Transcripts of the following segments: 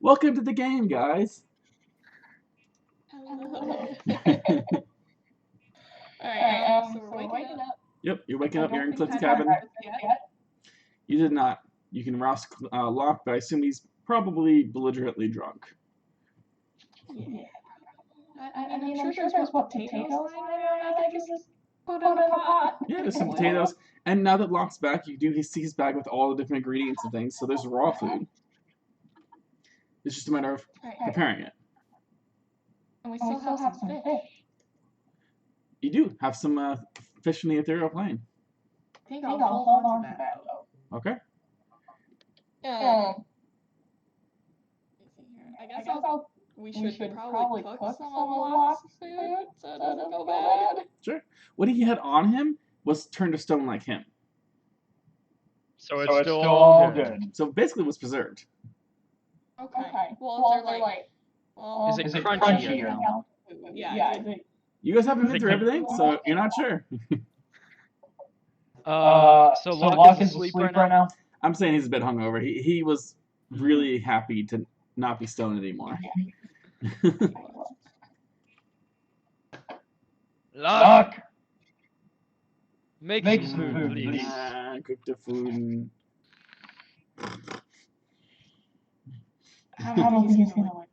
Welcome to the game, guys. Hello. Alright, So we're waking up. Yep, you're waking I up. You're in don't Cliff's think I've cabin. had breakfast yet. You did not. You can rouse Locq, but I assume he's probably belligerently drunk. Yeah. I mean, I'm sure there's potatoes lying around. I could just put in a pot. Yeah, there's some potatoes. And now that Locke's back, you do see his bag with all the different ingredients and things. So there's raw food. It's just a matter of preparing it. And we still have some fish. You do have some fish in the ethereal plane. I think I'll hold on to that, though. Okay. I guess we should probably cook some of Locke's food so it doesn't go bad. Sure. What he had on him was turned to stone like him. So it's still all good. So basically it was preserved. Okay. Well, is there like... Is it crunchy? Yeah. You guys haven't been through everything, so you're not sure. So Locq is asleep right now? I'm saying he's a bit hungover. He was really happy to not be stoned anymore. Locq! Make some food, please. Cook the food. And... I don't think he's gonna like...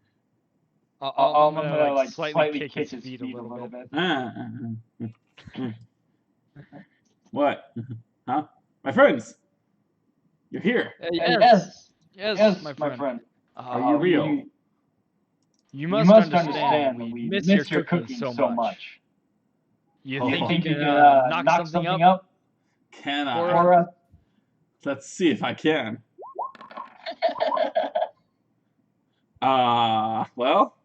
I'm gonna like slightly kick his feet a little bit. What? Huh? My friends! You're here. Yes, my friend. Are you real? You must understand we miss your cooking so much. You think you can knock something up? Can I? Let's see if I can. Well?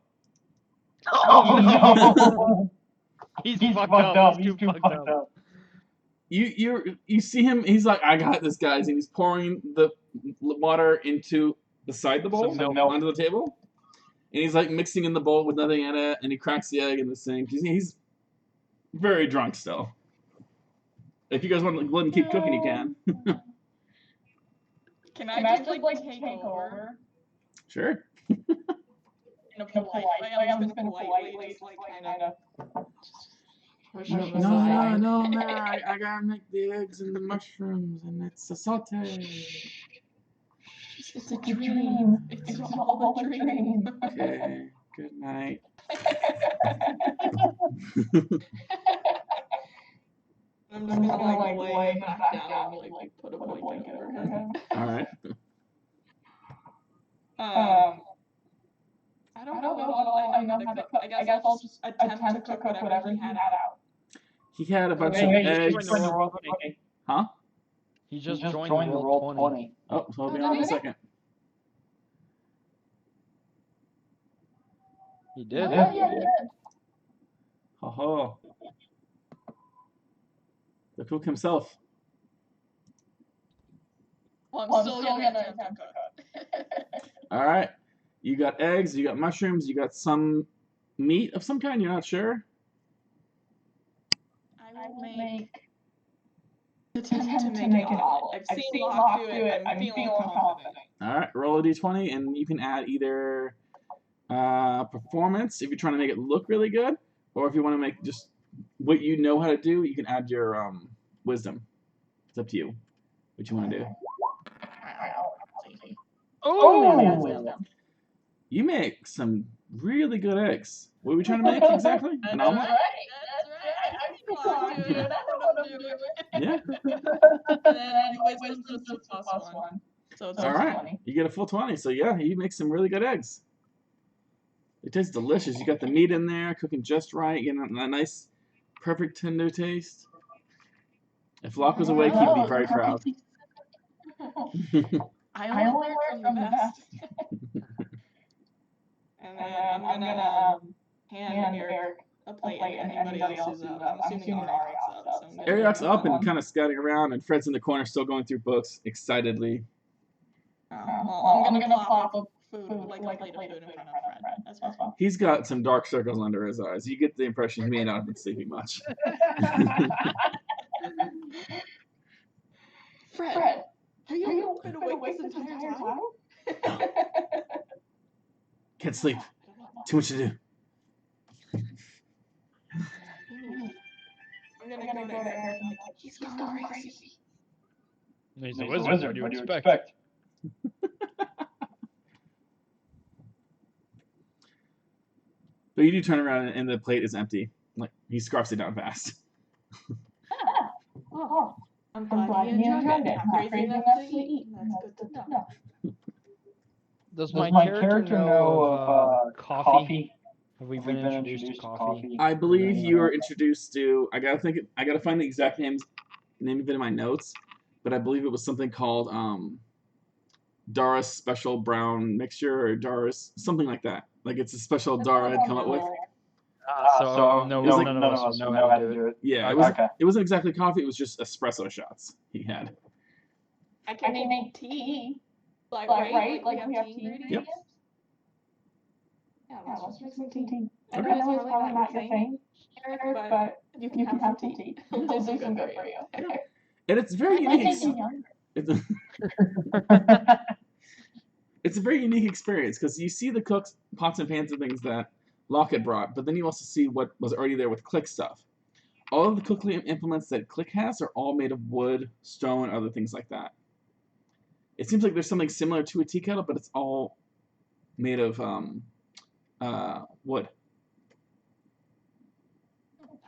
Oh no! He's fucked up. He's too fucked up. You see him, he's like, I got this, guys, and he's pouring the water beside the bowl onto the table. And he's like mixing in the bowl with nothing in it, and he cracks the egg in the sink. He's very drunk still. If you guys want to let him keep cooking, you can. Can I just like take over? Sure. In a polite way. I'm just gonna politely like kind of... No, man. I gotta make the eggs and the mushrooms, and it's a saute. It's a dream. It's all a dream. Okay, good night. I'm just gonna like lay back down and like put a blanket over him. Alright. I don't know what I know how to cook. I guess I'll just attempt to cook whatever he had out. He had a bunch of eggs. Huh? He just joined the roll 20. Oh, so I'll be on in a second. He did? Yeah, he did. Ho. The cook himself. Well, I'm still gonna attempt to cook. Alright. You got eggs, you got mushrooms, you got some meat of some kind, you're not sure? I will make attempt to make an omelet. I've seen Locq do it. I'm feeling confident. Alright, roll a d20 and you can add either performance if you're trying to make it look really good, or if you want to make just what you know how to do, you can add your wisdom. It's up to you what you want to do. Oh! You make some really good eggs. What are we trying to make exactly? An omelet? That's right. I don't know what I'm doing. Yeah. And then wisdom's just a +1. So it's Alright. 20. You get a full 20. So yeah, you make some really good eggs. It tastes delicious. You got the meat in there, cooking just right, you know, a nice, perfect tender taste. If Locq was awake, he'd be very proud. I only learned from the best. And then I'm gonna hand Eric a plate, and anybody else who's up. I'm assuming Ariok's up. So Ariok's up and kind of scouting around, and Fred's in the corner still going through books excitedly. Well, I'm gonna plop up food, like a plate of food in front of Fred. That's fine. He's got some dark circles under his eyes. You get the impression he may not have been sleeping much. Fred, have you been awake this entire time? Can't sleep. Too much to do. I'm gonna go to Eric and be like, he's going crazy. He's a wizard. What do you expect? But you do turn around and the plate is empty. Like he scarfs it down fast. Oh, I'm glad he enjoyed it. Not crazy enough to eat. That's good to know. Does my character know of coffee? Have we been introduced to coffee? I believe you were introduced to. I gotta find the exact name of it in my notes, but I believe it was something called Dara's Special Brown Mixture or Dara's something like that. Like it's a special Dara had come up with. So none of us know how to do it. Yeah, it wasn't exactly coffee. It was just espresso shots he had. I can make tea. Like, right? Like we have tea ingredients? Yep. Yeah, let's make some tea. Okay. I know it's probably not your thing, Eric, but you can have some tea. It'll do some good for you. Yeah. And it's very unique. It's a very unique experience because you see the cooks, pots and pans and things that Locq had brought, but then you also see what was already there with Click stuff. All of the cooking implements that Click has are all made of wood, stone, other things like that. It seems like there's something similar to a tea kettle, but it's all made of wood.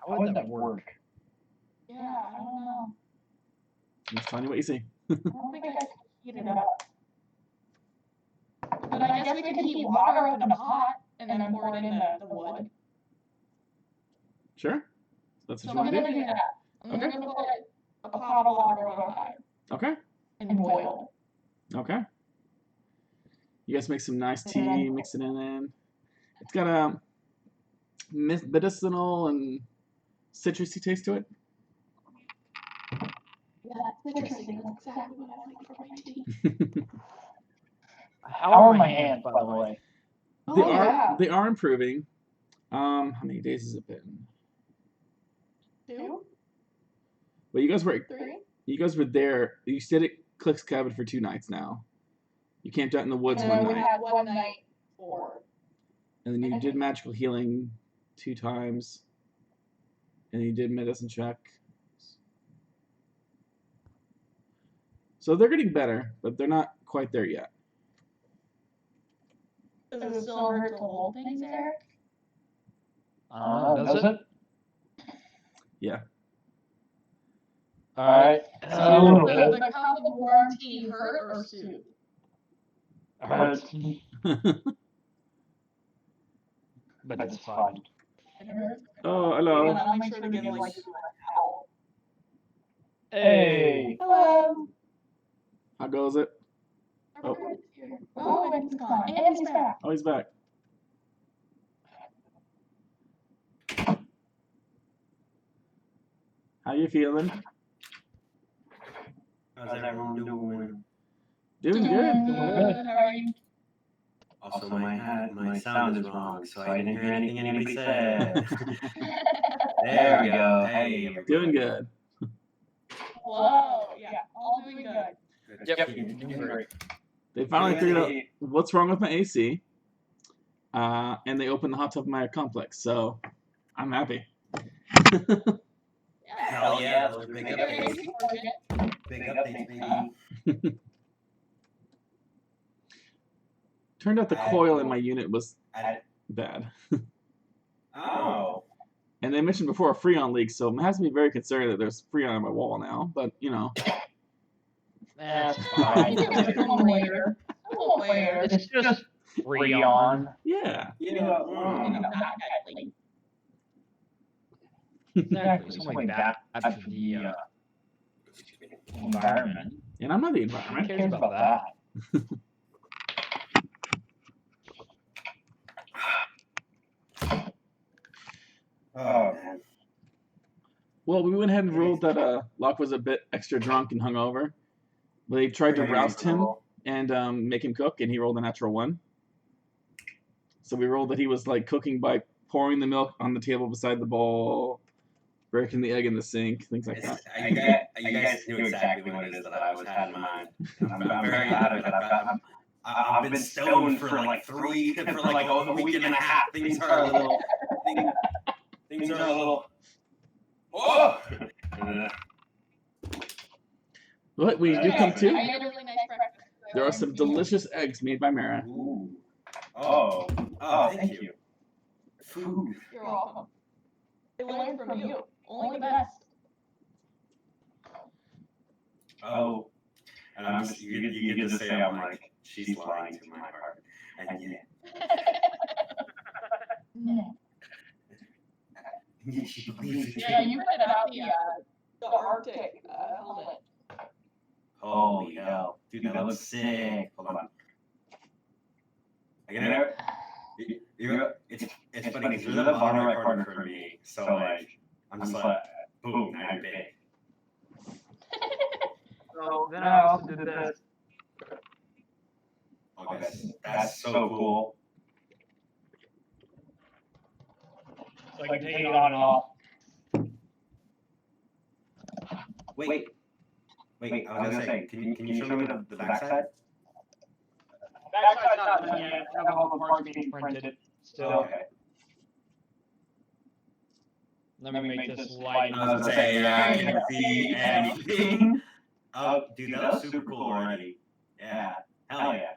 How would that work? Yeah, I don't know. I'm just telling you what you see. I don't think I could heat it up. But I guess we could heat water up in a pot and then pour it in the wood. Sure? That's what So you I'm want to gonna do? do that. I'm Okay. gonna put a pot of water on fire Okay. and boil Okay. You guys make some nice tea, mix it in. It's got a medicinal and citrusy taste to it. it. Yeah, that's interesting. That's exactly what I like for my tea. How are my hands, by the way? They are improving. How many days has it been? 2? Well, you guys 3? were there. You stayed at Click's cabin for 2 nights now. You camped out in the woods one We night, had one night 4. and then you did magical healing 2 times, and you did medicine check. So they're getting better, but they're not quite there yet. Does it still hurt to hold things, Eric? Does it? Yeah. Alright. So the cup of warm tea hurt or soothe? Hurts. But it's fine. It hurts. Oh, hello. I'll make sure to give like a towel. Hey. Hello. How goes it? Oh, and he's gone. And he's back. Oh, he's back. How you feeling? How's everyone doing? Doing good. How are you? Also, my sound is wrong, so I didn't hear anything anybody said. There we go. Hey. Doing good. Whoa. Yeah, all doing good. Yep. Doing great. They finally figured out what's wrong with my AC, and they opened the hot tub of my complex, so I'm happy. Hell yeah, those are big updates. Big updates, baby. Turned out the coil in my unit was bad. Oh. And they mentioned before a Freon leak, so it has me very concerned that there's Freon on my wall now, but, you know. That's fine. Later. It's just Freon. Yeah. Exactly. It's only bad for the environment. And I'm not the Who environment. cares about that? Oh, man. Well, we went ahead and ruled that Locq was a bit extra drunk and hungover. They tried to roust him and make him cook, and he rolled a natural 1. So we rolled that he was like cooking by pouring the milk on the table beside the bowl, breaking the egg in the sink, things like that. You guys knew exactly what it is that I was had in mind. I'm very glad of it. I've been stoned for like a week and a half. Things are a little. Things are a little. Whoa! But we do come I to. had a really nice breakfast. There are some delicious eggs made by Mara. Ooh. Oh, thank you. Food. You're welcome. I learned from you. Only the best. Oh, and I'm just, you get to say I'm like, she's lying to my heart. And yeah. No. She believes it. Yeah, you put out the Arctic helmet. Holy hell. Dude, that looks sick. Hold on. I get it. It's funny because you're the bottom right corner for me. So, like, I'm just like, boom, now you're big. So then I also did this. Oh, that's so cool. So I can take it on and off. Wait, I was gonna say, can you show me the backside? Backside's not done yet. I have all the parts being printed still. Okay. Let me make this light. I was gonna say, I can't see anything. Oh, dude, that looks super cool already. Yeah. Hell yeah.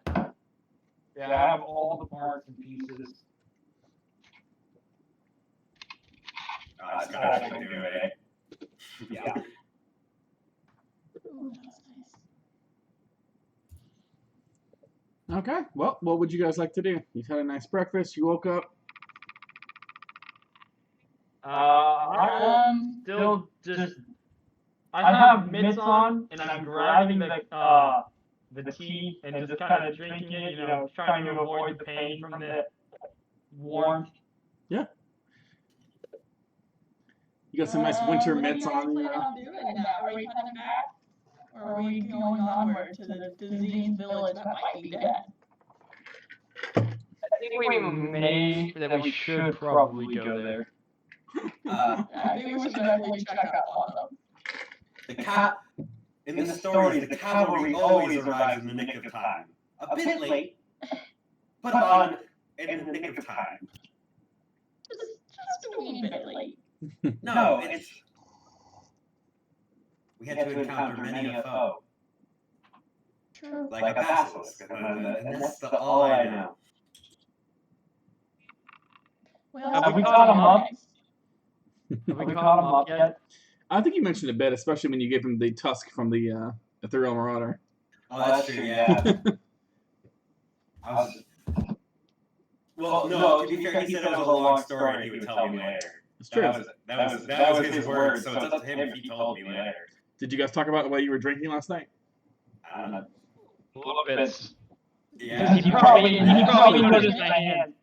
Yeah, I have all the parts and pieces. Oh, it's gotta actually do it, eh? Yeah. Ooh, that was nice. Okay, well, what would you guys like to do? You've had a nice breakfast, you woke up. I'm still just. I have mitts on, and I'm grabbing the tea and just kind of drinking it, you know, trying to avoid the pain from the warmth. Yeah. You got some nice winter mitts on. What are you guys planning on doing now? Are we coming back? Or are we going onward to the disease village that might be dead? I think we should probably go there. I think we should definitely check up on them. In the stories, the cavalry always arrives in the nick of time. A bit late, but on in the nick of time. Just a wee bit late. No, we had to encounter many a foe. True. Like a basilisk, and that's all I know. Well, Have we caught him up? Have we caught him up yet? I think you mentioned a bit, especially when you gave him the tusk from the Ethereal Marauder. Oh, that's true, yeah. Well, no, to be fair, he said it was a long story and he would tell me later. It's true. That was his word, so it's up to him if he told me later. Did you guys talk about what you were drinking last night? I don't know. A little bit. Yeah. He probably noticed my hands.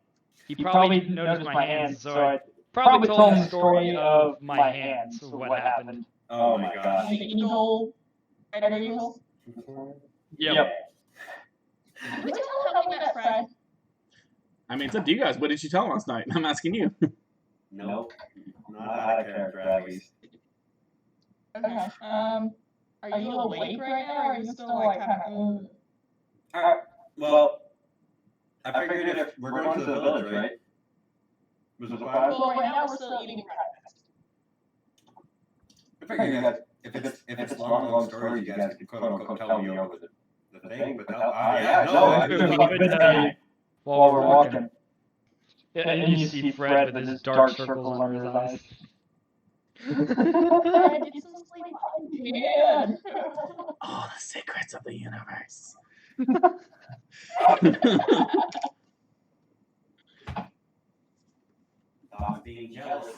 He probably noticed my hands, so I probably told him the story of my hands, of what happened. Oh my gosh. the eagle, red eagle. Yep. Did we tell him how we met Fred? I mean, it's up to you guys. What did you tell him last night? I'm asking you. Nope. Not out of character, at least. Okay. Are you awake right now, or are you still like kind of? Alright. Well, I figured if we're going to the village, right? Was it 5? Well, right now we're still eating breakfast. I figured that if it's long stories, you guys can quote unquote tell me over the thing, but While we're walking. And you see Fred with his dark circles under his eyes. I did some sleep. Yeah. Oh, the secrets of the universe. Dog being jealous.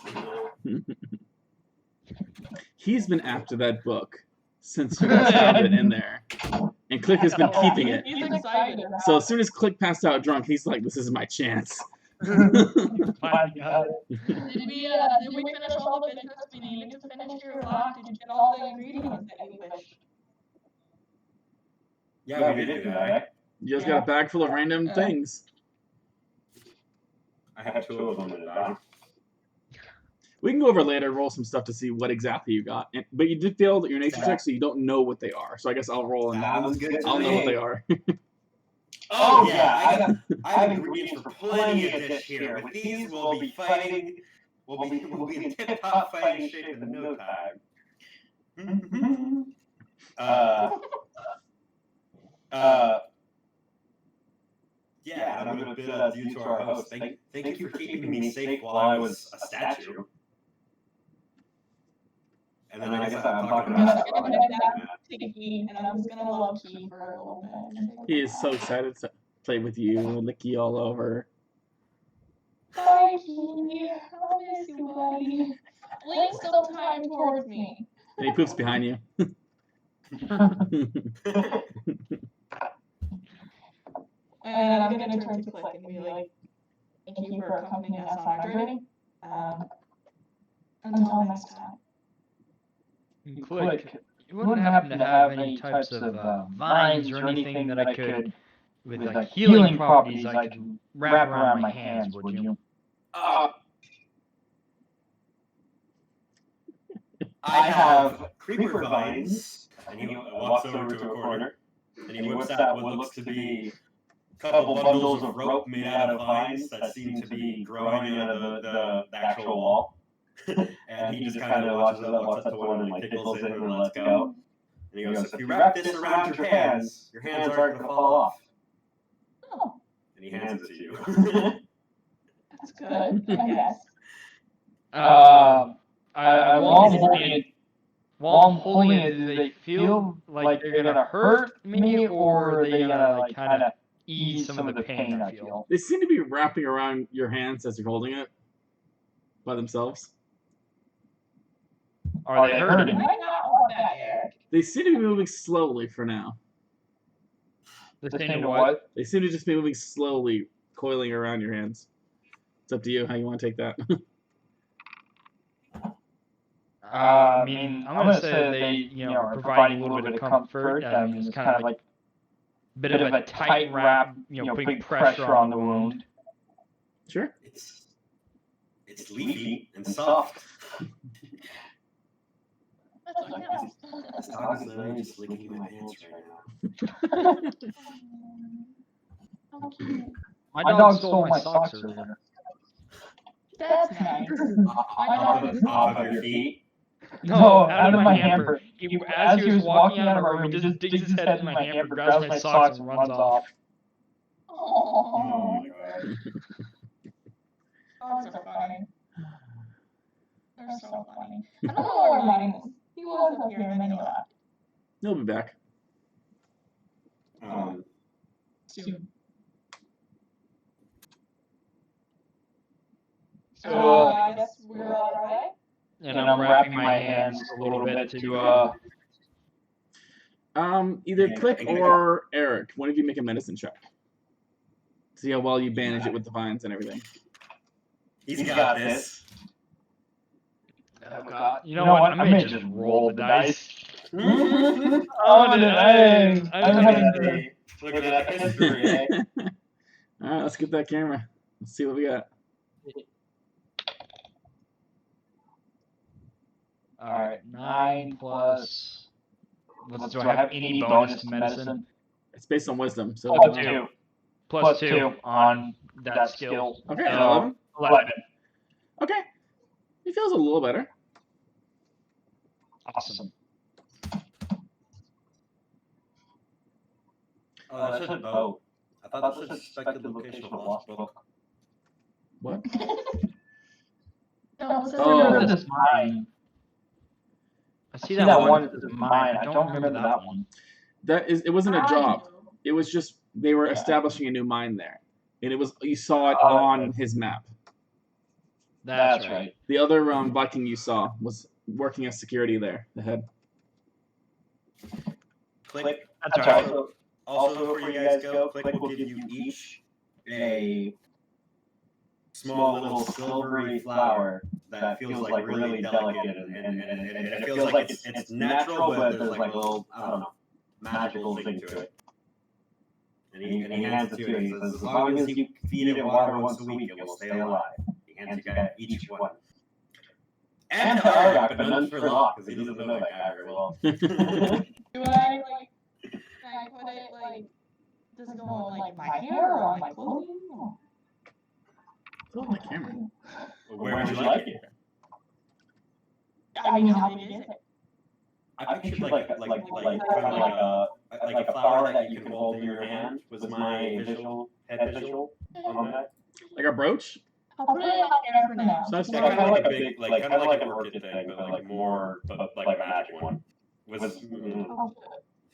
He's been after that book since you guys found it in there. And Click has been keeping it. He's excited. So as soon as Click passed out drunk, he's like, this is my chance. Did we finish all the business we needed to finish your Locq? Did you get all the ingredients that you wished? Yeah, we did do that, right? You just got a bag full of random things. I have 2 of them in the bag. We can go over later, roll some stuff to see what exactly you got. But you did fail your nature check, so you don't know what they are. So I guess I'll roll and That was good. I'll know what they are. Oh yeah, I have ingredients for plenty of dish here. With these, we'll be fighting. We'll be in tip-top fighting shape in no time. Yeah, and I'm going to bid adieu to our host. Thank you for keeping me safe while I was a statue. And then I guess I'm talking about Tiki, and I'm just gonna love Key for a little bit. He is so excited to play with you, lick you all over. Bye, Key. I'll miss you, buddy. Link still time towards me. And he poops behind you. And I'm gonna turn to Click and be like, thank you for accompanying us on our journey. Until next time. Click. You wouldn't happen to have any types of vines or anything that I could, with like healing properties, I could wrap around my hands, would you? I have creeper vines, and he walks over to a corner, and he whips out what looks to be a couple bundles of rope made out of vines that seem to be growing out of the actual wall. And he just kind of walks up to one and like tickles it and lets go. And he goes, if you wrap this around your hands aren't going to fall off. Oh. And he hands it to you. That's good, I guess. While I'm holding it, do they feel like they're gonna hurt me, or are they gonna like kind of ease some of the pain I feel? They seem to be wrapping around your hands as you're holding it by themselves. Are they hurting? I might not want that, Eric. They seem to be moving slowly for now. They seem to what? They seem to just be moving slowly, coiling around your hands. It's up to you how you want to take that. I mean, I'm gonna say they, are providing a little bit of comfort. It's kind of like a bit of a tight wrap, putting pressure on the wound. Sure. It's leafy and soft. This dog is literally just licking my hands right now. My dog stole my socks earlier. That's nice. Off of your feet. No, out of my hamper. As he was walking out of our room, he just digs his head in my hamper, grabs my socks, and runs off. Oh my god. Dogs are funny. They're so funny. I don't know where mine is. He was up here and then he left. He'll be back. Soon. So, I guess we're alright. And I'm wrapping my hands a little bit to, either Click or Eric, one of you make a medicine check. See how well you bandage it with the vines and everything. He's got this. Oh god. You know what? I may just roll the dice. I'm having Look at that history, eh? Alright, let's get that camera. Let's see what we got. Alright, 9 plus... Do I have any bonus to medicine? It's based on wisdom, so... Plus 2 on that skill. Okay, so 11. Okay. He feels a little better. Awesome. Oh, that said boat. I thought that said suspected location of lost book. What? No, This is mine. I see that one is mine. I don't remember that one. It wasn't a job. It was just they were establishing a new mine there. And it was you saw it on his map. That's right. The other Viking you saw was working as security there, the head. Click. That's right. Also, before you guys go, Click will give you each a small little silvery flower that feels like really delicate and it feels like it's natural, but there's like a little, I don't know, magical thing to it. And he hands it to you and he says, as long as you feed it water once a week, it will stay alive. He hands you guys each one. And to Argok, but none for Locq, because he doesn't know that guy very well. Do I, can I put it, Does it go on like my hair or on my clothing? It's on the camera. Where would you like it? I mean, how big is it? I pictured like kind of like a flower that you can hold in your hand was my head visual on that. Like a brooch? I'll put it out there for now. So that's Yeah, kind of like a big, like kind of like an orchid thing, but like more, but like a magic one.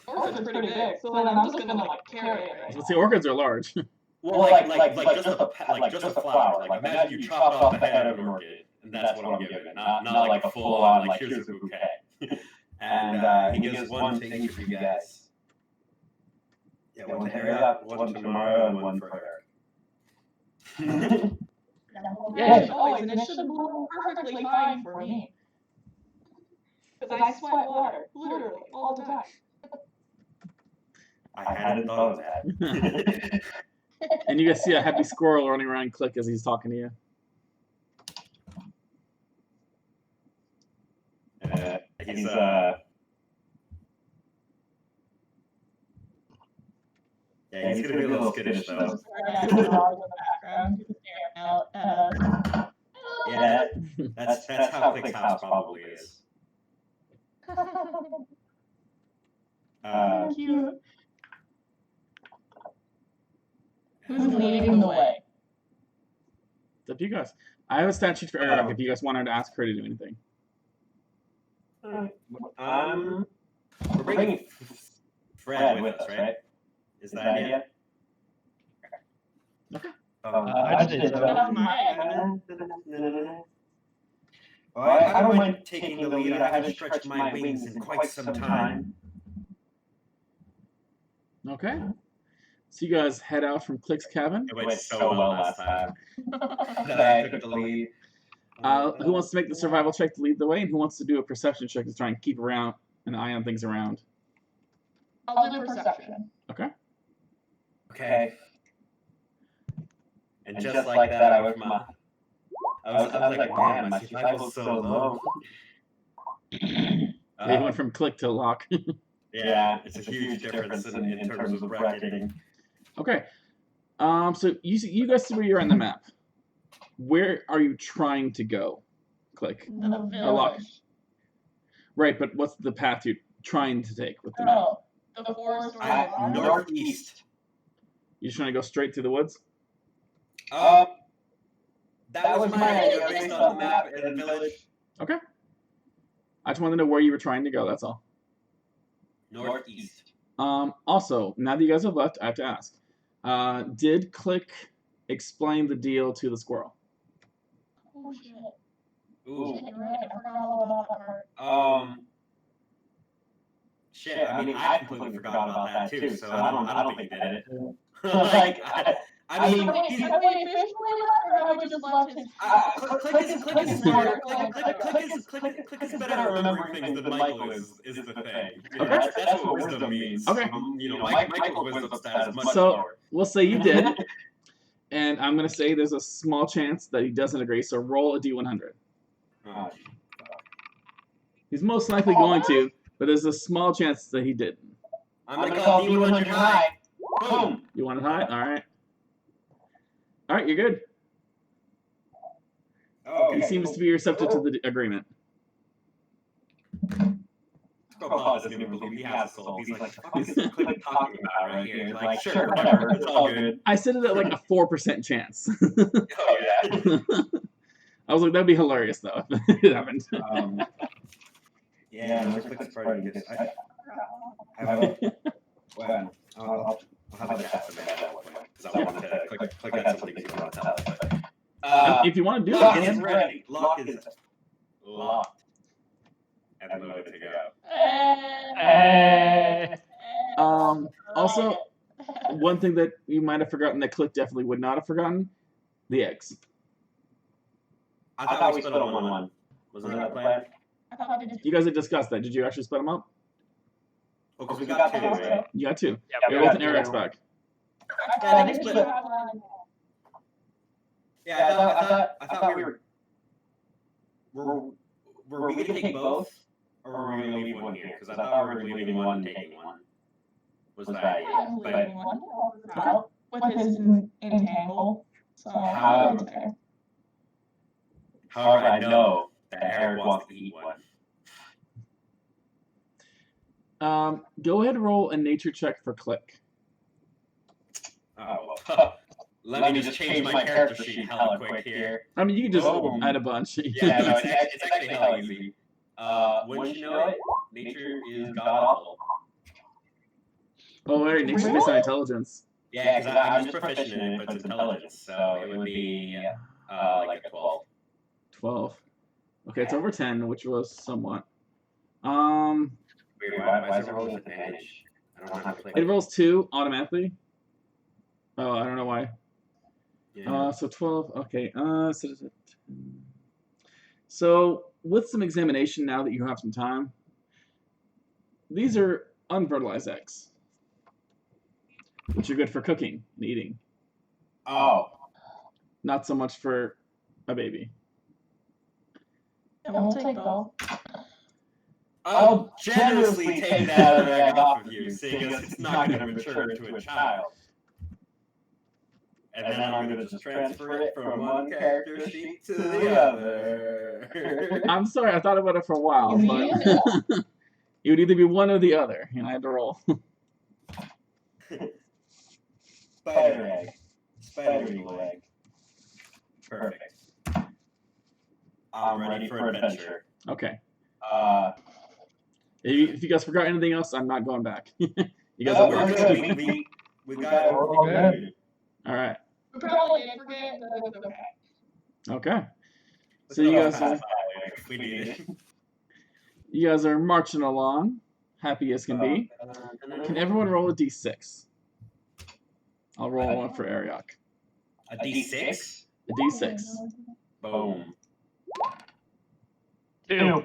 Orchid's pretty big, so then I'm just gonna like carry it. Right? Let's see, orchids are large. Well, like just a flower. Like imagine you chopped off the head of an orchid, and that's what I'm giving it. Not like a full on like here's a bouquet. And he gives one to each of you guys. Yeah, one to Harriet, one tomorrow, and one for her. Yeah, always, and it should blow perfectly fine for me. Because I sweat water, literally, all the time. I hadn't thought of that. And you guys see a happy squirrel running around Click as he's talking to you. He's yeah, he's gonna be a little skittish though. Yeah, that's how Click's house probably is. Cute. Who's leading the way? It's up to you guys. I have a statute for Eric if you guys wanted to ask her to do anything. We're bringing Fred with us, right? Is that idea? Okay. I did Well, I don't mind taking the lead. I haven't stretched my wings in quite some time. Okay. So you guys head out from Click's cabin. It went so well last time that I took the lead. Who wants to make the survival check to lead the way, and who wants to do a perception check to try and keep around an eye on things around? I'll do perception. Okay. Okay. And just like that, I was like, man, my survival's so low. They went from Click to Locq. Yeah, it's a huge difference in terms of bracketing. Okay. So you guys see where you're on the map. Where are you trying to go? Click. The Locq. village. Right, but what's the path you're trying to take with the map? Oh, the forest or the Northeast. You're just trying to go straight through the woods? That was my idea based on the map and the village. Okay. I just wanted to know where you were trying to go, that's all. Northeast. Also, now that you guys have left, I have to ask. Did Click explain the deal to the squirrel? Oh shit. Ooh. Shit, you're right. I forgot all about that part. Shit. I mean, I completely forgot about that too. So I don't think he did it. Like, I mean, he's. Have we officially left, or have we just left his? Click is smarter. Click is better at remembering things than Michael is the thing. You know, that's what wisdom means. Okay. You know, Michael's wisdom stat is much So lower. we'll say you did, and I'm gonna say there's a small chance that he doesn't agree. So roll a d100. Oh, He's most likely going to, but there's a small chance that he didn't. I'm gonna call D100 high. Boom. You want it high? All right. All right, you're good. Okay. He seems to be receptive to the agreement. Bob doesn't even believe he has a soul. He's like, what is Click talking about right here? He's like, sure, whatever, it's all good. I said it at like a 4% chance. Oh, yeah. I was like, that'd be hilarious though if it happened. Yeah, no, Click's probably good. I'll have a chat with that one because I wanted to Click at something you want to tell. If you want to do Locq it, is ready. Locq is locked and loaded to go. Also, one thing that you might have forgotten that Click definitely would not have forgotten, the eggs. I thought we split on one. Wasn't that the plan? I thought we did. You guys had discussed that. Did you actually split them up? Oh, because we got two, right? You got two. Yeah, They're both in Eric's bag. Yeah, I think we split. Yeah, I thought we were we gonna take both, or were we gonna leave one here? Because I thought we were leaving one and taking one. was the idea. Yeah, But leading one out with his entangle. So How- it's fair. however, I know that Eric wants to eat one. Go ahead and roll a nature check for Click. Oh, well. Let me just change my character sheet hella quick here. I mean, you can just Boom. add a bunch. Yeah, no, it's actually hella easy. Wouldn't you know it? Nature is god awful. Oh, wait, nature's based on intelligence. Yeah, because I'm just proficient in it, but it's intelligence, so it would be like a 12. 12. Okay, it's over 10, which was somewhat. Weird, why is it rolling with advantage? I don't know how to play It rolls 2 automatically. Oh, I don't know why. Yeah. So 12. Okay. So with some examination, now that you have some time, these are unfertilized eggs, which are good for cooking and eating. Oh. Not so much for a baby. And we'll take both. I'll generously take that other egg off of you, seeing as it's not going to mature into a child. And then I'm going to just transfer it from one character sheet to the other. I'm sorry, I thought about it for a while, but it would either be one or the other, and I had to roll. Spider egg. Spider eagle egg. Perfect. I'm ready for adventure. Okay. If you guys forgot anything else, I'm not going back. You guys Oh, are we're good. We got it. All right. We probably did forget, but it's okay. Okay. So you guys are We need it. you guys are marching along, happy as can be. Can everyone roll a d6? I'll roll one for Ariok. A D6? A d6. Boom. 2.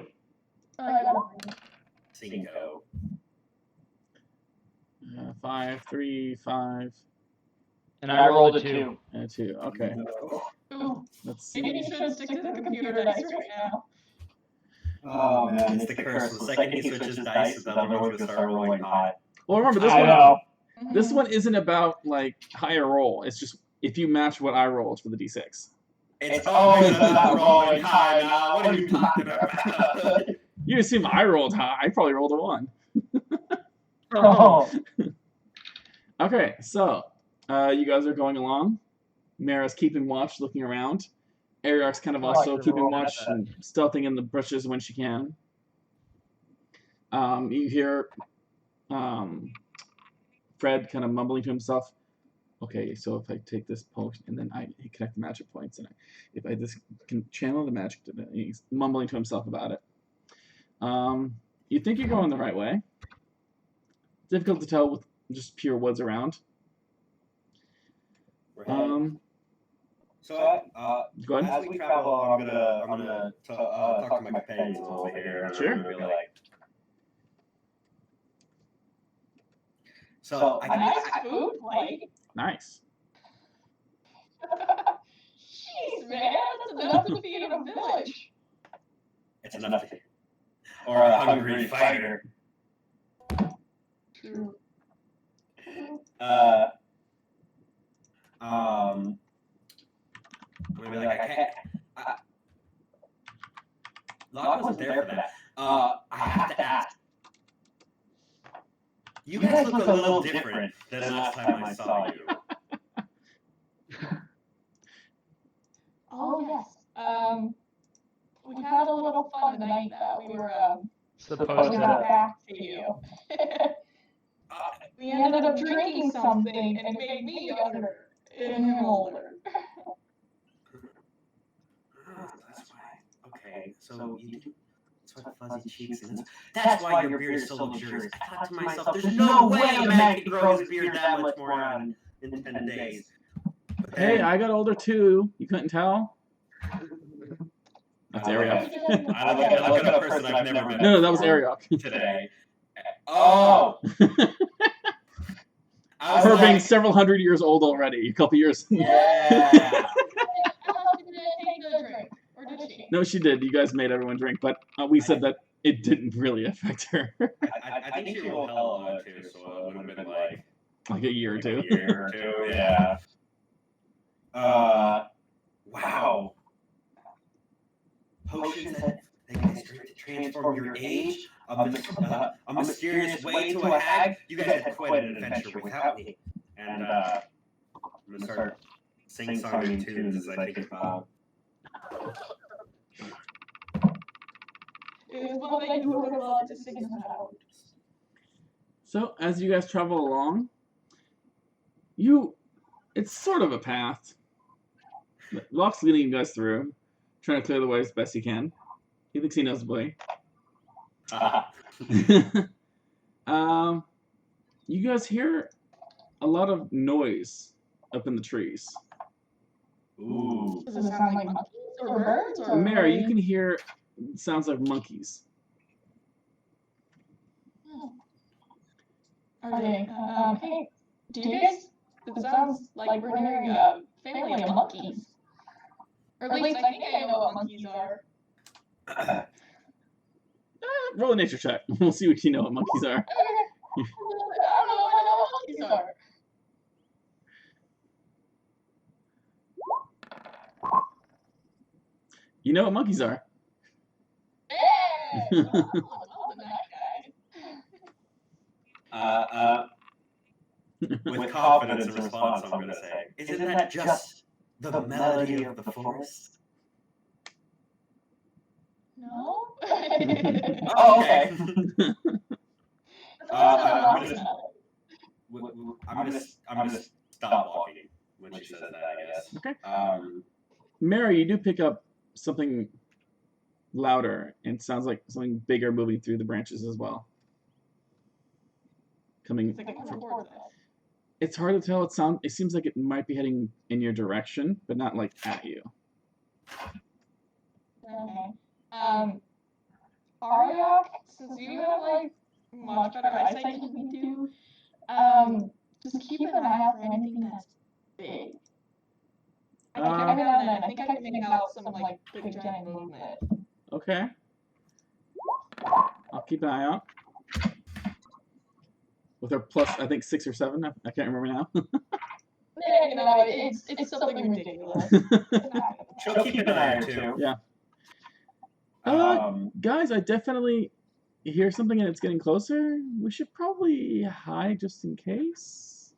Cinco. 5, 3, 5, And I rolled a 2. and 2. Okay. Ooh, Let's maybe you see. should stick to the computer dice right now. Oh man, it's the curse. The second he switches dice, the other one's gonna start rolling high. Well, remember this I one. know. This one isn't about like higher roll. It's just if you match what I rolled for the d6. It's always about rolling high now. What are you talking about? You assume I rolled high. I probably rolled a 1. Oh. Okay, so you guys are going along. Mara's keeping watch, looking around. Ariok's kind of also keeping watch and stealthing in the bushes when she can. You hear Fred kind of mumbling to himself. Okay, so if I take this potion and then I connect the magic points, and if I just can channel the magic, he's mumbling to himself about it. You think you're going the right way. Difficult to tell with just pure woods around. So, Go ahead. as we travel, I'm gonna talk to my companions a little bit here. And Sure. I'm gonna be like, so Nice food, like. Nice. Jeez, man, that's enough to feed a village. it's enough. Or a hungry fighter. True. I'm gonna be like, I can't. Locq wasn't there for that. I have to ask. You guys look a little different than last time I saw you. Oh, yes. We had a little fun night that we were, Supposed bringing to. back to you. We ended up drinking something and it made me younger and him older. Oh, that's why. Okay, so you do. That's why fuzzy cheeks and that's why your beard is so luxurious. I thought to myself, there's no way a man can grow his beard that much more on in 10 days. But then, Hey, I got older too. You couldn't tell? That's Ariok. I look at a person I've never met. No, that was Ariok. Today. Oh! I was Her like, being several hundred years old already. A couple years. yeah. I thought she didn't take the drink. Or did she? No, she did. You guys made everyone drink, but we said that it didn't really affect her. I think she rolled hella low too, so it would have been like Like a year or two. A year or two, yeah. Wow. Potions that they can transform your age, a mysterious way to a hag. You guys had quite an adventure without me. And I'm gonna start sing-songing tunes as I think about. It was one that you would have loved to sing about. So as you guys travel along, it's sort of a path. Locke's leading you guys through, trying to clear the way as best he can. He thinks he knows the way. You guys hear a lot of noise up in the trees. Ooh. Does it sound like monkeys or birds? Or Mary, you can hear sounds like monkeys. Are they? Hey, do you guys? It sounds like we're nearing a family of monkeys. Or at least I think I know what monkeys are. Roll a nature check. We'll see what you know what monkeys are. I don't know if I know what monkeys are. You know what monkeys are. Hey! Well done, that guy. With confidence in response, I'm gonna say, isn't that just the melody of the forest? No? Oh, okay. I'm gonna stop walking when she says that, I guess. Okay. Mary, you do pick up something louder, and it sounds like something bigger moving through the branches as well. Coming. It's hard to tell. It seems like it might be heading in your direction, but not like at you. Okay. Ariok, since you have like much better eyesight than we do, just keep an eye out for anything that's big. Every now and then, I think I can make out some like big giant movement. Okay. I'll keep an eye out. With her plus, I think 6 or 7. I can't remember now. Yeah, you know, it's something ridiculous. She'll keep an eye out too. Yeah. Guys, I definitely hear something and it's getting closer. We should probably hide just in case.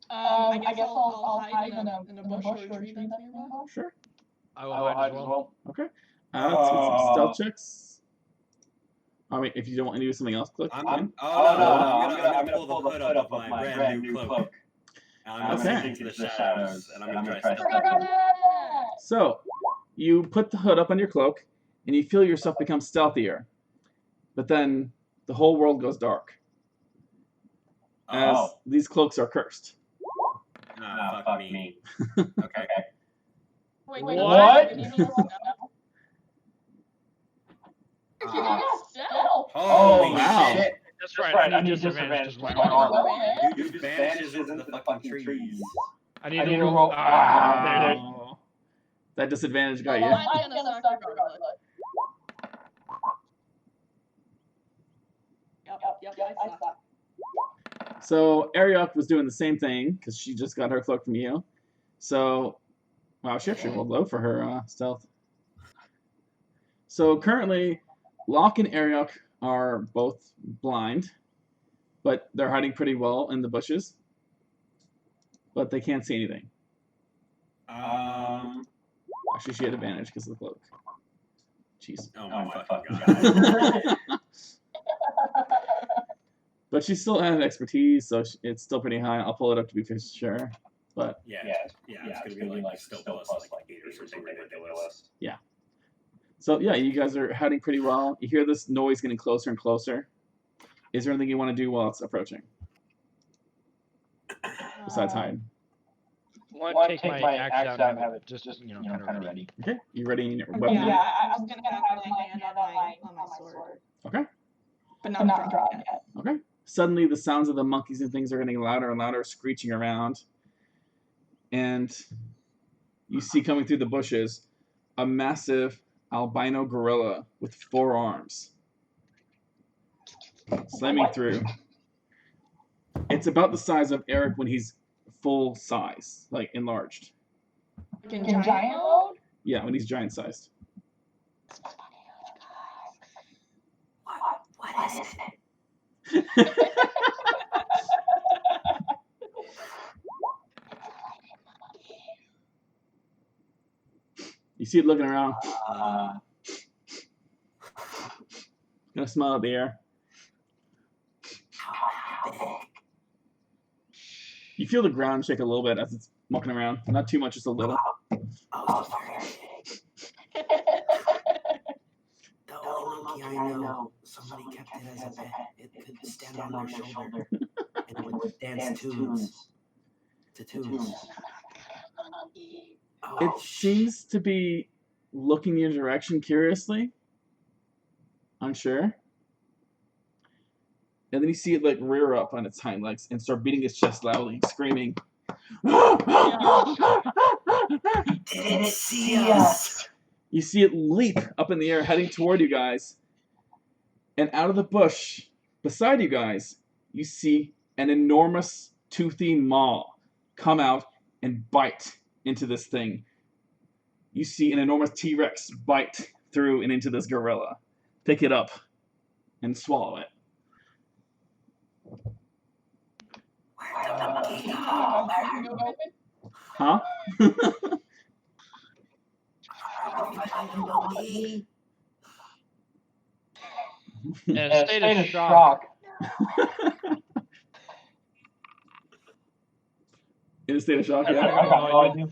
I guess I'll hide in a bush or a tree that's nearby. Sure. I will hide as well. Okay. Let's get some stealth checks. Oh, wait, if you don't want to do something else, click. I'm gonna pull the hood up of my brand new cloak. I'm gonna sink into the shadows, and I'm gonna try to. So, you put the hood up on your cloak, and you feel yourself become stealthier. But then the whole world goes dark. As these cloaks are cursed. Fuck me. Okay. Wait, what? Holy wow. shit! That's right. I need disadvantage. My armor. Dude, vanishes into the fucking trees. I need to roll. There. That disadvantage got you. I'm gonna suck regardless. Yep, I suck. So Ariok was doing the same thing because she just got her cloak from you. So, wow, she actually rolled low for her stealth. So currently, Locq and Ariok are both blind, but they're hiding pretty well in the bushes. But they can't see anything. Actually, she had advantage because of the cloak. Jeez. Oh my fucking god. But she still has expertise, so it's still pretty high. I'll pull it up to be for sure. But Yeah, it's gonna be like still plus like 8 or something ridiculous. Yeah. So yeah, you guys are hiding pretty well. You hear this noise getting closer and closer. Is there anything you want to do while it's approaching? Besides hide. Want to take my axe out and have it just kind of ready. Okay. You ready in your weapon? Yeah, I was gonna have my hand on my sword. Okay. But not drawn yet. Okay. Suddenly the sounds of the monkeys and things are getting louder and louder, screeching around. And you see coming through the bushes a massive albino gorilla with 4 arms. Slamming through. It's about the size of Eric when he's full size, like enlarged. Like in giant mode? Yeah, when he's giant sized. What is it? You see it looking around. Gonna smell out the air. You feel the ground shake a little bit as it's walking around. Not too much, just a little. Oh, the only monkey I know, somebody kept it as a pet. It could stand on their shoulder and it would dance tunes to tunes. It seems to be looking your direction curiously. Unsure. And then you see it like rear up on its hind legs and start beating its chest loudly, screaming. Didn't see us. You see it leap up in the air, heading toward you guys. And out of the bush, beside you guys, you see an enormous toothy maw come out and bite into this thing. You see an enormous T-Rex bite through and into this gorilla. Pick it up and swallow it. Huh? In a state of shock. In a state of shock, I yeah. got no idea.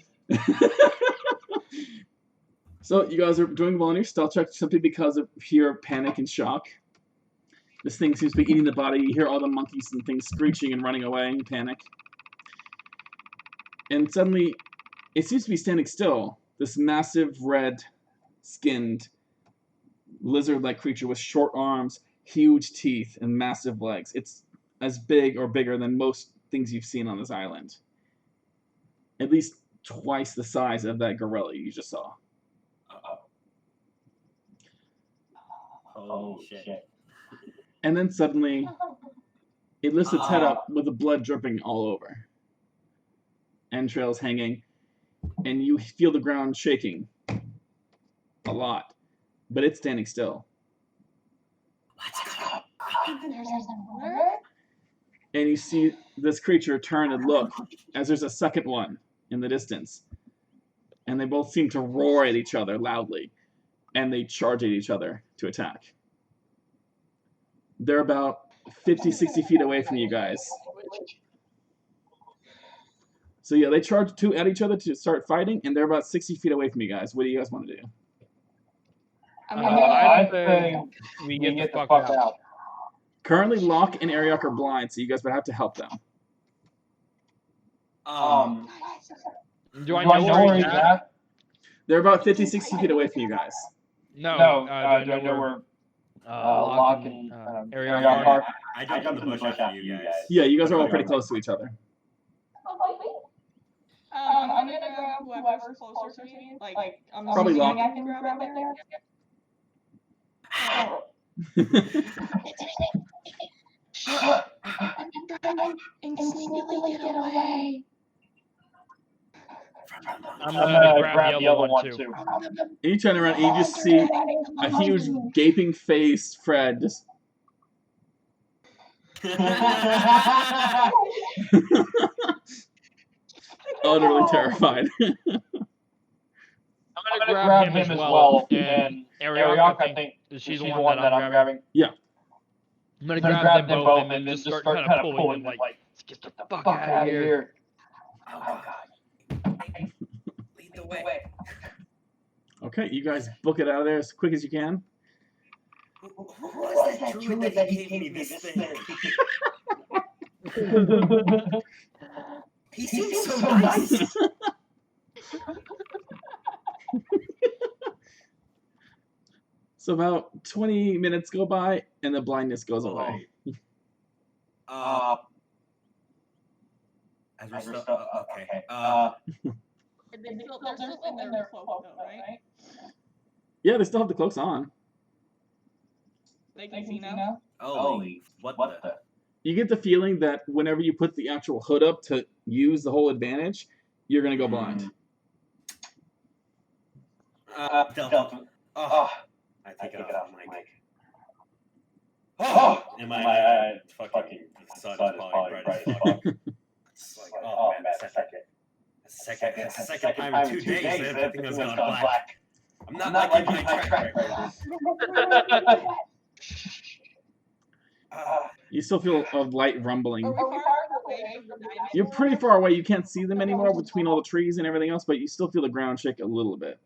So you guys are doing well on your stealth check simply because of pure panic and shock. This thing seems to be eating the body. You hear all the monkeys and things screeching and running away in panic. And suddenly, it seems to be standing still. This massive red-skinned lizard-like creature with short arms, huge teeth, and massive legs. It's as big or bigger than most things you've seen on this island. At least twice the size of that gorilla you just saw. Holy shit. And then suddenly, it lifts its head up with the blood dripping all over. Entrails hanging. And you feel the ground shaking. A lot. But it's standing still. Let's go. And you see this creature turn and look as there's a second one in the distance. And they both seem to roar at each other loudly. And they charge at each other to attack. They're about 50, 60 feet away from you guys. So yeah, they charge two at each other to start fighting, and they're about 60 feet away from you guys. What do you guys want to do? I think we get the fuck out. Currently, Locq and Ariok are blind, so you guys would have to help them. Do I know where he's at? They're about 50, 60 feet away from you guys. No, do I know where Locq and Ariok are? I jumped in the bush after you guys. Yeah, you guys are all pretty close to each other. I'm gonna grab whoever's closer to me. Like, I'm Probably assuming Locq. I can grab it there. I'm trying and sneakily get away. I'm gonna grab the other one too. And you turn around and you just see a huge gaping faced Fred just utterly terrified. I'm gonna grab him as well, and Ariok, I think she's the one that I'm grabbing. Yeah. I'm gonna grab them both and just start kind of pulling them, like, get the fuck out of here. Oh god. Lead the way. Okay, you guys book it out of there as quick as you can. Who was that druid that gave me this thing? He seems so nice. So about 20 minutes go by, and the blindness goes away. As we're still, okay. They're still in their cloak, though, right? Yeah, they still have the cloaks on. They can see now. Holy, what the? You get the feeling that whenever you put the actual hood up to use the whole advantage, you're gonna go blind. Delta. Oh, I take it off, Mike. Oh, and my fucking sun is probably bright as fuck. It's like, oh man, second time in 2 days, everything has gone black. I'm not liking my track record. You still feel a light rumbling. Are we far away from the dinosaurs? You're pretty far away. You can't see them anymore between all the trees and everything else, but you still feel the ground shake a little bit.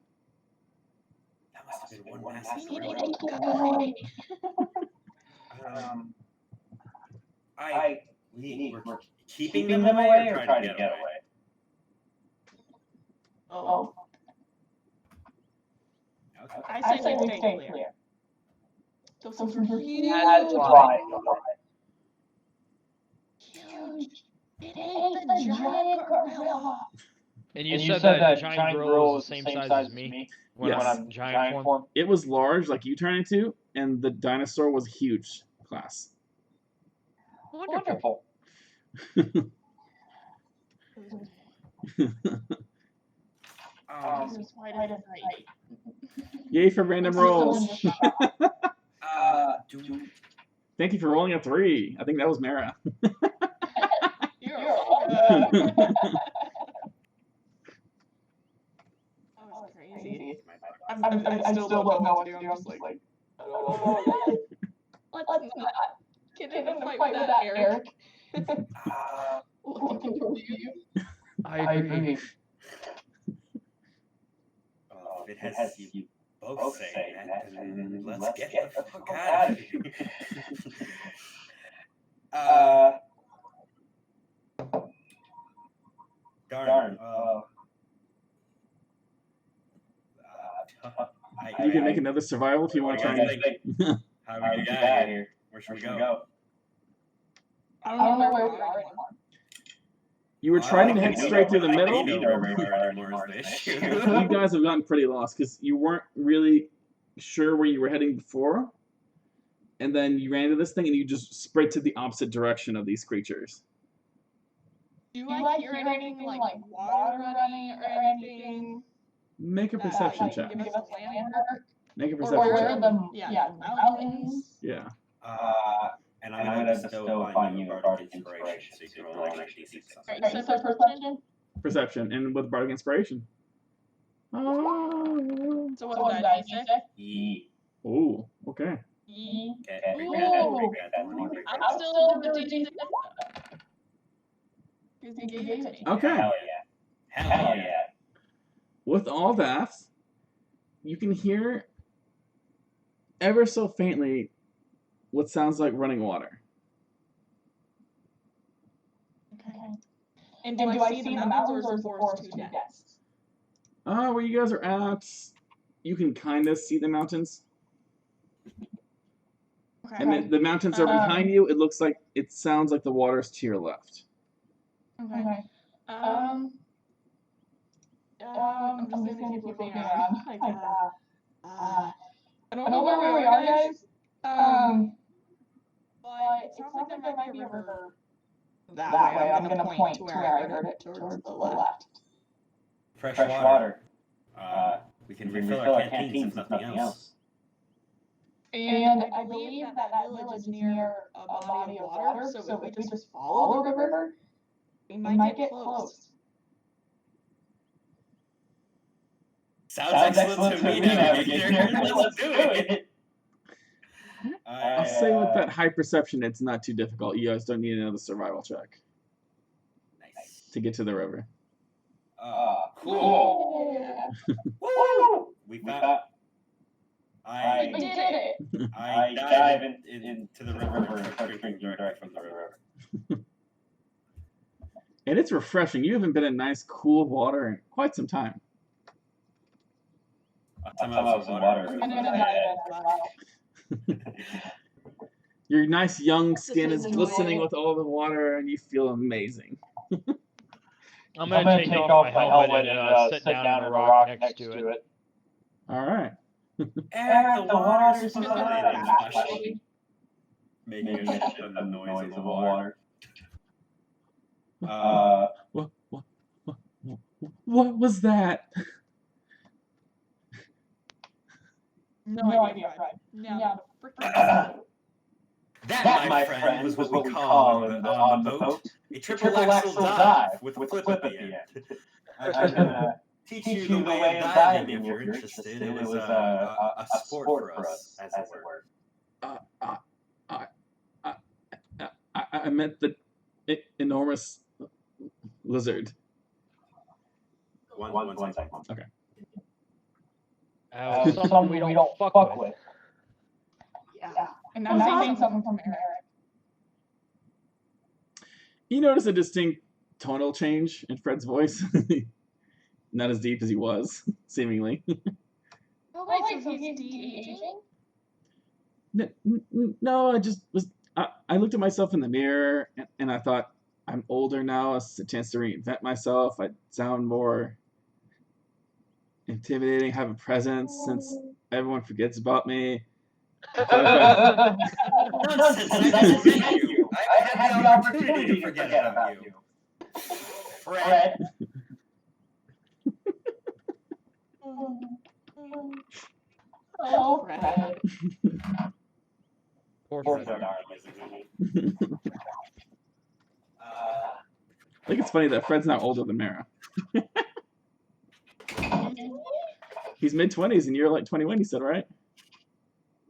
That must have been one massive we're keeping them away or trying to get away? Oh. Okay. I say we stay clear. Those are huge. That's why. Huge. It ain't the giant gorilla. And you said that giant gorilla is the same size as me when Yes. I'm giant form. It was large, like you turn into, and the dinosaur was huge. Class. Wonderful. This is quite a sight. Yay for random rolls. Do Thank you for rolling a 3. I think that was Mara. You're that was crazy. I still don't know what to do. I'm just like, let's not get in a fight with that Eric. Looking for you. I agree. if it has you both saying that, then let's get the fuck out of here. Darn. You can make another survival if you want to try and... How do we get out of here? Where should we go? I don't know where we are anymore. You were trying to head straight through the middle. You You guys have gotten pretty lost because you weren't really sure where you were heading before. And then you ran into this thing and you just spread to the opposite direction of these creatures. Do I hear anything like water running or anything? Make a perception check. Give us a landmark? Make a Or perception where check. are the mountains? Yeah. And I'm going to bestow upon you a bardic inspiration, so you can roll an extra d6. Alright, you said perception? Perception. And with bardic inspiration. Oh. So what did I say? E. Oh, okay. E. Okay. Ooh. I'm still doing D6. Because you gave it to me. Okay. Hell yeah. Hell yeah. With all that, you can hear ever so faintly what sounds like running water. Okay. And do I see the mountains or is the forest too dense? Where you guys are at, you can kind of see the mountains. Okay. And the mountains are behind you. It looks like, it sounds like the water's to your left. Okay. I'm just gonna keep looking around. Like, I don't know where we are, guys. But it sounds like there might be a river that way. I'm gonna point to where I heard it, towards the left. Fresh water. We can refill our canteens if nothing else. And I believe that village is near a body of water, so if we just follow the river, we might get close. Sounds excellent to me, Navigator. Let's do it. I'll say with that high perception, it's not too difficult. You guys don't need another survival check Nice. to get to the river. Cool. Yeah. Woo! We found. We did it. I dive into the river and start drinking direct from the river. And it's refreshing. You haven't been in nice, cool water in quite some time. Some water. I'm gonna dive in as well. Your nice young skin is glistening with all the water, and you feel amazing. I'm gonna take off my helmet and sit down on a rock next to it. All right. Eric, the water's so nice. making a shit ton of noise in the water. What was that? No idea, Fred. Now the freaking. That, my friend, was what we call on the boat a triple axle dive with a flip at the end. I'm gonna teach you the way of diving if you're interested. It was a sport for us, as it were. I meant the enormous lizard. One second. Okay. Something we don't fuck with. Yeah. And I'm saying something from Eric. You notice a distinct tonal change in Fred's voice. Not as deep as he was, seemingly. Oh, wait, so he's de-aging? No, I just was. I looked at myself in the mirror and I thought, I'm older now. It's a chance to reinvent myself. I sound more intimidating, have a presence since everyone forgets about me. Nonsense! I just met you. I had the opportunity to forget about you. Fred. Oh, Fred. Poor Fred. Fred. I think it's funny that Fred's now older than Mara. He's mid-20s and you're like 21, you said, right?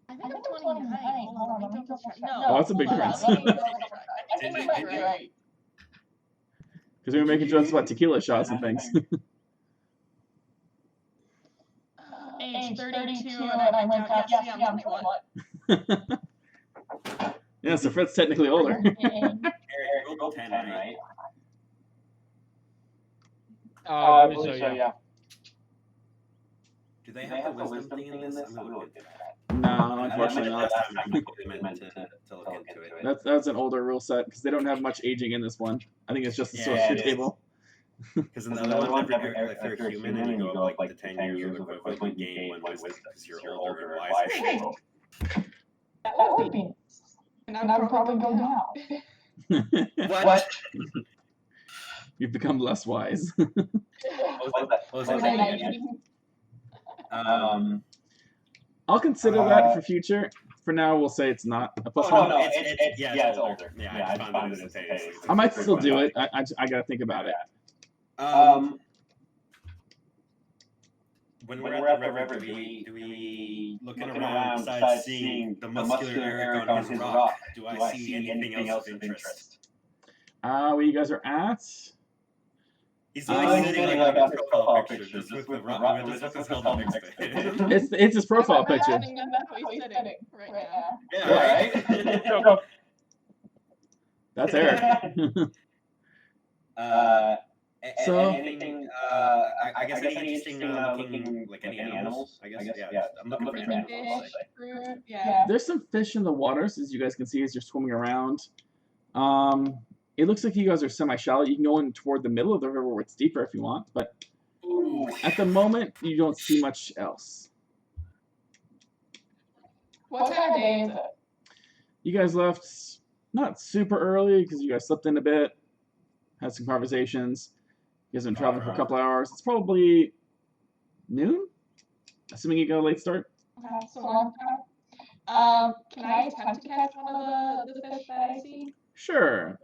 I think I'm 29. Hold on, let me double check. No. Oh, that's a big difference. I think you might be right. Because we were making jokes about tequila shots and things. Age 32, and I went down. Yeah, I'm 21. Yeah, so Fred's technically older. Eric, you're both 10, right? I believe so, yeah. Do they have the wisdom thing in this? I'm gonna look into that. No, unfortunately not. To look into it. That's an older rule set because they don't have much aging in this one. I think it's just the social table. Because in the other one, if you're a human and you go up like the 10 years of equivalent, you gain 1 wisdom because you're older and wiser. That would be nice. And I would probably go down. What? You've become less wise. What was that? I'll consider that for future. For now, we'll say it's not a plus one. No, it's older. Yeah, I found it in phase. I might still do it. I gotta think about it. When we're at the river, do we looking around besides seeing the muscular Eric on his rock? Do I see anything else of interest? Where you guys are at? He's like sitting like a profile picture, just with the rock, just with his helmet next to him. It's his profile picture. I think that's what he's sitting right now. Yeah, right? That's Eric. So, anything, I guess any interesting looking, like any animals? I guess, yeah. I'm looking for animals. Fish, fruit, yeah. there's some fish in the waters, as you guys can see as you're swimming around. It looks like you guys are semi-shallow. You can go in toward the middle of the river where it's deeper if you want, but at the moment, you don't see much else. What time of day is it? You guys left not super early because you guys slept in a bit, had some conversations. You guys have been traveling for a couple hours. It's probably noon, assuming you got a late start. Okay, so long time. Can I attempt to catch one of the fish that I see? Sure.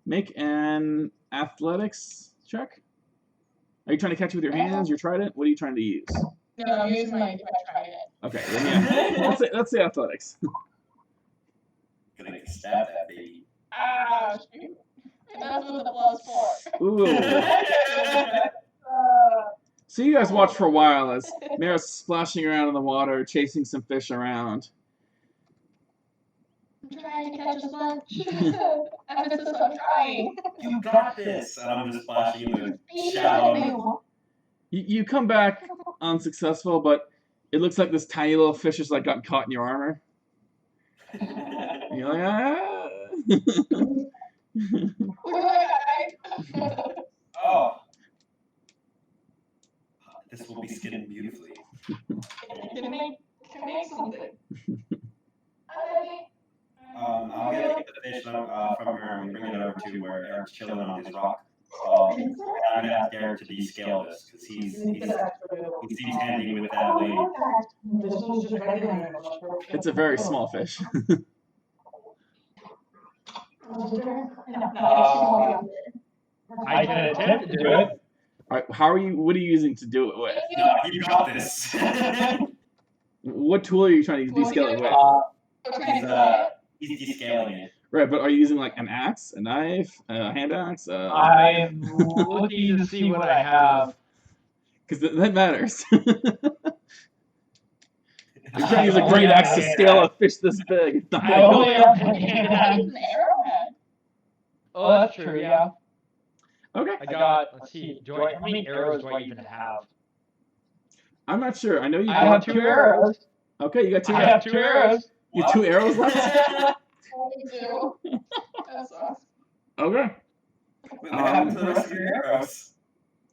Make an athletics check. Are you trying to catch it with your hands? You tried it? What are you trying to use? No, I'm using my trident. Okay, then yeah. let's say athletics. Gonna stab that baby. Ah, shoot. And that's with a +4. Ooh. So you guys watch for a while as Mara's splashing around in the water, chasing some fish around. I'm trying to catch a lunch. Emphasis on trying. You got this. And I'm just splashing in the shallow. You come back unsuccessful, but it looks like this tiny little fish has like gotten caught in your armor. And you're like, ah. Oh. This will be skinned beautifully. Can make something. I'm gonna take the fish from her and bring it over to where Eric's chilling on his rock. So I'm gonna ask Eric to descale this because he seems handy with that blade. It's a very small fish. I can attempt to do it. All right, how are you? What are you using to do it with? No, you got this. What tool are you trying to descale it with? He's descaling it. Right, but are you using like an axe, a knife, a hand axe? I'm looking to see what I have. Because that matters. You're trying to use a great axe to scale a fish this big. I only have one hand axe. An arrowhead. Oh, that's true, yeah. Okay. I got, let's see, how many arrows do I even have? I'm not sure. I know you I have 2 arrows. Okay, you got 2 I arrows. have 2 arrows. You have 2 arrows left? That's awesome. Okay. What happened to the rest of your arrows?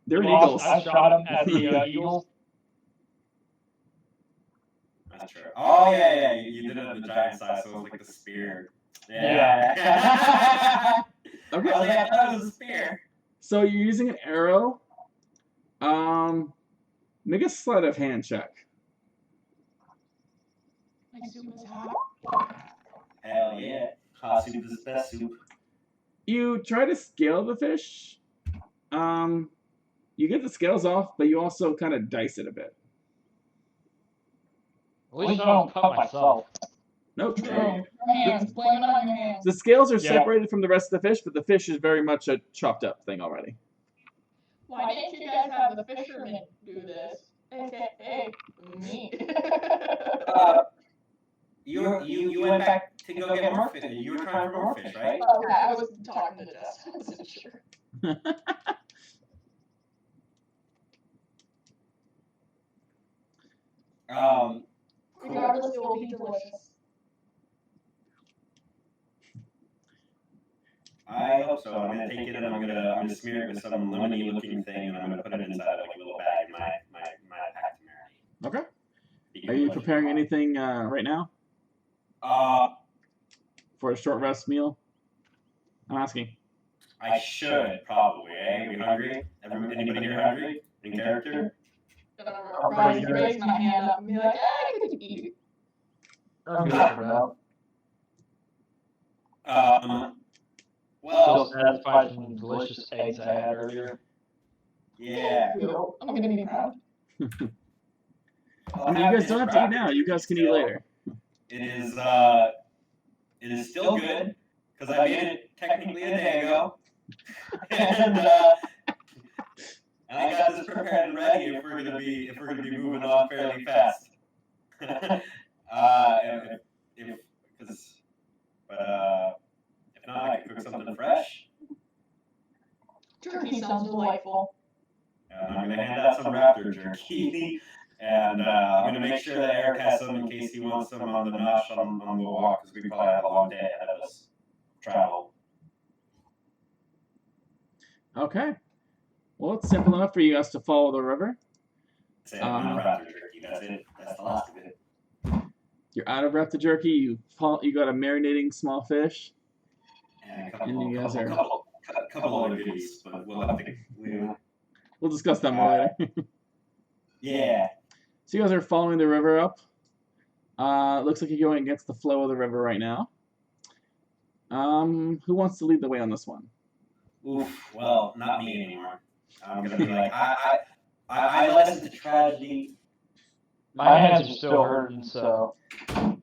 They're eagles. I shot them at the eagles. That's true. Oh, yeah. You did it at the giant size, so it was like the spear. Yeah. Okay. I was like, I thought it was a spear. So you're using an arrow. Make a sleight of hand check. My soup is hot. Hell yeah. Hot soup is the best soup. You try to scale the fish. You get the scales off, but you also kind of dice it a bit. At least I don't cut myself. Nope. Hands. Blame it on your hands. The scales are Yeah. separated from the rest of the fish, but the fish is very much a chopped up thing already. Why didn't you guys have the fisherman do this? AKA me. You went back to go get more fish. You were trying for more fish, right? Okay, I was talking to Jess. I wasn't sure. Regardless, it will be delicious. I hope so. I'm gonna take it and I'm gonna smear it with some lemony looking thing and I'm gonna put it inside like a little bag in my pack to marinate. Okay. Are you preparing anything right now for a short rest meal? I'm asking. I should probably. Are we hungry? Anybody here hungry? In character? I'll raise my hand up and be like, I could eat. I'm good for now. Well, Still satisfied from the delicious eggs I had earlier. yeah. I'm gonna be proud. You guys don't have to eat now. You guys can eat later. It is still good because I made it technically a day ago, and I got this prepared and ready if we're gonna be moving on fairly fast. If not, I could cook something fresh. Turkey sounds delightful. And I'm gonna hand out some raptor jerky. And I'm going to make sure that Eric has some in case he wants some on the nosh on the walk, because we probably have a long day ahead of us. Travel. Okay. Well, it's simple enough for you guys to follow the river. Say I'm not raptor jerky. That's it. That's the last of it. You're out of raptor jerky. You got a marinating small fish. And a couple other goodies, but we'll have to. We'll discuss that more later. Yeah. So you guys are following the river up. Looks like you're going against the flow of the river right now. Who wants to lead the way on this one? Oof. Well, not me anymore. I'm gonna be like, I lessened the tragedy. My hands are still hurting, so.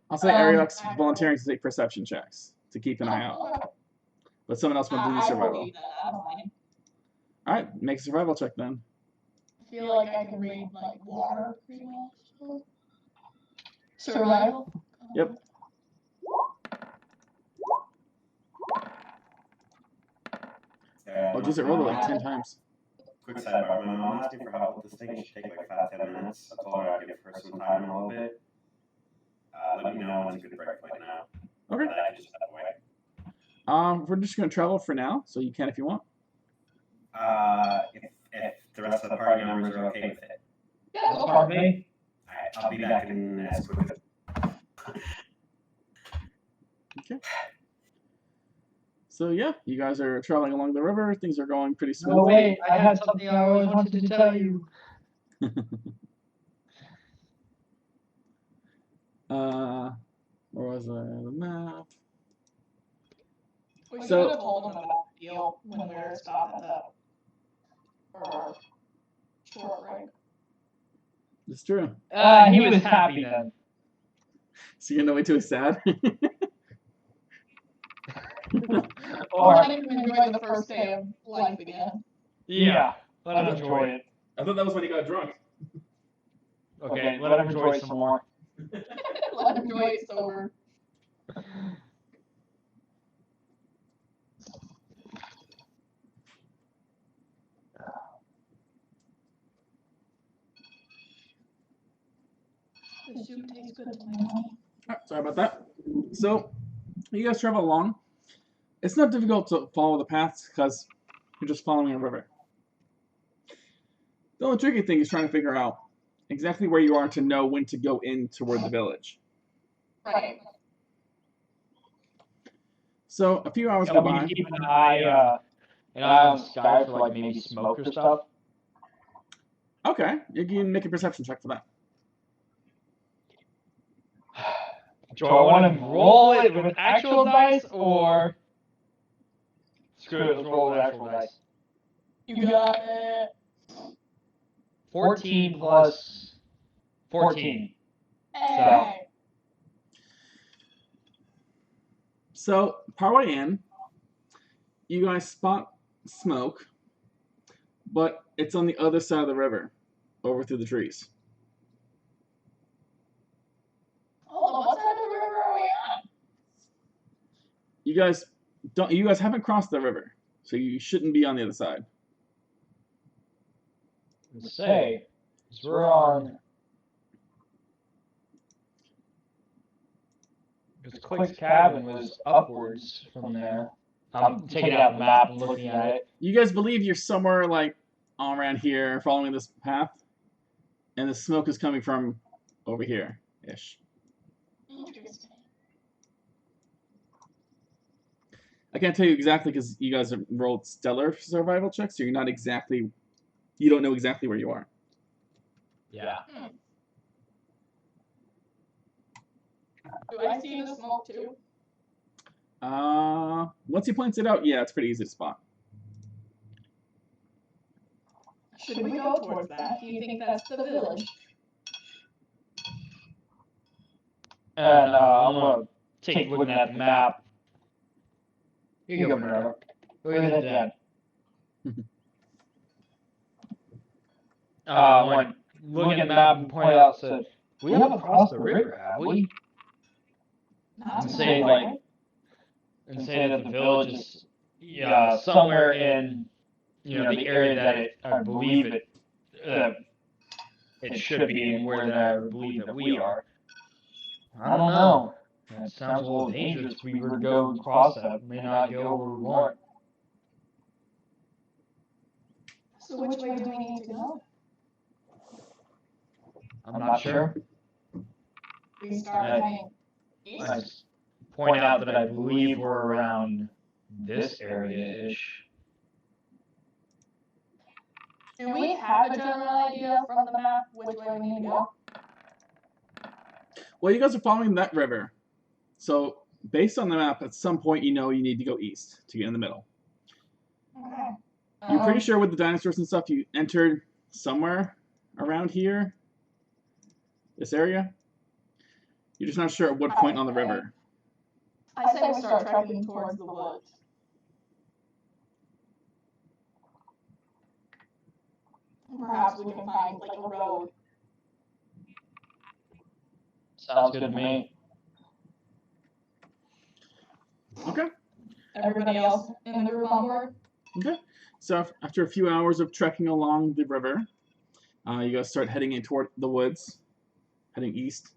I'll say Ariok's volunteering to take perception checks to keep an eye out. But someone else wants to do survival. I don't mind. All right, make a survival check then. I feel like I can read like water pretty well. So. Survival? Yep. Oh, just it rolled it like 10 times. Quick sidebar. My mom asked me for help with this thing. It should take like 5-10 minutes. I told her I'd give her some time in a little bit. Let me know when's a good break point now. Okay. That I can just step away. We're just going to travel for now, so you can if you want. If the rest of the party members are okay with it. Yeah, That's part of me. Alright, I'll be back in as quick as. Okay. So yeah, you guys are traveling along the river. Things are going pretty No, smoothly. wait, I had something I always wanted to tell you. Where was I? The map. We should So- have told him about the deal when we were stopped at the short break. It's true. He was happy then. So you're gonna wait till he's sad? Or let him enjoy the first day of life again. Yeah, let him enjoy it. I thought that was when he got drunk. Okay, let him enjoy it some more. Let him enjoy it sober. The soup tastes good to my mommy. Sorry about that. So, you guys travel along. It's not difficult to follow the paths because you're just following a river. The only tricky thing is trying to figure out exactly where you are to know when to go in toward the village. Right. So, a few hours go Can we by. keep an eye on the sky for like maybe smoke or stuff? Okay, you can make a perception check for that. Do I want to roll it with actual dice or screw it? Let's roll with actual dice. You got it. 14 plus 14. Hey. So, partway in, you guys spot smoke, but it's on the other side of the river, over through the trees. Hold on, what side of the river are we on? You guys haven't crossed the river, so you shouldn't be on the other side. Let's say, we're on. Because Click's cabin was upwards from there. I'm taking out the map and looking at it. You guys believe you're somewhere like all around here, following this path, and the smoke is coming from over here ish. Interesting. I can't tell you exactly because you guys have rolled stellar survival checks, so you don't know exactly where you are. Yeah. Do I see the smoke too? Once he points it out, yeah, it's pretty easy to spot. Should we go towards that? Do you think that's the village? And I'm gonna take looking at the map. You go, Bernardo. Look at that. When looking at the map and point out, said, "We haven't crossed the river, have we?" Not And to say my like, and say that the village is somewhere in the area that I believe it should be, and where that I believe that we are. I don't know. That sounds a little dangerous. If we were to go across that, we may not go where we want. So which way do we need to go? I'm not sure. We start heading east. I just point out that I believe we're around this area-ish. Do we have a general idea from the map which way we need to go? Well, you guys are following that river, so based on the map, at some point you know you need to go east to get in the middle. Okay. You're pretty sure with the dinosaurs and stuff you entered somewhere around here, this area. You're just not sure at what point on the river. I say we start trekking towards the woods. Perhaps we can find like a road. Sounds good to me. Okay. Everybody else in the group on board? Okay. So after a few hours of trekking along the river, you guys start heading in toward the woods, heading east.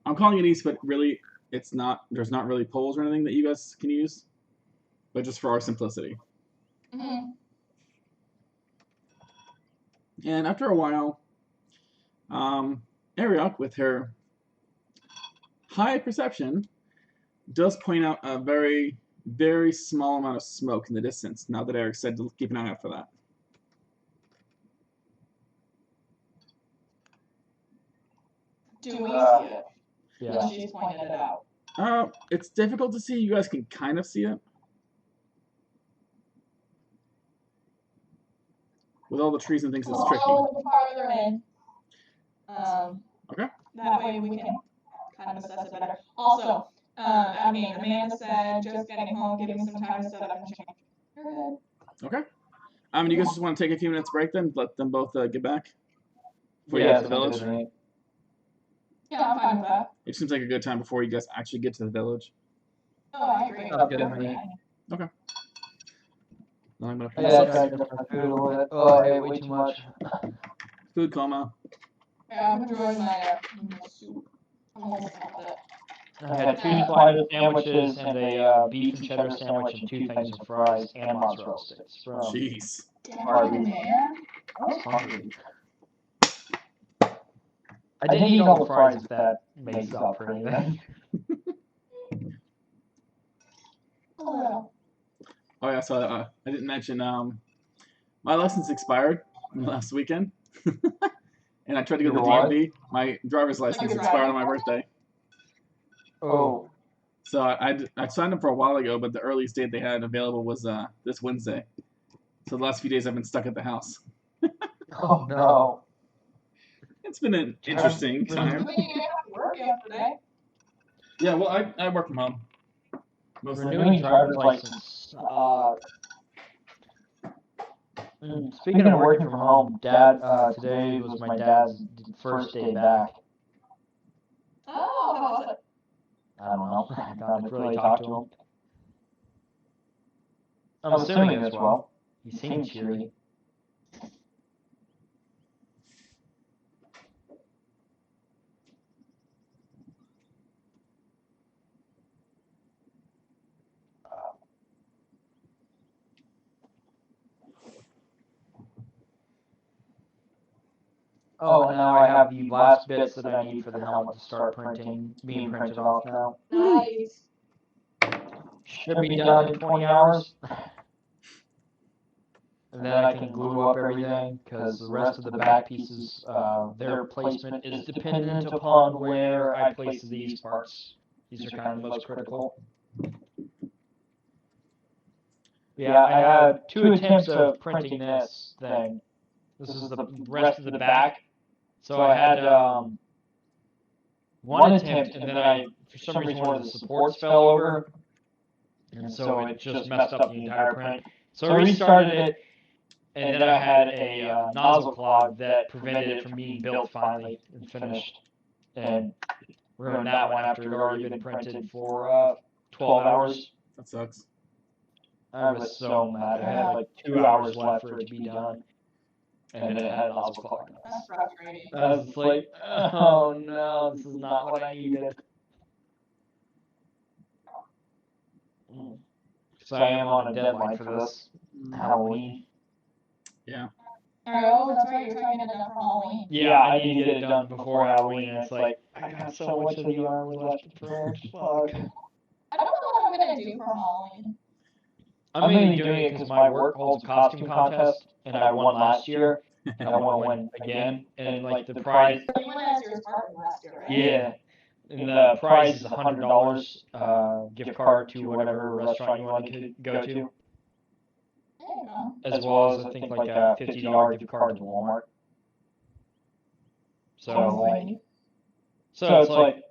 I'm calling it east, but really it's not. There's not really poles or anything that you guys can use, but just for our simplicity. Mm-hmm. And after a while, Ariok, with her high perception, does point out a very very small amount of smoke in the distance. Now that Eric said to keep an eye out for that. Do we see it? Yeah. When she's pointed it out. It's difficult to see. You guys can kind of see it. With all the trees and things, it's tricky. A little farther in. Okay. That way we can kind of assess it better. Also, Amanda said just getting home, giving me some time to set up and change. You're good. Okay. You guys just want to take a few minutes break then? Let them both get back? Before you Yeah, get to the village? Yeah, I'm fine with that. It seems like a good time before you guys actually get to the village. Oh, I agree. Sounds good to me. Okay. Now I'm gonna Yeah, I tried different food a little bit. Oh, I ate way too much. Food coma. Yeah, I'm enjoying my soup. I'm almost done with it. I had 2 slider sandwiches and a beef and cheddar sandwich and 2 things of fries and mozzarella sticks from Jeez. Damn, man. I was hungry. I didn't eat all the fries if that makes up for anything. A little. Oh yeah, so I didn't mention my license expired last weekend, and I tried to go to the DMV. My driver's license expired on my birthday. Oh. So I signed up for a while ago, but the earliest date they had available was this Wednesday. So the last few days I've been stuck at the house. Oh no. It's been an interesting time. But you didn't have to work yesterday. Yeah, well I work from home. Renewing driver's license. Speaking of working from home, Dad, today was my dad's first day back. Oh, how was it? I don't know. I haven't really talked to him. I'm assuming as well. He seemed cheery. Oh, and now I have the last bits that I need for the helmet to start being printed off now. Nice. Should be done in 20 hours. And then I can glue up everything, because the rest of the back pieces, their placement is dependent upon where I place these parts. These are kind of the most critical. Yeah, I had 2 attempts of printing this thing. This is the rest of the back. So I had 1 attempt, and then for some reason, one of the supports fell over. And so it just messed up the entire print. So I restarted it. And then I had a nozzle clog that prevented it from being built finally and finished. And ruined that one after it had already been printed for 12 hours. That sucks. I was so mad. I had like 2 hours left for it to be done. And then it had a nozzle clog. That's frustrating. I was like, oh no, this is not what I needed. So I am on a deadline for this Halloween. Yeah. Oh, that's right, you're trying to get it done for Halloween. Yeah, I need to get it done before Halloween, and it's like, I got so much of the armor left to print. Fuck. I don't know what I'm gonna do for Halloween. I'm mainly doing it because my work holds a costume contest, and I won last year, and I want to win again. And like the prize. You went as your Spartan last year, right? Yeah. And the prize is $100 gift card to whatever restaurant you want to go to. There you go. As well as I think like a $50 gift card to Walmart. So it's like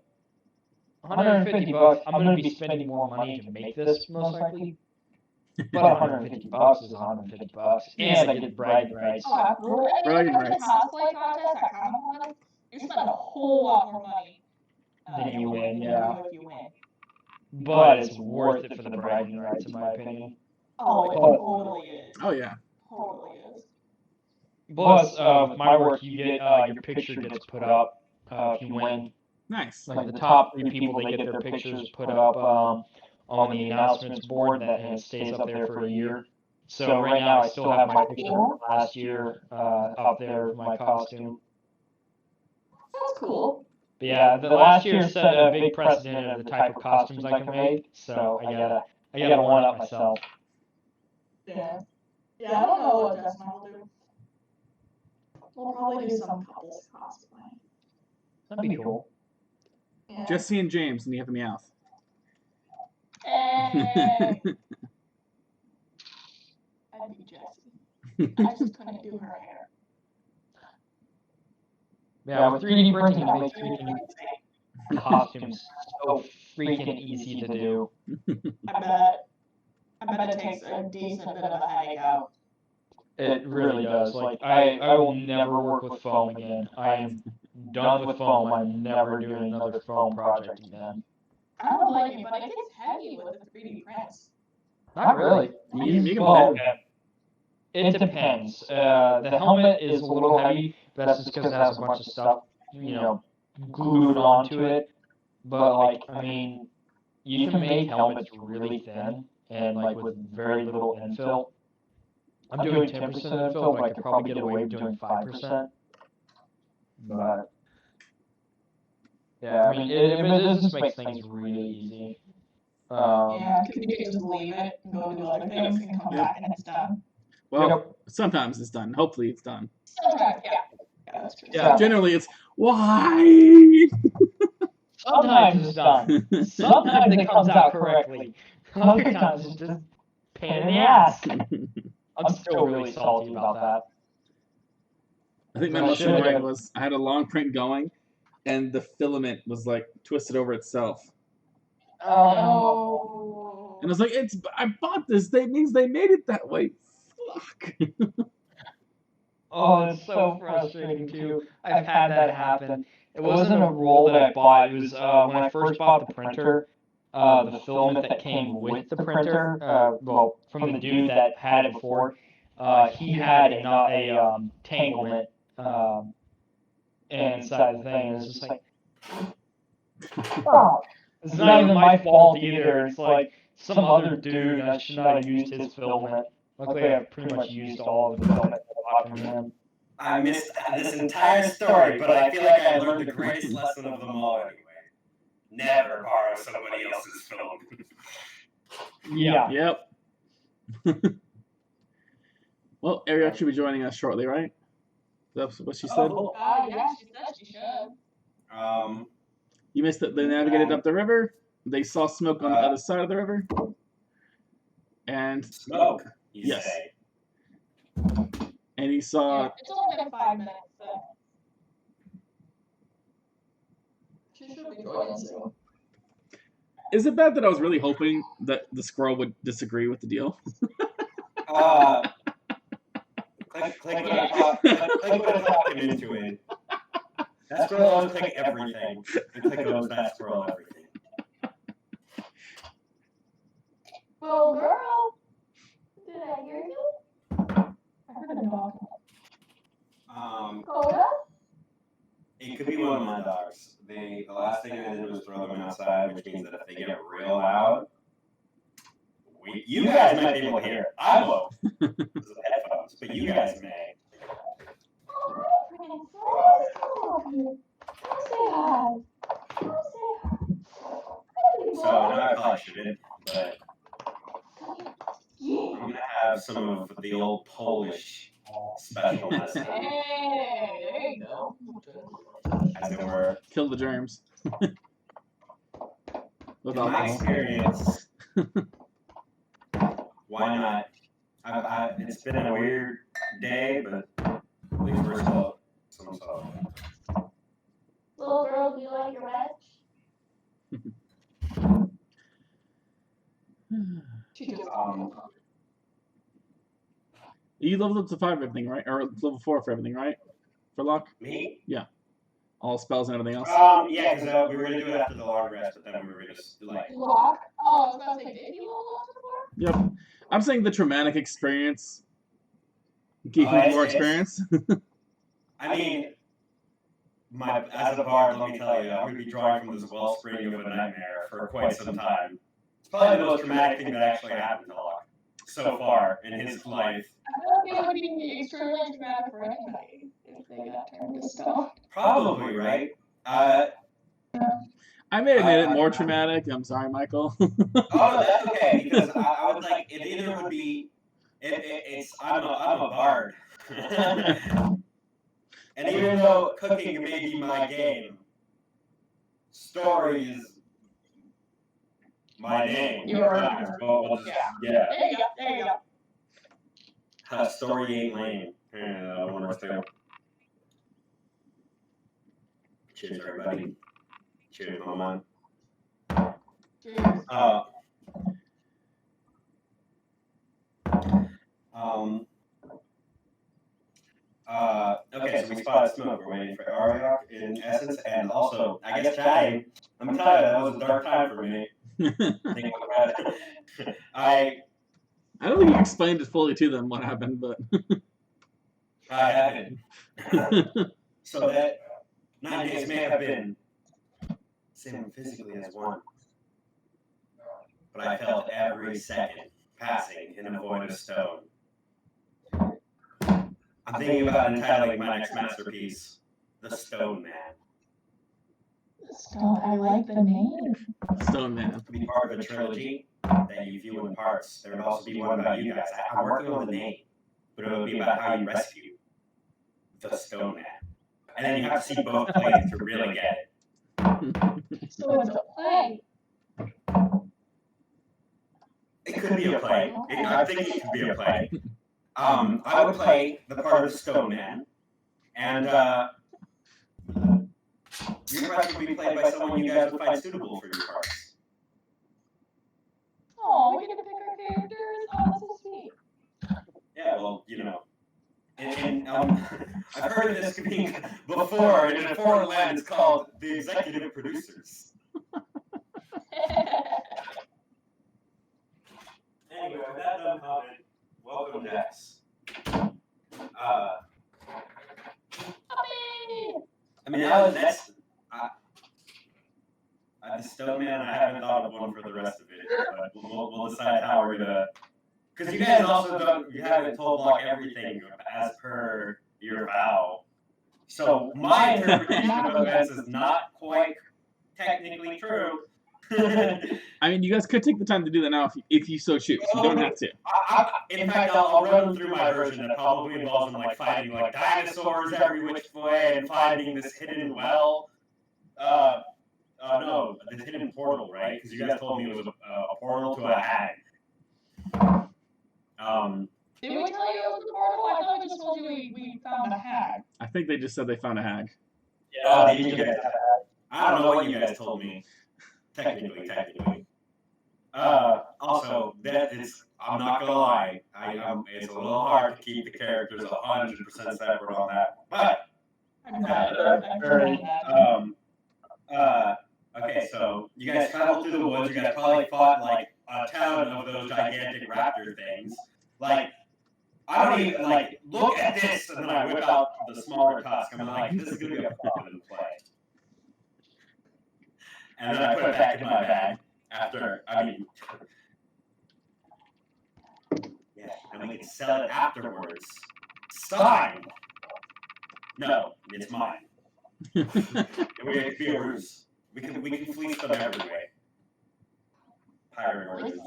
$150. I'm going to be spending more money to make this most likely. But $150 is $150, and I get bragging rights. Oh, absolutely. Bragging And rights. the cosplay contest at Comic-Con, you spend a whole lot more money. Than you win, than yeah. if you win. But it's worth it for the bragging rights, in my opinion. Oh, it totally is. Oh yeah. Totally is. Plus, with my work, you get your picture gets put up if you win. Nice. Like the top 3 people, they get their pictures put up on the announcements board, and it stays up there for a year. So right now, I still have my picture from last year up there with my costume. That's cool. But yeah, the last year set a big precedent of the type of costumes I can make. So I I gotta one up myself. Yeah. Yeah, I don't know what Jess and I will do. We'll probably do some couples cosplay. That'd be cool. Yeah. Jesse and James, and you have the Meowth. Hey! I'd be Jessie. I just couldn't do her hair. Yeah, with 3D printing, it makes freaking costumes so freaking easy to do. I bet it takes a decent bit of a headache out. It really does. Like, I will never work with foam again. I am done with foam. I'm never doing another foam project again. I don't blame you, but it gets heavy with the 3D prints. Not really. Well, it depends. The helmet is a little heavy. That's just because it has a bunch of stuff, glued onto it. But, like, I mean, you can make helmets really thin and, like, with very little infill. I'm doing 10% infill, but I could probably get away with doing 5%. But, yeah, I mean, it just makes things really easy. Yeah, because you can just leave it and go do other things and come back and it's done. well, sometimes it's done. Hopefully it's done. Sometimes, yeah. Yeah, that's true. Yeah. Generally it's, why? Sometimes it's done. Sometimes it comes out correctly. Other times it's just pain in the ass. I'm still really salty about that. I think my I most should've- annoying was I had a long print going, and the filament was like twisted over itself. Oh. And I was like, I bought this. That means they made it that way. Fuck. Oh, it's so frustrating too. I've had that happen. It wasn't a roll that I bought. It was when I first bought the printer. The filament that came with the printer, well, from the dude that had it before, he had a tanglement inside the thing, and it's just like, oh, it's not even my fault either. It's like some other dude, and I should not have used his filament. Luckily, I've pretty much used all of the filament that I bought from him. I missed this entire story, but I feel like I learned the greatest lesson of them all anyway. Never borrow somebody else's film. Yeah. Yep. Well, Ariel should be joining us shortly, right? That's what she said. Oh, Yeah, she said she should. You missed it. They navigated up the river. They saw smoke on the other side of the river. And smoke, you yes. say. And he saw. Yeah, it's only been 5 minutes, so. She should be joining soon. Is it bad that I was really hoping that the squirrel would disagree with the deal? Click what I'm talking into it. That squirrel always click everything. And click owes that squirrel everything. Well, girl, did I hear you? I heard a dog. Coda? It could be one of my dogs. The last thing I did was throw them outside, which means that if they get real loud, you guys might be able to hear it. I won't, because of the headphones, but you guys may. So now I probably shouldn't, but I'm gonna have some of the old Polish specialness, Hey, there you go. as it were. Kill the germs. With In my alcohol. experience, why not? It's been a weird day, but at least we're still some stuff. Little girl, do you like your match? She just You leveled up to 5 everything, right? Or level 4 for everything, right? For Locq? Me? All spells and everything else? Yeah, because we were gonna do it after the long rest, but then we were gonna like. Locq? Oh, I was about to say, did you level up before? Yep. I'm saying the traumatic experience gave you more experience. I mean, as a bard, let me tell you, I'm gonna be drawing from this wellspring of a nightmare for quite some time. It's probably the most traumatic thing that actually happened to Locq so far in his life. I feel like it would be extremely traumatic for anybody if they got turned to stone. Probably, right? I may have made it more traumatic. I'm sorry, Michael. Oh no, that's okay because I was like, it either would be, it's I'm a bard, and even though cooking may be my game, story is my name. We'll just, yeah. There you go. There you go. Story ain't lame. Yeah, one or two. Cheers, everybody. Cheers, Mama. Cheers. Okay, so we spotted smoke. We're waiting for Ariok in essence, and also, I guess chatting. I'm tired. That was a dark time for me. I don't think you explained it fully to them what happened, but I haven't. So that 9 days may have been same physically as one, but I felt every second passing in a void of stone. I'm thinking about entitling my next masterpiece, The Stone Man. Stone, I like the name. Stone Man. To be part of a trilogy that you view in parts. There would also be one about you guys. I'm working on the name, but it would be about how you rescue the Stone Man. And then you have to see both plays to really get it. So it's a play. It could be a play. I think it could be a play. I would play the part of the Stone Man, and your parts would be played by someone you guys would find suitable for your parts. Oh, we get to pick our characters. Oh, that's so sweet. Yeah, well, you know, and I've heard of this being before in a foreign land. It's called the executive producers. Anyway, with that done comment, welcome Dex. I mean, that's the Stone Man. I haven't thought of one for the rest of it, but we'll decide how we're gonna. Because you guys also you haven't told Locq everything as per your vow. So my interpretation of events is not quite technically true. I mean, you guys could take the time to do that now if you so choose. You don't have to. In fact, I'll run through my version that probably involves them like fighting like dinosaurs every which way and finding this hidden well. No, this hidden portal, right? Because you guys told me it was a portal to a hag. Did we tell you it was a portal? I thought we just told you we found a hag. I think they just said they found a hag. Yeah, you guys have a hag. I don't know what you guys told me. Technically. Also, that is, I'm not gonna lie, it's a little hard to keep the characters 100% separate on that. But okay, so you guys traveled through the woods. You guys probably fought like a ton of those gigantic raptor things. Like, I don't even like look at this, and then I whip out the smaller tusk. I'm like, this is gonna be a fun play. And then I put it back in my bag after, yeah, and we can sell it afterwards. Signed. No, it's mine. And we have to be a ruse. We can fleece them every way. Pirate origins.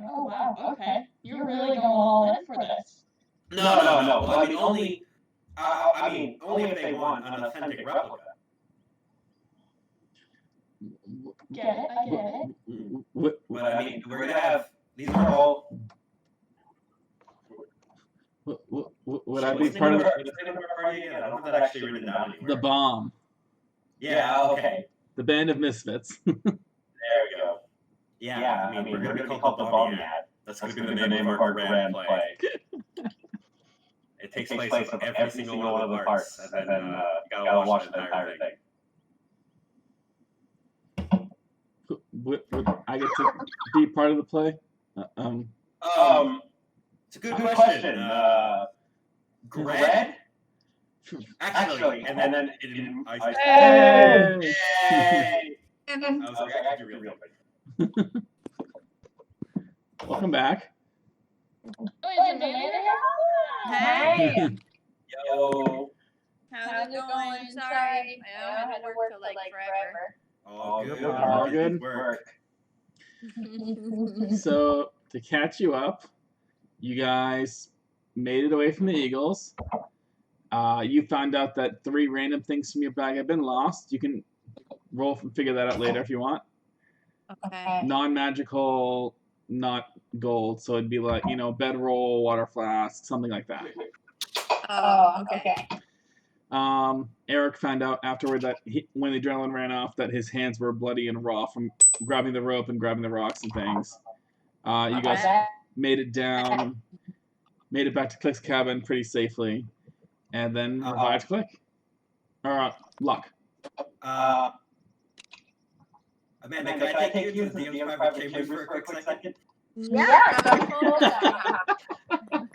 Oh wow, okay. You're really going all in for this. No. Well, I mean, only if they want an authentic replica. Get it? I get it. But I mean, we're gonna have these are all. Would I be part of the party again? I don't have that actually written down anywhere. the bomb? Yeah. Okay. The band of misfits. There we go. Yeah. I mean, we're gonna be called the bomb yet. That's gonna be the name of our grand play. It takes place of every single one of the parts, and then you gotta watch the entire thing. Would I get to be part of the play? It's a good question. Gred? Actually, and then Hey! I was like, I got you real quick. Welcome back. Oh, is Amelia here? Hey, Yo. how's it going? Sorry, I had to work till like forever. All good. All good. Work. So to catch you up, you guys made it away from the Eagles. You found out that 3 random things from your bag have been lost. You can roll and figure that out later if you want. Okay. Non-magical, not gold, so it'd be like, bedroll, water flask, something like that. Oh, okay. Eric found out afterward that when the adrenaline ran off, that his hands were bloody and raw from grabbing the rope and grabbing the rocks and things. You guys made it down, made it back to Click's cabin pretty safely, and then revived Click. Or Locq. Amanda, can I take you to the DM's private chambers for a quick second? Yeah.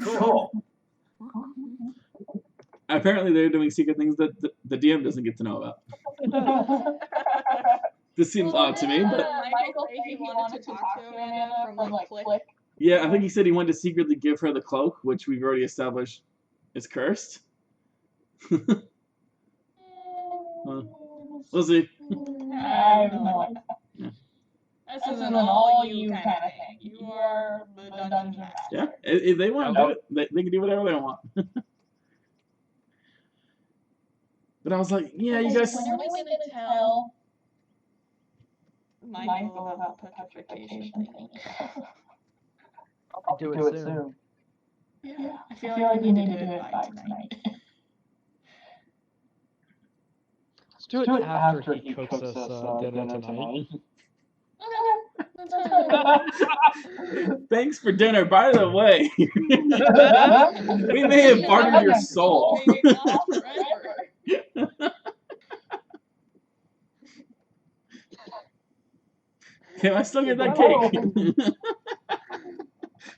Cool. Apparently, they're doing secret things that the DM doesn't get to know about. This seems odd to me, but Michael said he wanted to talk to Amanda from like Click. yeah, I think he said he wanted to secretly give her the cloak, which we've already established is cursed. We'll see. I have no idea. This isn't all you kind of thing. You are the dungeon master. Yeah, if they want to do it, they can do whatever they want. But I was like, yeah, you guys. When are we going to tell Michael about the petrification thing? I'll do it soon. Yeah, I feel like we need to do it by tonight. Let's do it after he cooks us dinner tonight. Okay, that's fine. Thanks for dinner, by the way. We may have bartered your soul. Maybe not forever. Can I still get that cake?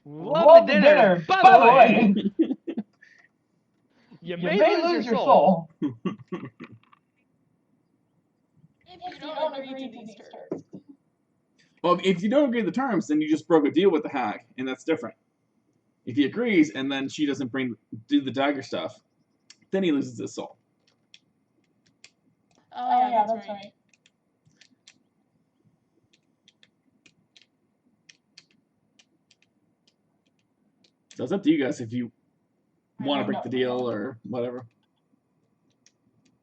Lovely dinner, by the way. You may lose your soul. If you don't agree to these terms. Well, if you don't agree to the terms, then you just broke a deal with the hag, and that's different. If he agrees, and then she doesn't do the dagger stuff, then he loses his soul. Oh yeah, that's right. So it's up to you guys if you want to break the deal or whatever.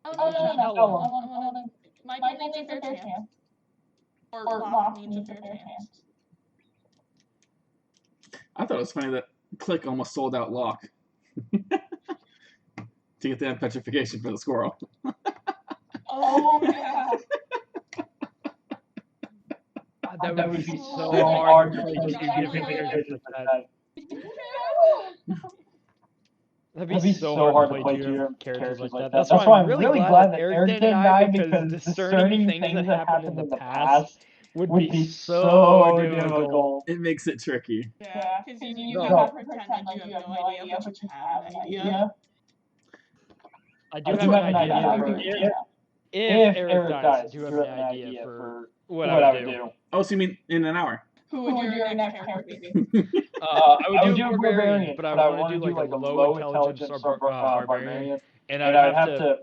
Oh, no. Michael needs a fair chance. Or Locq needs a fair chance. I thought it was funny that Click almost sold out Locq to get the petrification for the squirrel. Oh, yeah. That would be so hard to play two different characters like that. That'd be so hard to play two characters like that. That's why I'm really glad that Eric didn't die, because discerning things that happened in the past would be so difficult. It makes it tricky. Yeah, because you have to pretend like you have no idea, but you have an idea. I do have an idea. If Eric dies, I do have an idea for what I would do. Oh, so you mean in an hour? Who would your next character be? I would do a barbarian, but I want to do like a low intelligence barbarian, and I would have to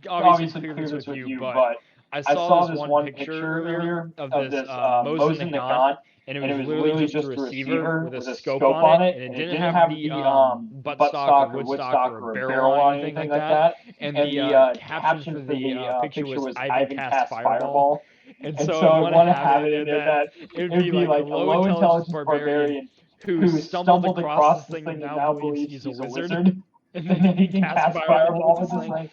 obviously clear this with you, but I saw this one picture earlier of this Mosin the Gaunt, and it was literally just a receiver with a scope on it, and it didn't have the buttstock or woodstock or barrel or anything like that, and the caption for the picture was "Ivan cast fireball." And so I want to have it in that it would be like a low intelligence barbarian who stumbled across this thing and now believes he's a wizard. And then he can cast fireball with this thing.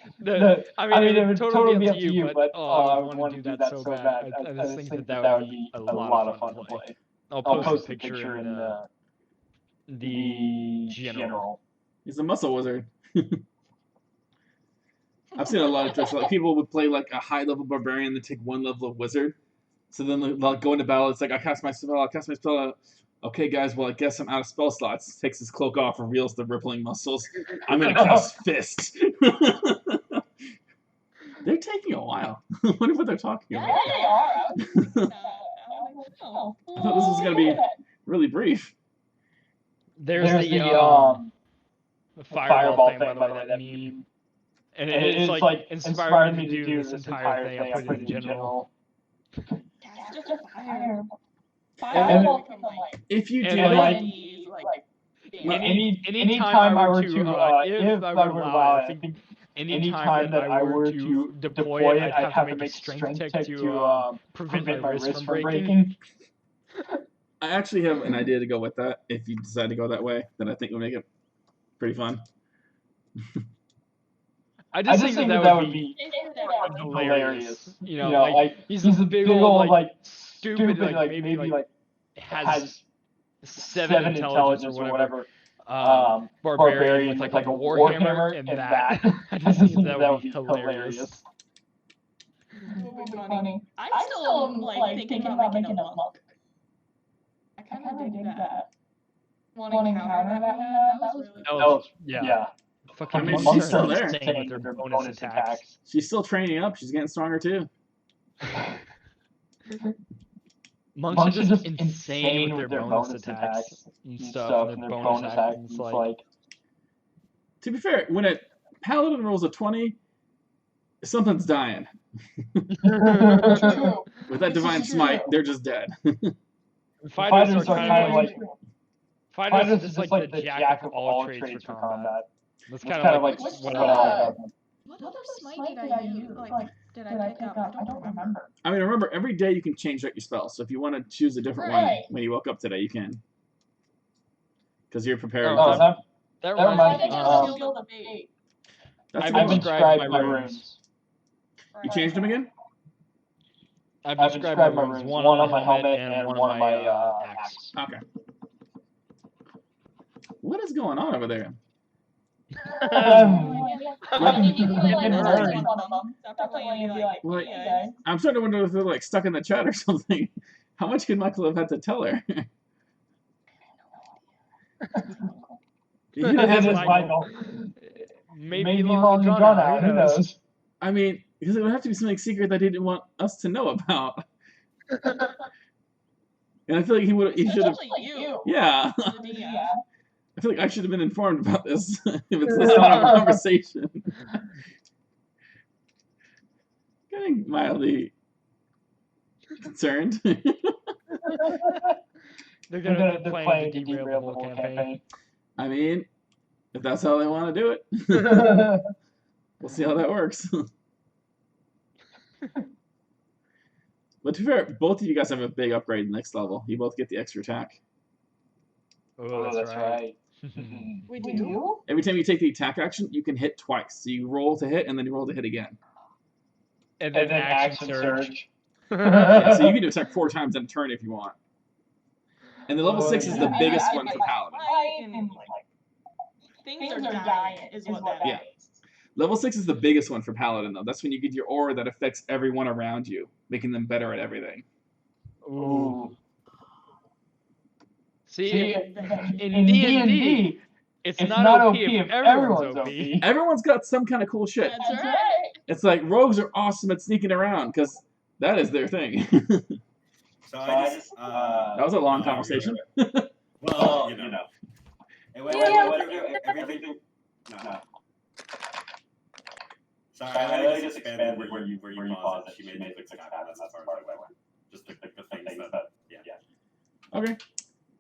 I mean, it would totally be up to you, but I want to do that so bad. I just think that would be a lot of fun to play. I'll post a picture in the general. He's a muscle wizard. I've seen a lot of tricks. Like people would play like a high level barbarian, then take 1 level of wizard. So then they'll go into battle. It's like I cast my spell. Okay, guys. Well, I guess I'm out of spell slots. Takes his cloak off, reveals the rippling muscles. I'm gonna cast fist. They're taking a while. I wonder what they're talking about. Yeah, they are. I thought this was gonna be really brief. There's the fireball thing, by the way, that meme. And it's like inspired me to do this entire thing. I put it in general. Cast just fire. And- Fireball can like If you And, do like, that, use like Anytime I were to, if I were to allow it, I think anytime that I were to deploy it, I'd have to make a strength check to prevent my wrist from breaking. I actually have an idea to go with that. If you decide to go that way, then I think we'll make it pretty fun. I just think that would be hilarious. You know, like he's a big old like stupid, like maybe like has 7 intelligence or whatever. Barbarian with like a warhammer and that. I just think that would be hilarious. would be funny. I still am like thinking about making a monk. I kind of dig that. One encounter that we had, that was really Oh, yeah. Fucking I mean, monks she's are still there. insane with their bonus attacks. She's still training up. She's getting stronger too. Monks are just insane with their bonus attacks and stuff, and their bonus actions. Like, To be fair, when a paladin rolls a 20, something's dying. true. With that divine smite, they're just dead. fighters are kind of like fighters is just like the jack of all trades for combat. That's kind of like what I like about them. What other smite did I use? Like, did I pick up? I don't remember. I mean, remember, every day you can change out your spells. So if you want to choose a different one when you woke up today, you can. Because you're prepared. That reminds me. That's I've good. described my runes. You changed them again? I've described my runes. One on my helmet and one on my axe. Okay. What is going on over there? Like, I'm starting to wonder if they're like stuck in the chat or something. How much could Michael have had to tell her? Maybe long and drawn out. Who knows? I mean, because it would have to be something secret that he didn't want us to know about. And I feel like he should have. Yeah. I feel like I should have been informed about this if it's this kind of conversation. Getting mildly concerned. They're gonna be playing to derail the whole campaign. I mean, if that's how they want to do it, we'll see how that works. But to be fair, both of you guys have a big upgrade next level. You both get the extra attack. Oh, that's right. We do? Every time you take the attack action, you can hit twice. So you roll to hit, and then you roll to hit again. And then action surge. Yeah, so you can do attack 4 times in a turn if you want. And the level 6 is the biggest one for Paladin. Things are dying is what that Yeah. is. Level 6 is the biggest one for Paladin, though. That's when you get your aura that affects everyone around you, making them better at everything. Ooh. See, in D&D, it's not OP if everyone's OP. Everyone's got some kind of cool shit. That's right. It's like rogues are awesome at sneaking around because that is their thing. So I just, That was a long conversation. well, you know. Everything. No. Sorry, I just expanded where you paused it. She made me fix the happen. That's as far as I went. Just the things that, yeah. Okay.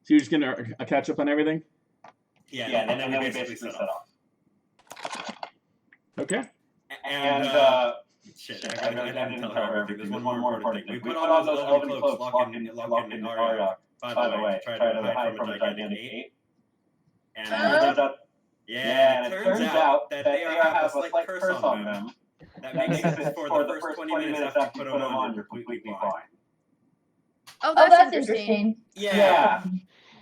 So you're just gonna catch up on everything? Yeah, and then we basically set off. Okay. And, shit, I didn't tell her everything. There's one more important thing. We put on those elven cloaks, Locq and Arya, by the way, to try to hide from a gigantic ape. And it turns out that they have a slight curse on them that makes it for the first 20 minutes after you put them on, you're completely fine. Oh, that's interesting. Yeah.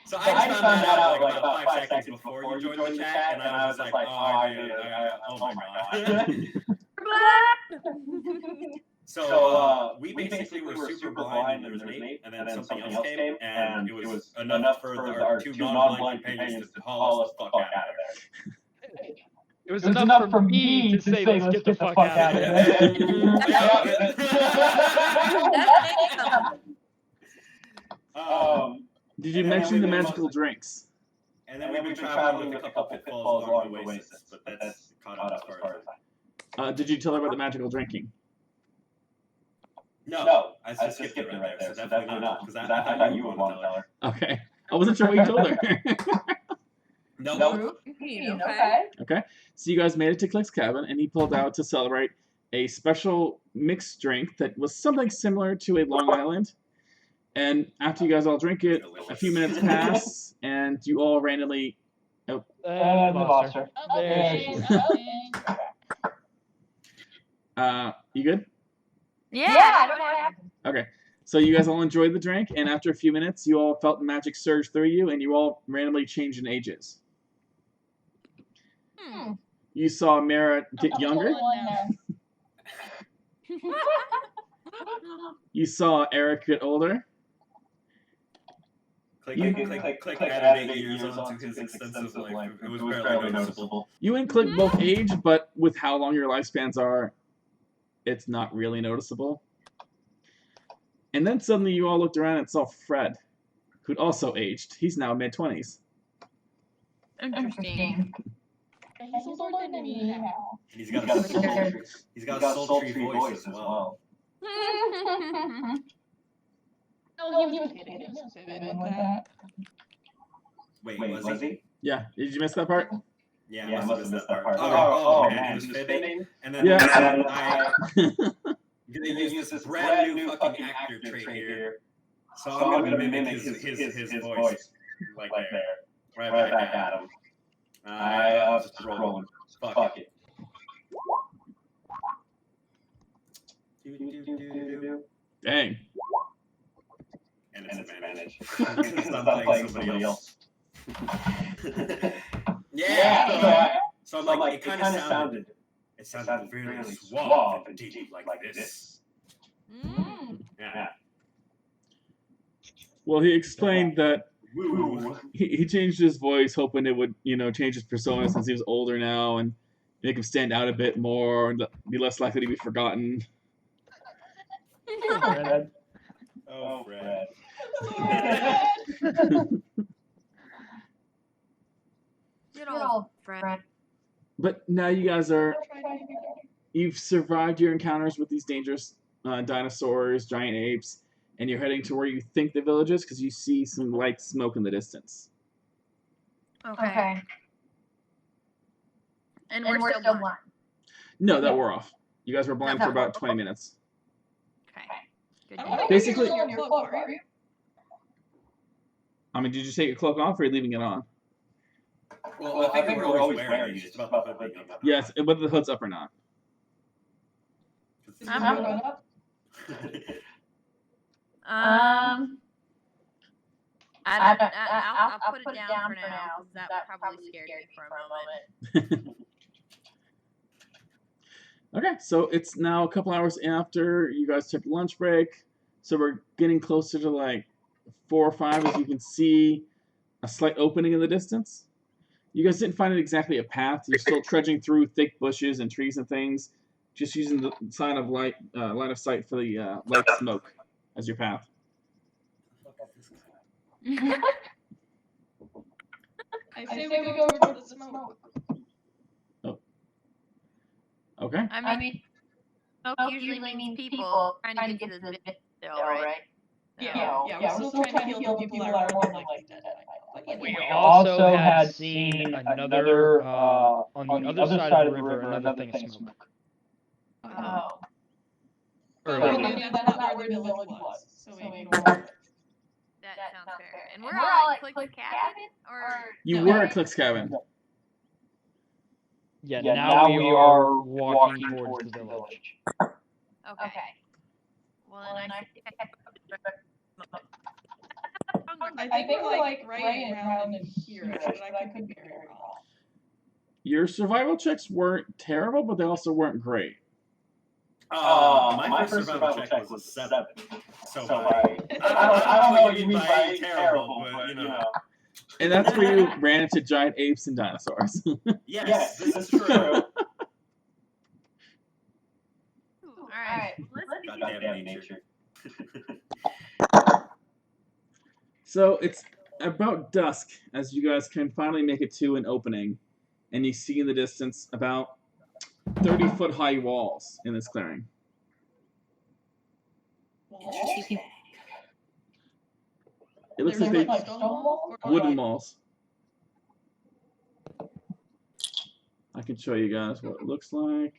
So I just found that out like about 5 seconds before you joined the chat, and I was just like, oh my god. So we basically were super blind, and there was an ape, and then something else came, and it was enough for our 2 non-blind companions to haul us the fuck out of there. It was enough for me to say, let's get the fuck out of here. Did you mention the magical drinks? And then we've been traveling with a couple pitfalls along the Oasis, but that's caught up as far as Did you tell her about the magical drinking? No, I just skipped it right there, so definitely not. Because I thought you would want to tell her. Okay. I wasn't sure what you told her. Nope. Okay. Okay. So you guys made it to Click's cabin, and he pulled out to celebrate a special mixed drink that was something similar to a Long Island. And after you guys all drink it, a few minutes pass, and you all randomly. Oh, We lost her. There she is. You good? Yeah, I don't know what happened. Okay. So you guys all enjoyed the drink, and after a few minutes, you all felt magic surge through you, and you all randomly changed in ages. You saw Mara get younger. You saw Eric get older. Click added 8 years onto his extensive life. It was barely noticeable. You and Click both age, but with how long your lifespans are, it's not really noticeable. And then suddenly you all looked around and saw Fred, who'd also aged. He's now mid-20s. Interesting. He's older than me now. He's got a sultry voice as well. No, he was kidding. He was kidding with that. Wait, was he? Yeah, did you miss that part? Yeah, I must have missed that part. Oh man, he was fibbing. And then Yeah. they used this brand new fucking actor trait here. So I'm gonna mimic his voice. Like there. Right back at him. I just rolling. Fuck it. Dang. And it's advantage. Because I'm playing somebody else. Yeah. So I'm like, it kind of sounded really suave and deep like this. Yeah. Well, he explained that he changed his voice, hoping it would, change his persona since he was older now and make him stand out a bit more and be less likely to be forgotten. Fred. Oh, Fred. Good old Fred. But now you guys you've survived your encounters with these dangerous dinosaurs, giant apes, and you're heading to where you think the village is because you see some light smoke in the distance. Okay. And we're still blind. No, that wore off. You guys were blind for about 20 minutes. Okay. Good. Basically, You're your cloak, are you? I mean, did you take your cloak off or are you leaving it on? Well, I think we're always wearing it. It's about the hood being up. Yes, whether the hood's up or not. I'll put it down for now because that probably scared me for a moment. Okay, so it's now a couple hours after you guys took lunch break. So we're getting closer to like 4 or 5 as you can see a slight opening in the distance. You guys didn't find it exactly a path. You're still trudging through thick bushes and trees and things, just using the sign of line of sight for the light smoke as your path. I say we go over to the smoke. Oh. Okay. I mean, smoke usually means people trying to get to the still, right? Yeah, we're still trying to heal the people that are more like dead. We also had seen another, on the other side of the river, another thing of smoke. Oh. Earlier. We knew that's not where the village was, so we ignored it. That sounds fair. And we're all at Click's cabin? Or You were at Click's cabin. Yeah, now we are walking towards the village. Okay. Well, then I think we're like right around in here, but I could be very wrong. Your survival checks weren't terrible, but they also weren't great. My first survival check was a 7. So I don't know what you mean by terrible, but And that's where you ran into giant apes and dinosaurs. Yes, this is true. Alright. Goddamn nature. So it's about dusk as you guys can finally make it to an opening, and you see in the distance about 30-foot high walls in this clearing. Interesting. It looks There's like like they stone walls or wooden like- walls. I can show you guys what it looks like.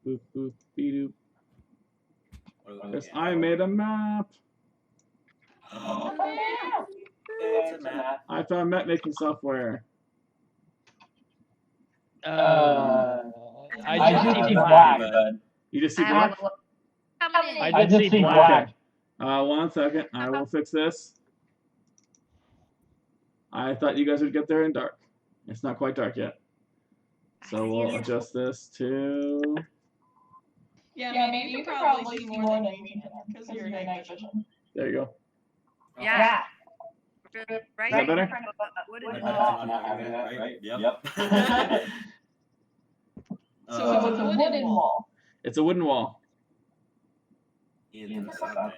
Boop boop beep doop. Yes, I made a map. Oh, yeah. It's a map. I found map making software. I just did see see black. black. You just see I black? will- Coming in. I did see black. Okay. 1 second. I will fix this. I thought you guys would get there in dark. It's not quite dark yet. So we'll adjust this to. Yeah, maybe you can probably see more than we can because of your night vision. There you go. Yeah. Right. Is that better? What I is bet it? it's not having that, right? Yep. So it's a wooden wall. It's a wooden wall. In the Sunday.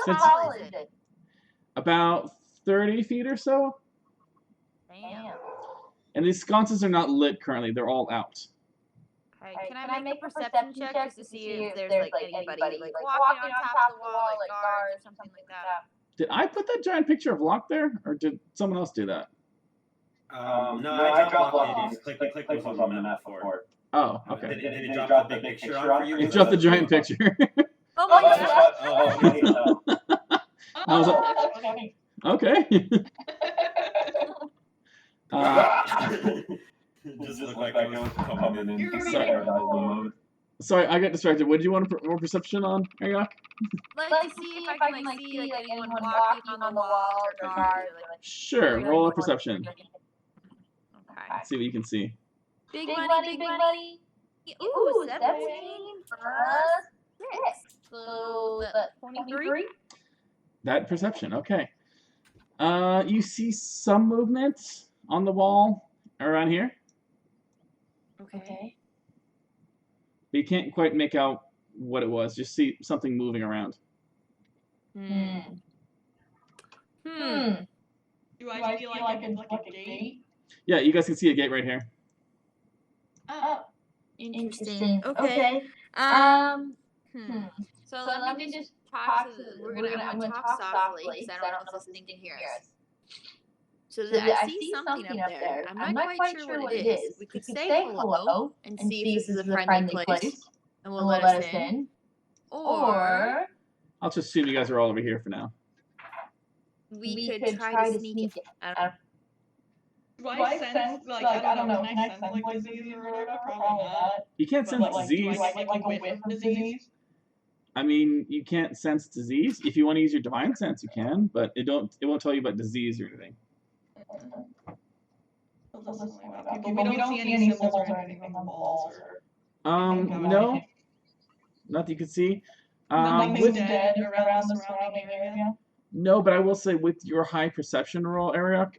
Since How tall is it? about 30 feet or so. Damn. And these sconces are not lit currently. They're all out. Okay, can I make a perception check just to see if there's like anybody like walking on top of the wall, like guards or something like that? Did I put that giant picture of Locq there? Or did someone else do that? No, I dropped Locq. Click was on the map before. Oh, okay. Did it drop the big picture on for you? It dropped the giant picture. Oh my Oh, god! oh, okay, so. How's it? That's funny. Okay. Just looked like I was coming in. You're Sorry. right. Sorry, I got distracted. What did you want more perception on, Ariok? Like to see if I can like see like anyone walking on the wall or guards or like. Sure, roll a perception. Okay. Let's see what you can see. Big money, big money. Ooh, 17 plus 6. So that's 23. That perception, okay. You see some movement on the wall around here, Okay. but you can't quite make out what it was. Just see something moving around. Hmm. Do I feel like it's like a gate? Yeah, you guys can see a gate right here. Oh. Interesting. Okay. So let me just talk to. I'm gonna talk softly because I don't know if this thing can hear us. So I see something up there. I'm not quite sure what it is. We could say hello and see if this is a friendly place, and we'll let us in. Or I'll just assume you guys are all over here for now. we could try to sneak it. Do I sense, like, I don't know, can I sense, like, disease or whatever? Probably not. You can't sense But, like, disease. do I get, like, a whiff of disease? I mean, you can't sense disease. If you want to use your divine sense, you can, but it won't tell you about disease or anything. But we don't see any symbols or anything on the walls or. No, not that you can see. Nothing's With, dead around the surrounding area. no, but I will say with your high perception roll, Ariok,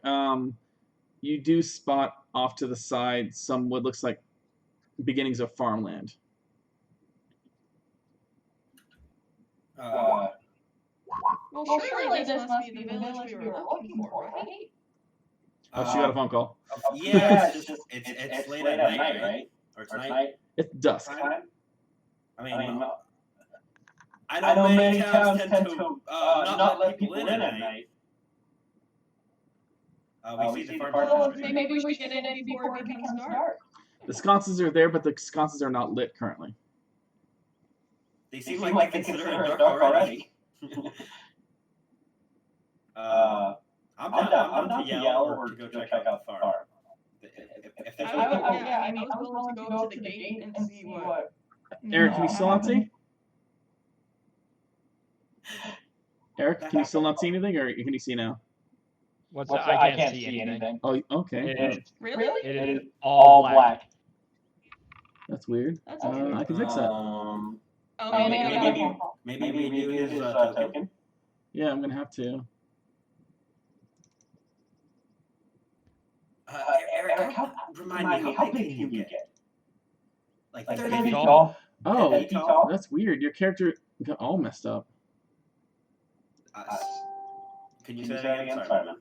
you do spot off to the side some what looks like beginnings of farmland. Well, surely this must be the village we were looking for, right? Oh, she got a phone call. Yeah, it's late at night, right? Or it's night It's dusk. time? I mean, I know many towns tend to not let people in at night. We see the Well, farmers. maybe we should get in before it becomes dark. The sconces are there, but the sconces are not lit currently. They seem like they consider it dark already. I'm down to yell or to go check out the farm. If there's I was willing to go to the gate and see what. Eric, can you still not see? Eric, can you still not see anything, or can you see now? What's that? I can't see anything. Oh, okay. It is, Really? it is all black. That's weird. That's weird. I can fix that. Oh, maybe we do his token. Yeah, I'm gonna have to. Eric, remind me, how big can you get? Like 30 feet tall? Oh, 10 feet tall? that's weird. Your character got all messed up. Can you say that again? Sorry, man.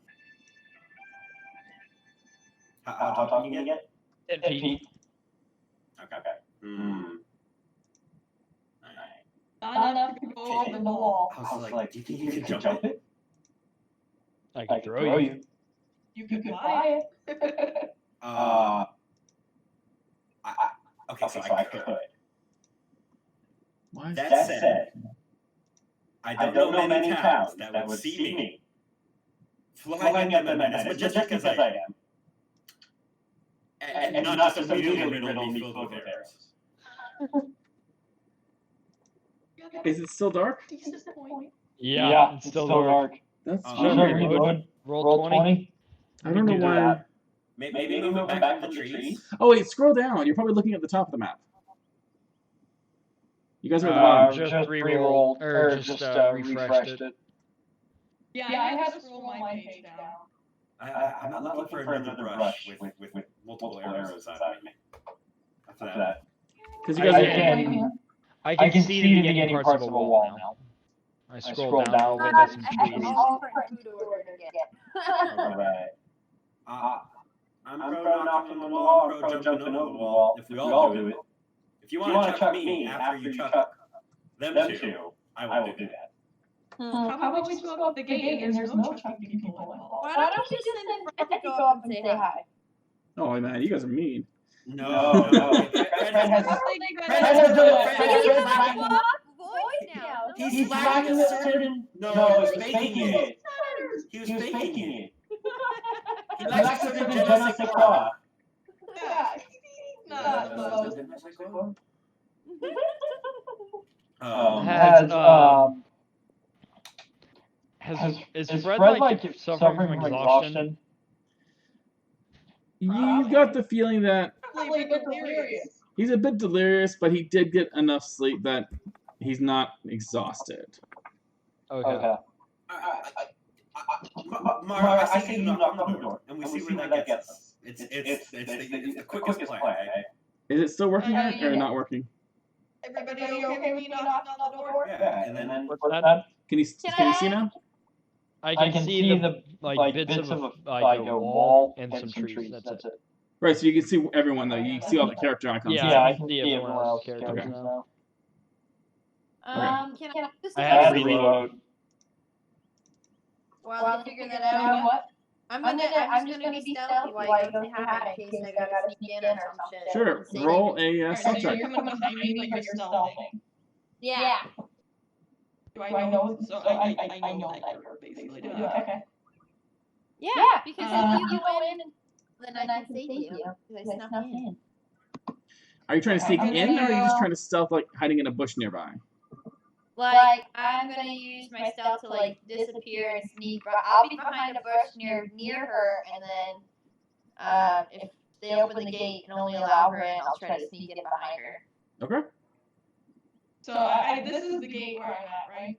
How tall can you get? 10 feet. Okay. Hmm. Not enough to go over the wall. I was like, do you think you can jump it? I can throw you. You could fly it. Okay, so I could. Why? That said, I don't know many towns that would see me flying at them as majestic as I am, and not just immediately riddle me filled with arrows. Is it still dark? Decent point. Yeah, it's still dark. That's Sure, weird. reload. Roll 20. I don't know why. Maybe move it back from the trees. Oh wait, scroll down. You're probably looking at the top of the map. You guys are at the bottom. Just re-rolled, or just refreshed it. Yeah, I had to scroll my page down. I'm not looking for another brush with multiple arrows on me. After that. Because you guys I can see the beginning parts of a wall now. I scroll down a little bit, some trees. All for food order again. Alright. I'm pro knocking on the wall, I'm pro jumping over the wall, if we all do it. If you want to chuck me after you chuck them two, I will do that. How about we just go up the gate and there's no chucking people involved? Why don't you just send Fred to go up and say hi? Oh man, you guys are mean. No. Fred has a voice now. He's lacking a certain. No, he was faking it. He was faking it. He lacks a certain genetic law. Yeah. No. Is Fred like suffering from exhaustion? You got the feeling that Delirious. he's a bit delirious, but he did get enough sleep that he's not exhausted. Okay. Mara, I say you knock on the door, and we see where that gets us. It's the quickest plan. Is it still working or not working? Everybody okay with me knocking on the door? Yeah, and then What's that? Can you see now? I can see the bits of a wall and some trees. That's it. Right, so you can see everyone though. You can see all the character icons. Yeah, I can see everyone else's characters Okay. now. Can I just I had to reload. while I figure that You know out? what? I'm just gonna be stealthy while you go say hi in case I gotta sneak in or some shit. Sure. Say Roll that- a Alright, stealth so check. you're coming behind me, but you're stealthing. Yeah. Do I know? So I know that you're basically doing it. Okay. Yeah, because if you go in, then I can save you. Because I snuck in. Are you trying to sneak in, or are you just trying to stealth, like hiding in a bush nearby? Like, I'm gonna use my stealth to like disappear and sneak. I'll be behind a bush near her, and then if they open the gate and only allow her in, I'll try to sneak in behind her. Okay. So this is the gate where I'm at, right?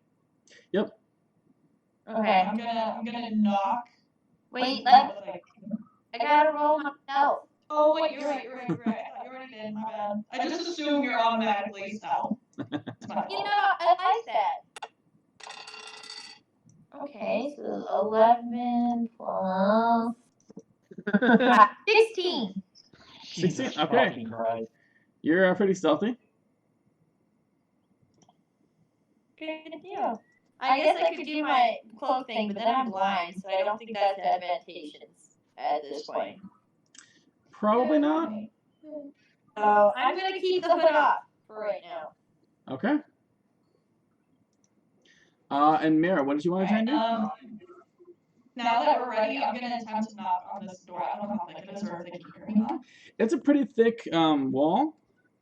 Yep. Okay. I'm gonna knock. Wait, I gotta roll my stealth. Oh wait, you're right. You already did. My bad. I just assume you're automatically stealth. It's my You fault. know, I like that. Okay, so 11 plus 16. 16. Okay. You're pretty stealthy. Good deal. I guess I could do my cloak thing, but then I'm blind, so I don't think that's advantageous at this point. Probably not. So I'm gonna keep the hood off for right now. Okay. And Mira, what did you want to try and do? Now that we're ready, I'm gonna attempt to knock on this door. I don't know how thick it is or if they can hear me knock. It's a pretty thick wall,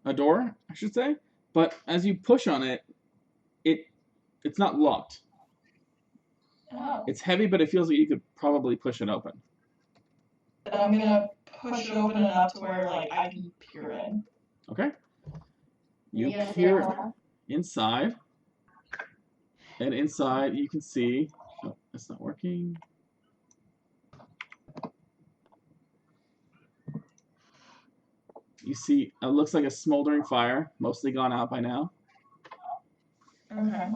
a door, I should say. But as you push on it, it's not locked. Oh. It's heavy, but it feels like you could probably push it open. I'm gonna push it open enough to where like I can peer in. Okay. You You gonna peer say hello? inside, and inside you can see. Oh, that's not working. You see, it looks like a smoldering fire, mostly gone out by now. Okay.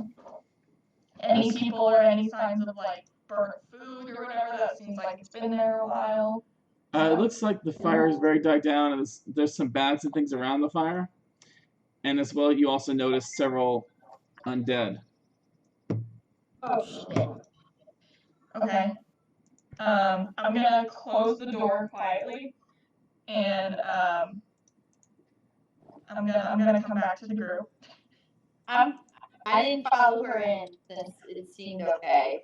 Any people or any signs of like burnt food or whatever? That seems like it's been there a while. It looks like the fire is very died down, and there's some bags and things around the fire. And as well, you also notice several undead. Oh shit. Okay. I'm gonna close the door quietly, and I'm gonna come back to the group. I didn't follow her in since it seemed okay.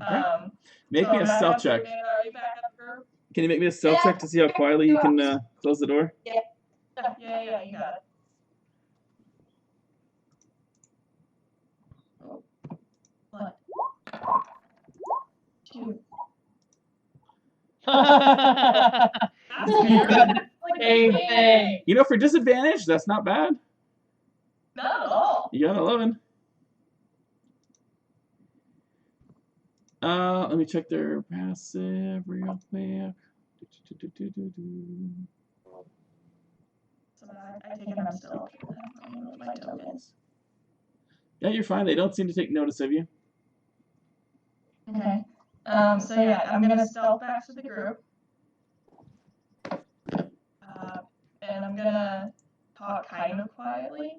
Um, Make so me a I'm gonna stealth have check. Amanda, are you back at the group? Can you make me a stealth check to see how quietly you can close the door? Yeah, you got it. What? 2. That's weird. Like Same the thing. You know, for disadvantage, that's not bad. Not at all. You got 11. Let me check their passive real quick. So I take it I'm still playing with my tokens. Yeah, you're fine. They don't seem to take notice of you. Okay. So yeah, I'm gonna stealth back to the group. And I'm gonna talk kind of quietly.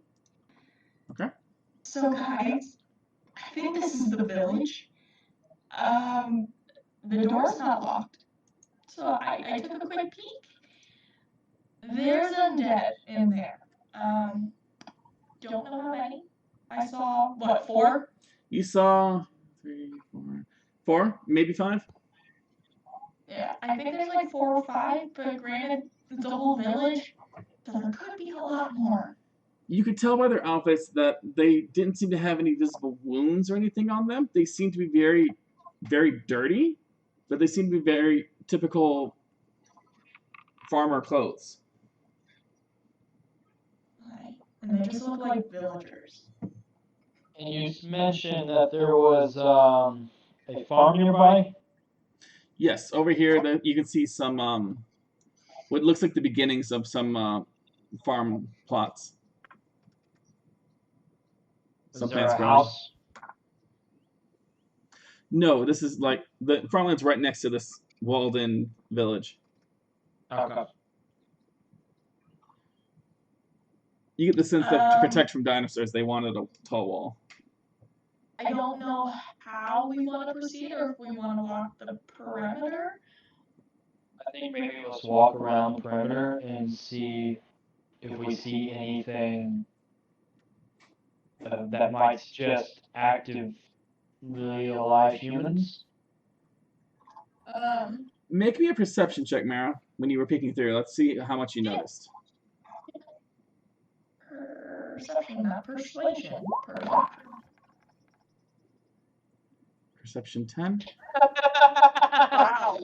Okay. So guys, I think this is the village. The door's not locked. So I took a quick peek. There's undead in there. Don't know how many. I saw, what, 4? You saw 3, 4, maybe 5. Yeah, I think there's like 4 or 5, but granted, it's a whole village, so there could be a lot more. You could tell by their outfits that they didn't seem to have any visible wounds or anything on them. They seem to be very, very dirty, but they seem to be very typical farmer clothes. Right. And they just look like villagers. And you mentioned that there was a farm nearby. Yes, over here you can see some what looks like the beginnings of some farm plots. Is there a house? No, this is like the farmland's right next to this walled-in village. Okay. You get the sense that to protect from dinosaurs, they wanted a tall wall. I don't know how we want to proceed or if we want to walk the perimeter. I think maybe let's walk around the perimeter and see if we see anything that might suggest active, really alive humans. Make me a perception check, Mara, when you were peeking through. Let's see how much you noticed. Perception, not persuasion. Perception 10. Wow.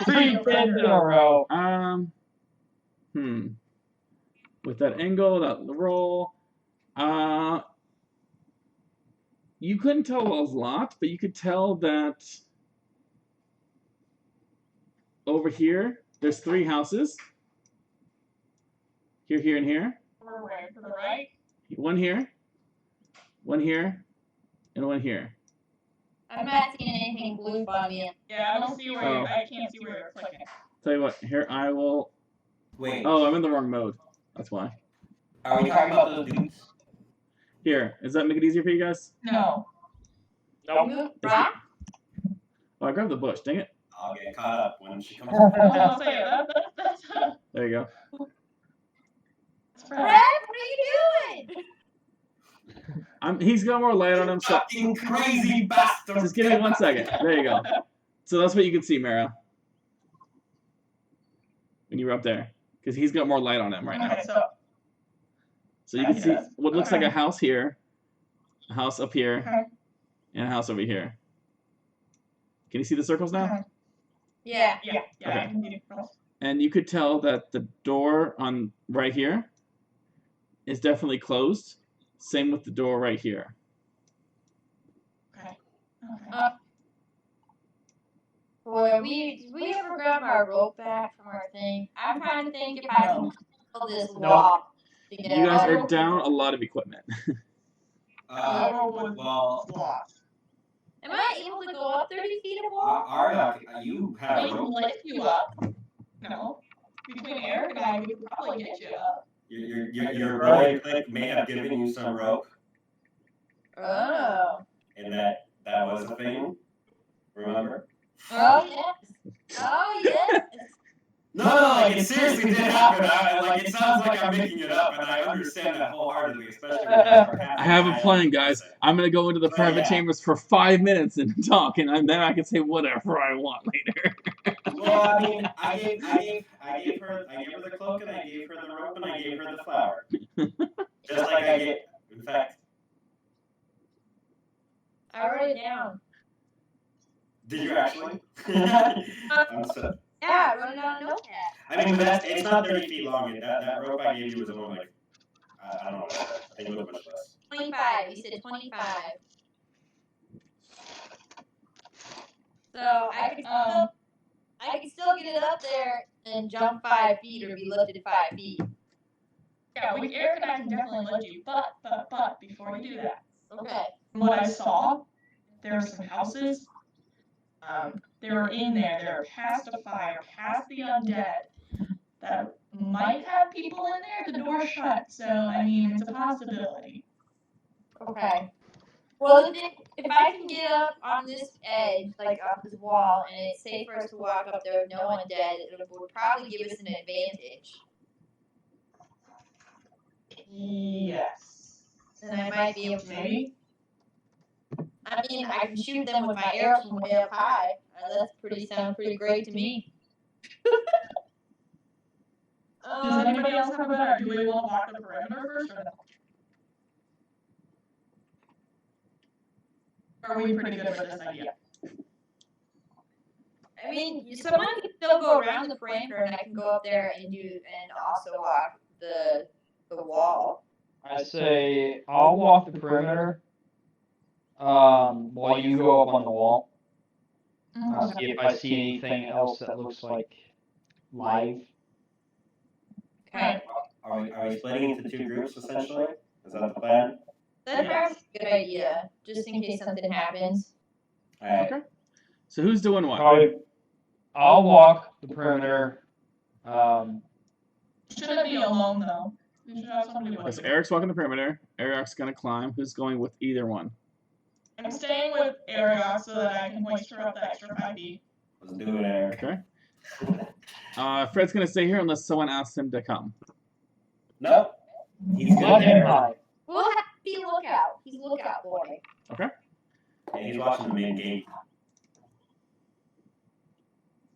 3 10s in a row. With that angle, that roll, you couldn't tell a lot, but you could tell that over here, there's 3 houses. Here, here, and here. Where, to the right? One here, and one here. I'm not seeing anything blue on me. Yeah, I don't see where Oh. I can't see where you're clicking. Tell you what, here I will. Wait. Oh, I'm in the wrong mode. That's why. Are we talking about the dudes? Here, does that make it easier for you guys? No. Nope. Rock? Oh, I grabbed the bush. Dang it. I'll get caught up when she comes. I'll say that's There you go. Brad, what are you doing? He's got more light on him, so Fucking crazy bastard! just give me 1 second. There you go. So that's what you can see, Mara. When you were up there. Because he's got more light on him right now. Okay, So you can see Yes. what looks like a house here, a house up here, Okay. and a house over here. Can you see the circles now? Okay. Yeah. Yeah, Okay. I can see it. And you could tell that the door on right here is definitely closed. Same with the door right here. Okay. Boy, we ever grab our rope back from our thing? I'm trying to think if I can pull this wall together. You guys are down a lot of equipment. Well, Am I able to go up 30 feet of wall? Arya, you have We a can rope. lift you up. No. Between Eric and I, we could probably get you up. You're your boy clique may have given you some rope, Oh. and that was a thing. Remember? Oh yes. Oh yes. No, like it seriously did happen. Like it sounds like I'm making it up, and I understand that wholeheartedly, especially when you're sarcastic. I have a plan, guys. I'm gonna go into the private chambers for 5 minutes and talk, and then I can say whatever I want later. Well, I mean, I gave her the cloak, and I gave her the rope, and I gave her the flower. Just like I gave, in fact. I wrote it down. Did you actually? I'm so. Yeah, I wrote it on a notepad. I mean, but it's not 30 feet long. That rope I gave you was only like, I don't know, I think it was much less. 25. You said 25. So I could still get it up there and jump 5 feet or be lifted 5 feet. Yeah, Eric and I can definitely lift you, but before we do that, Okay. from what I saw, there were some houses. They were in there. They were past a fire, past the undead. That might have people in there. The door's shut, so I mean, it's a possibility. Okay. Well, if I can get up on this edge, like off this wall, and it's safe for us to walk up there with no one dead, it would probably give us an advantage. Yes. Then I might be able to. Maybe. I mean, I can shoot them with my arrows from way up high. Sounds pretty great to me. Does anybody else have a better? Do we want to walk the perimeter first or no? Are we pretty good with this idea? I mean, someone can still go around the perimeter, and I can go up there and also walk the wall. I say I'll walk the perimeter while you go up on the wall. See if I see anything else that looks like live. Okay. Are we splitting into 2 groups essentially? Is that the plan? That's probably a good idea, just in case something happens. Alright. Okay. So who's doing what? I'll walk the perimeter. Shouldn't be alone though. You should have somebody with So you. Eric's walking the perimeter. Eric's gonna climb. Who's going with either one? I'm staying with Ariok so that I can hoist her up the extra 5 feet. Let's do it, Eric. Okay. Fred's gonna stay here unless someone asks him to come. Nope. He's good Let him there. hide. We'll have to be lookout. He's a lookout boy. Okay. Yeah, he's watching the main gate.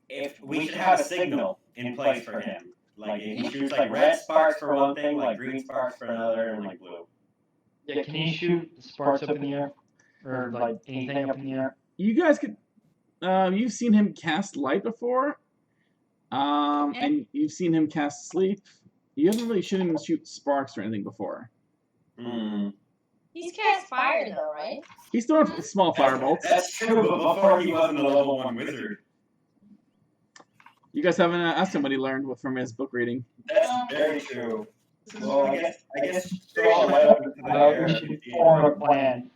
If we should have a signal in place for him. Like if he shoots like red sparks for one thing, like green sparks for another, and like blue. Yeah, can you shoot sparks up in the air? Or like anything up in the air? You guys could. You've seen him cast light before. And you've seen him cast sleep. You haven't really seen him shoot sparks or anything before. He's cast fire though, right? He's throwing small firebolts. That's true, but before he wasn't a level 1 wizard. You guys haven't asked him what he learned from his book reading. That's very true. Well, I guess throw all that up into the air. We should form a plan.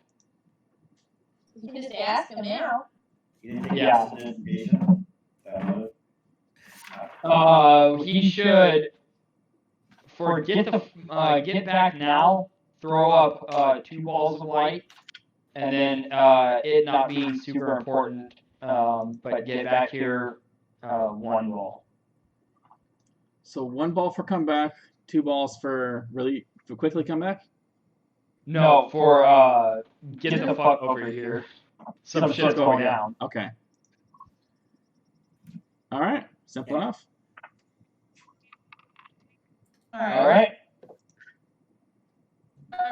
You can just ask him now. You didn't take Yeah. acid investigation? He should get back now. Throw up 2 balls of light, and then it not being super important, but get back here 1 ball. So 1 ball for comeback, 2 balls for quickly comeback. No, for get the fuck over here. Some shit's going down. Okay. All right. Simple enough. Alright,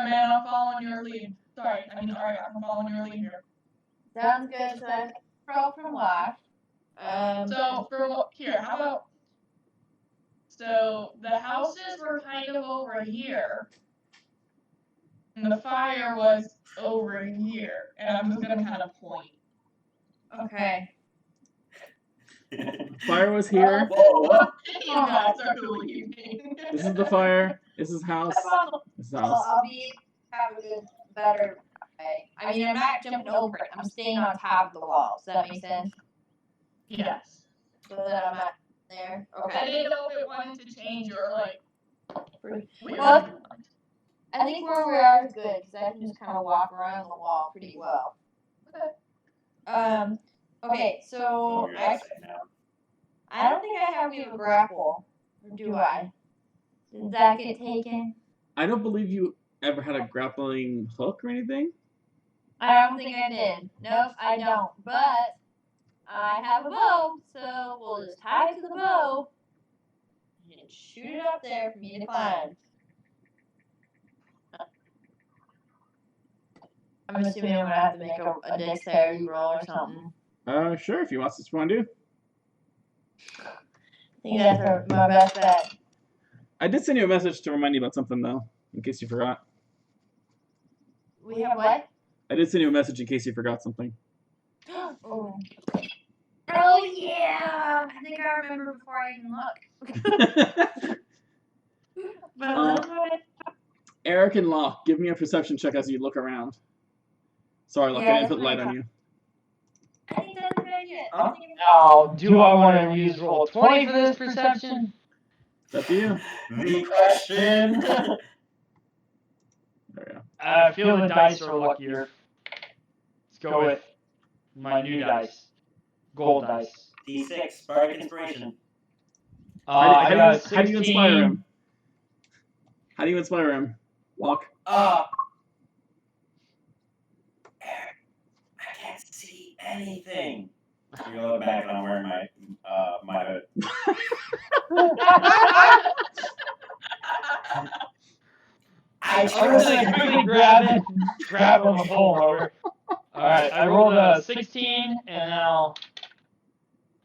man, I'm following your lead. Sorry, alright, I'm following your lead here. Sounds good. So I pro from Locq. So, how about, so the houses were kind of over here, and the fire was over here, and I'm just gonna kind of point. Okay. Fire was here. This is the fire. This is house. This is house. I'll have a good, better way. I mean, I'm not jumping over it. I'm staying on top of the wall. Does that make sense? Yes. So that I'm not there. I Okay. didn't know if it wanted to change or Well, I think where we are is good because I can just kind of walk around the wall pretty well. Okay, so I don't think I have you a grapple, or do I? Did that get taken? I don't believe you ever had a grappling hook or anything. I don't think I did. Nope, I don't. But I have a bow, so we'll just tie it to the bow and shoot it up there for me to climb. I'm assuming I'm gonna have to make a dexterity roll or something. Sure, if you want to do. I think that's my best bet. I did send you a message to remind you about something, though, in case you forgot. We have what? I did send you a message in case you forgot something. Oh. Oh yeah! I think I remember before I even look. But Eric and Locq, give me a perception check as you look around. Sorry, Locq, I didn't put light on you. I think that's a good idea. Oh, do I want to use roll 20 for this perception? It's up to you. The question. There we go. I feel the dice are luckier. Let's go with my new dice. Gold dice. D6, Bardic Inspiration. I got a 16. How do you inspire him? How do you inspire him? Locq? I can't see anything. You look back and I'm wearing my hood. I'm gonna quickly grab him and pull him over. Alright, I rolled a 16 and now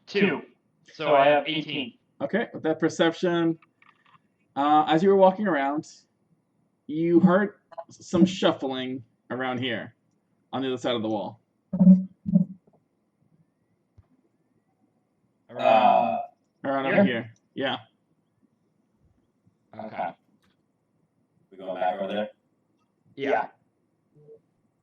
2. So I have 18. Okay, with that perception, as you were walking around, you heard some shuffling around here, on the other side of the wall. Around over here. Yeah. Okay. We going back over there? Yeah.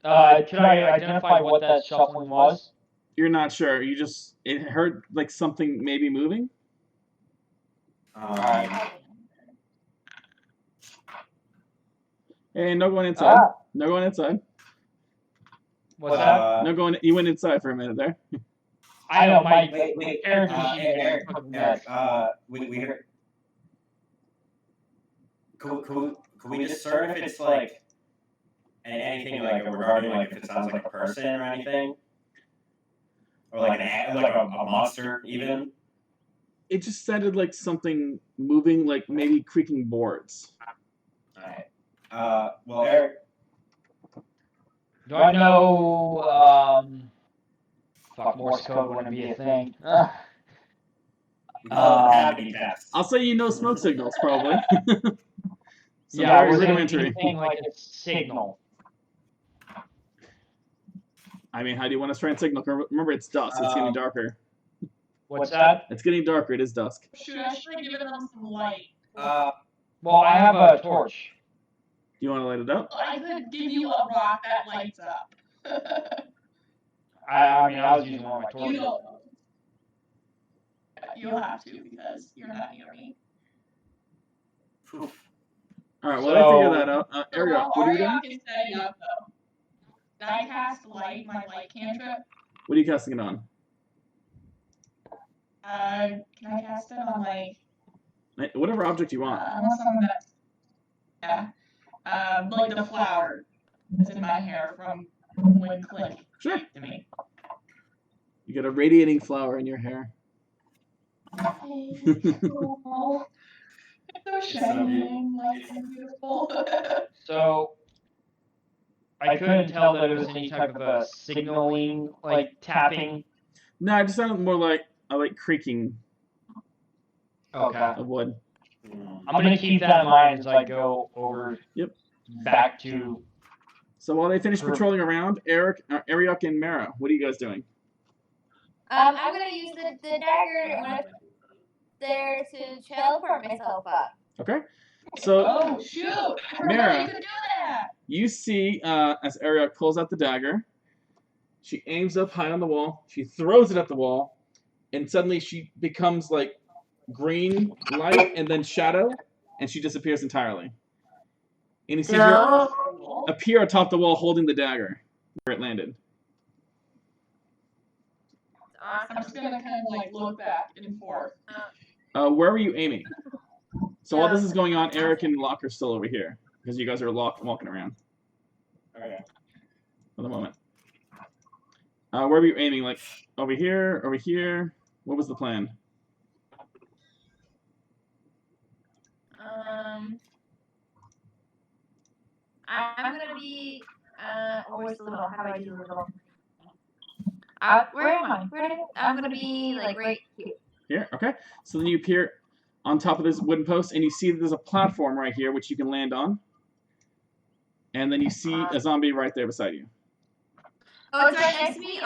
Could I identify what that shuffling was? You're not sure. It heard like something maybe moving. Hey, no going inside. No going inside. What's that? No going. You went inside for a minute there. I know, my Wait, Eric, Eric, we heard. Could we discern if it's like anything like regarding like if it sounds like a person or anything, or like a monster even? It just sounded like something moving, like maybe creaking boards. Alright. Well, Eric. do I know, fuck, Morse code wouldn't be a thing. I'll say you know smoke signals, probably. Yeah, very was it rudimentary. anything like a signal? I mean, how do you want to try and signal? Remember, it's dusk. It's getting darker. What's that? It's getting darker. It is dusk. Should I actually give them some light? Well, I have a torch. Do you want to light it up? I could give you a rock that lights up. I mean, I was using one of my You torches. don't. You'll have to because you're not near me. All right, well, I figure that out. Ariel, what are you doing? Ariok is setting up though. I cast light, my light cantrip. What are you casting it on? Can I cast it on like Whatever object you want. unless I'm gonna, yeah, like the flower that's in my hair from when Clint Sure. to me. You get a radiating flower in your hair. Oh, it's so shining, light and beautiful. So, I couldn't tell that it was any type of a signaling, like tapping. No, it just sounded more like creaking Okay. of wood. I'm gonna keep that in mind as I go over. Yep. Back to. So while they finish patrolling around, Ariok and Mara, what are you guys doing? I'm gonna use the dagger there to teleport myself up. Okay. So, Oh shoot! I forgot Mara. you could do that. you see as Ariok pulls out the dagger, she aims up high on the wall, she throws it at the wall, and suddenly she becomes like green light and then shadow, and she disappears entirely. And you see her appear atop the wall holding the dagger where it landed. I'm just gonna kind of like look back and forth. Where were you aiming? So while this is going on, Eric and Locq are still over here because you guys are walking around. Okay. For the moment. Where were you aiming? Like over here, over here? What was the plan? I'm gonna be. Where's the little? How do I do the little? Where am I? I'm gonna be like right here. Here, okay. So then you appear on top of this wooden post, and you see that there's a platform right here which you can land on. And then you see a zombie right there beside you. Oh, it's right next to me.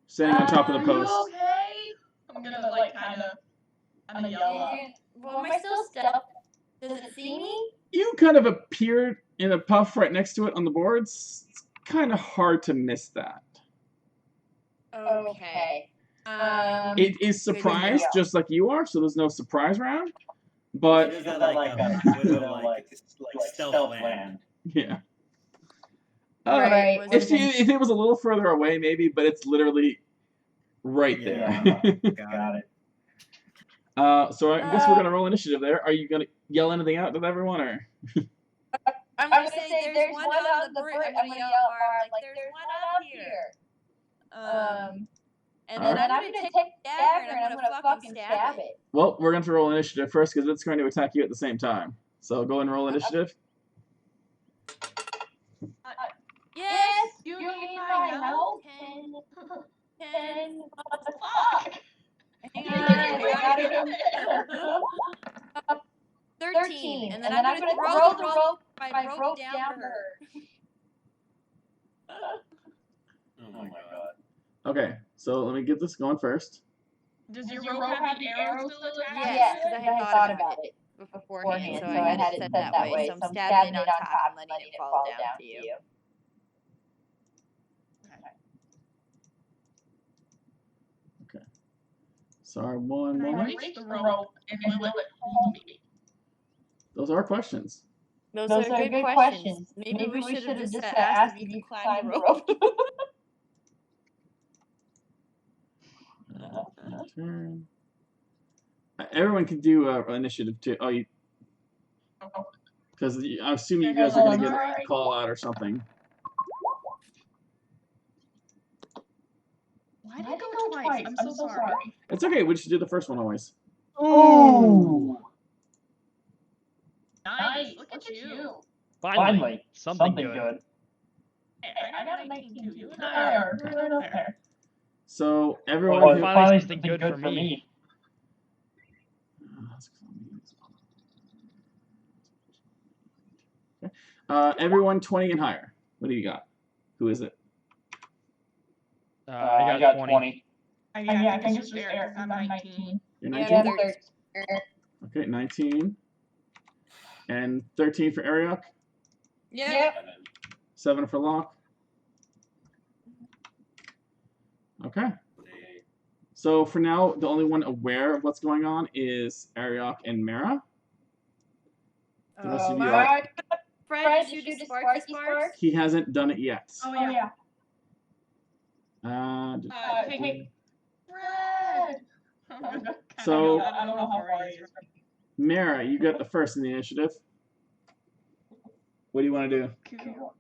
Standing on top of the Are you post. okay? I'm gonna like kind of yell up. Well, am I still stuck? Does it see me? You kind of appeared in a puff right next to it on the boards. It's kind of hard to miss that. Okay. It is surprised just like you are, so there's no surprise round. But Is that like a stealth land? yeah. Right. If it was a little further away, maybe, but it's literally right there. Got it. So I guess we're gonna roll initiative there. Are you gonna yell anything out to everyone, or? I'm gonna say there's one on the bridge. I'm gonna yell at Barb, like there's one up here. And then I'm gonna take the dagger and I'm gonna fucking stab it. Well, we're going to roll initiative first because it's going to attack you at the same time. So go and roll initiative. Yes. You need my help? 10. Fuck! Hang on. 13. And then I'm gonna throw the rope. I rope down to her. Oh my god. Okay, so let me get this going first. Does your rope have the arrow still attached? Yes, because I had thought about it beforehand, so I had it set that way. So I'm stabbing it on top and letting it fall down to you. Okay. Sorry, one I moment. reach the rope and will it hold me? Those are questions. Those are good questions. Maybe we should have just asked if you could climb the rope. Turn. Everyone can do initiative too. Oh, you. Because I assume you guys are going to get a call out or something. Why did it go twice? I'm so sorry. It's okay. We just do the first one always. Ooh! Nice. Look at you. Finally, something good. Hey, I got a 19 too. You and I are right up there. So everyone. Well, who, finally something good for me. Everyone 20 and higher. What do you got? Who is it? I got 20. I think it's just Eric. I'm 19. You're Yeah, 19? Okay, 19. And 13 for Ariok? Yep. 7 for Locq? Okay. So for now, the only one aware of what's going on is Ariok and Mara. The rest of you are... Fred, did you do Sparky Sparks? He hasn't done it yet. Oh yeah. Hey, Fred. So, I don't know how far he is. Mara, you got the first in the initiative. What do you want to do? Cool.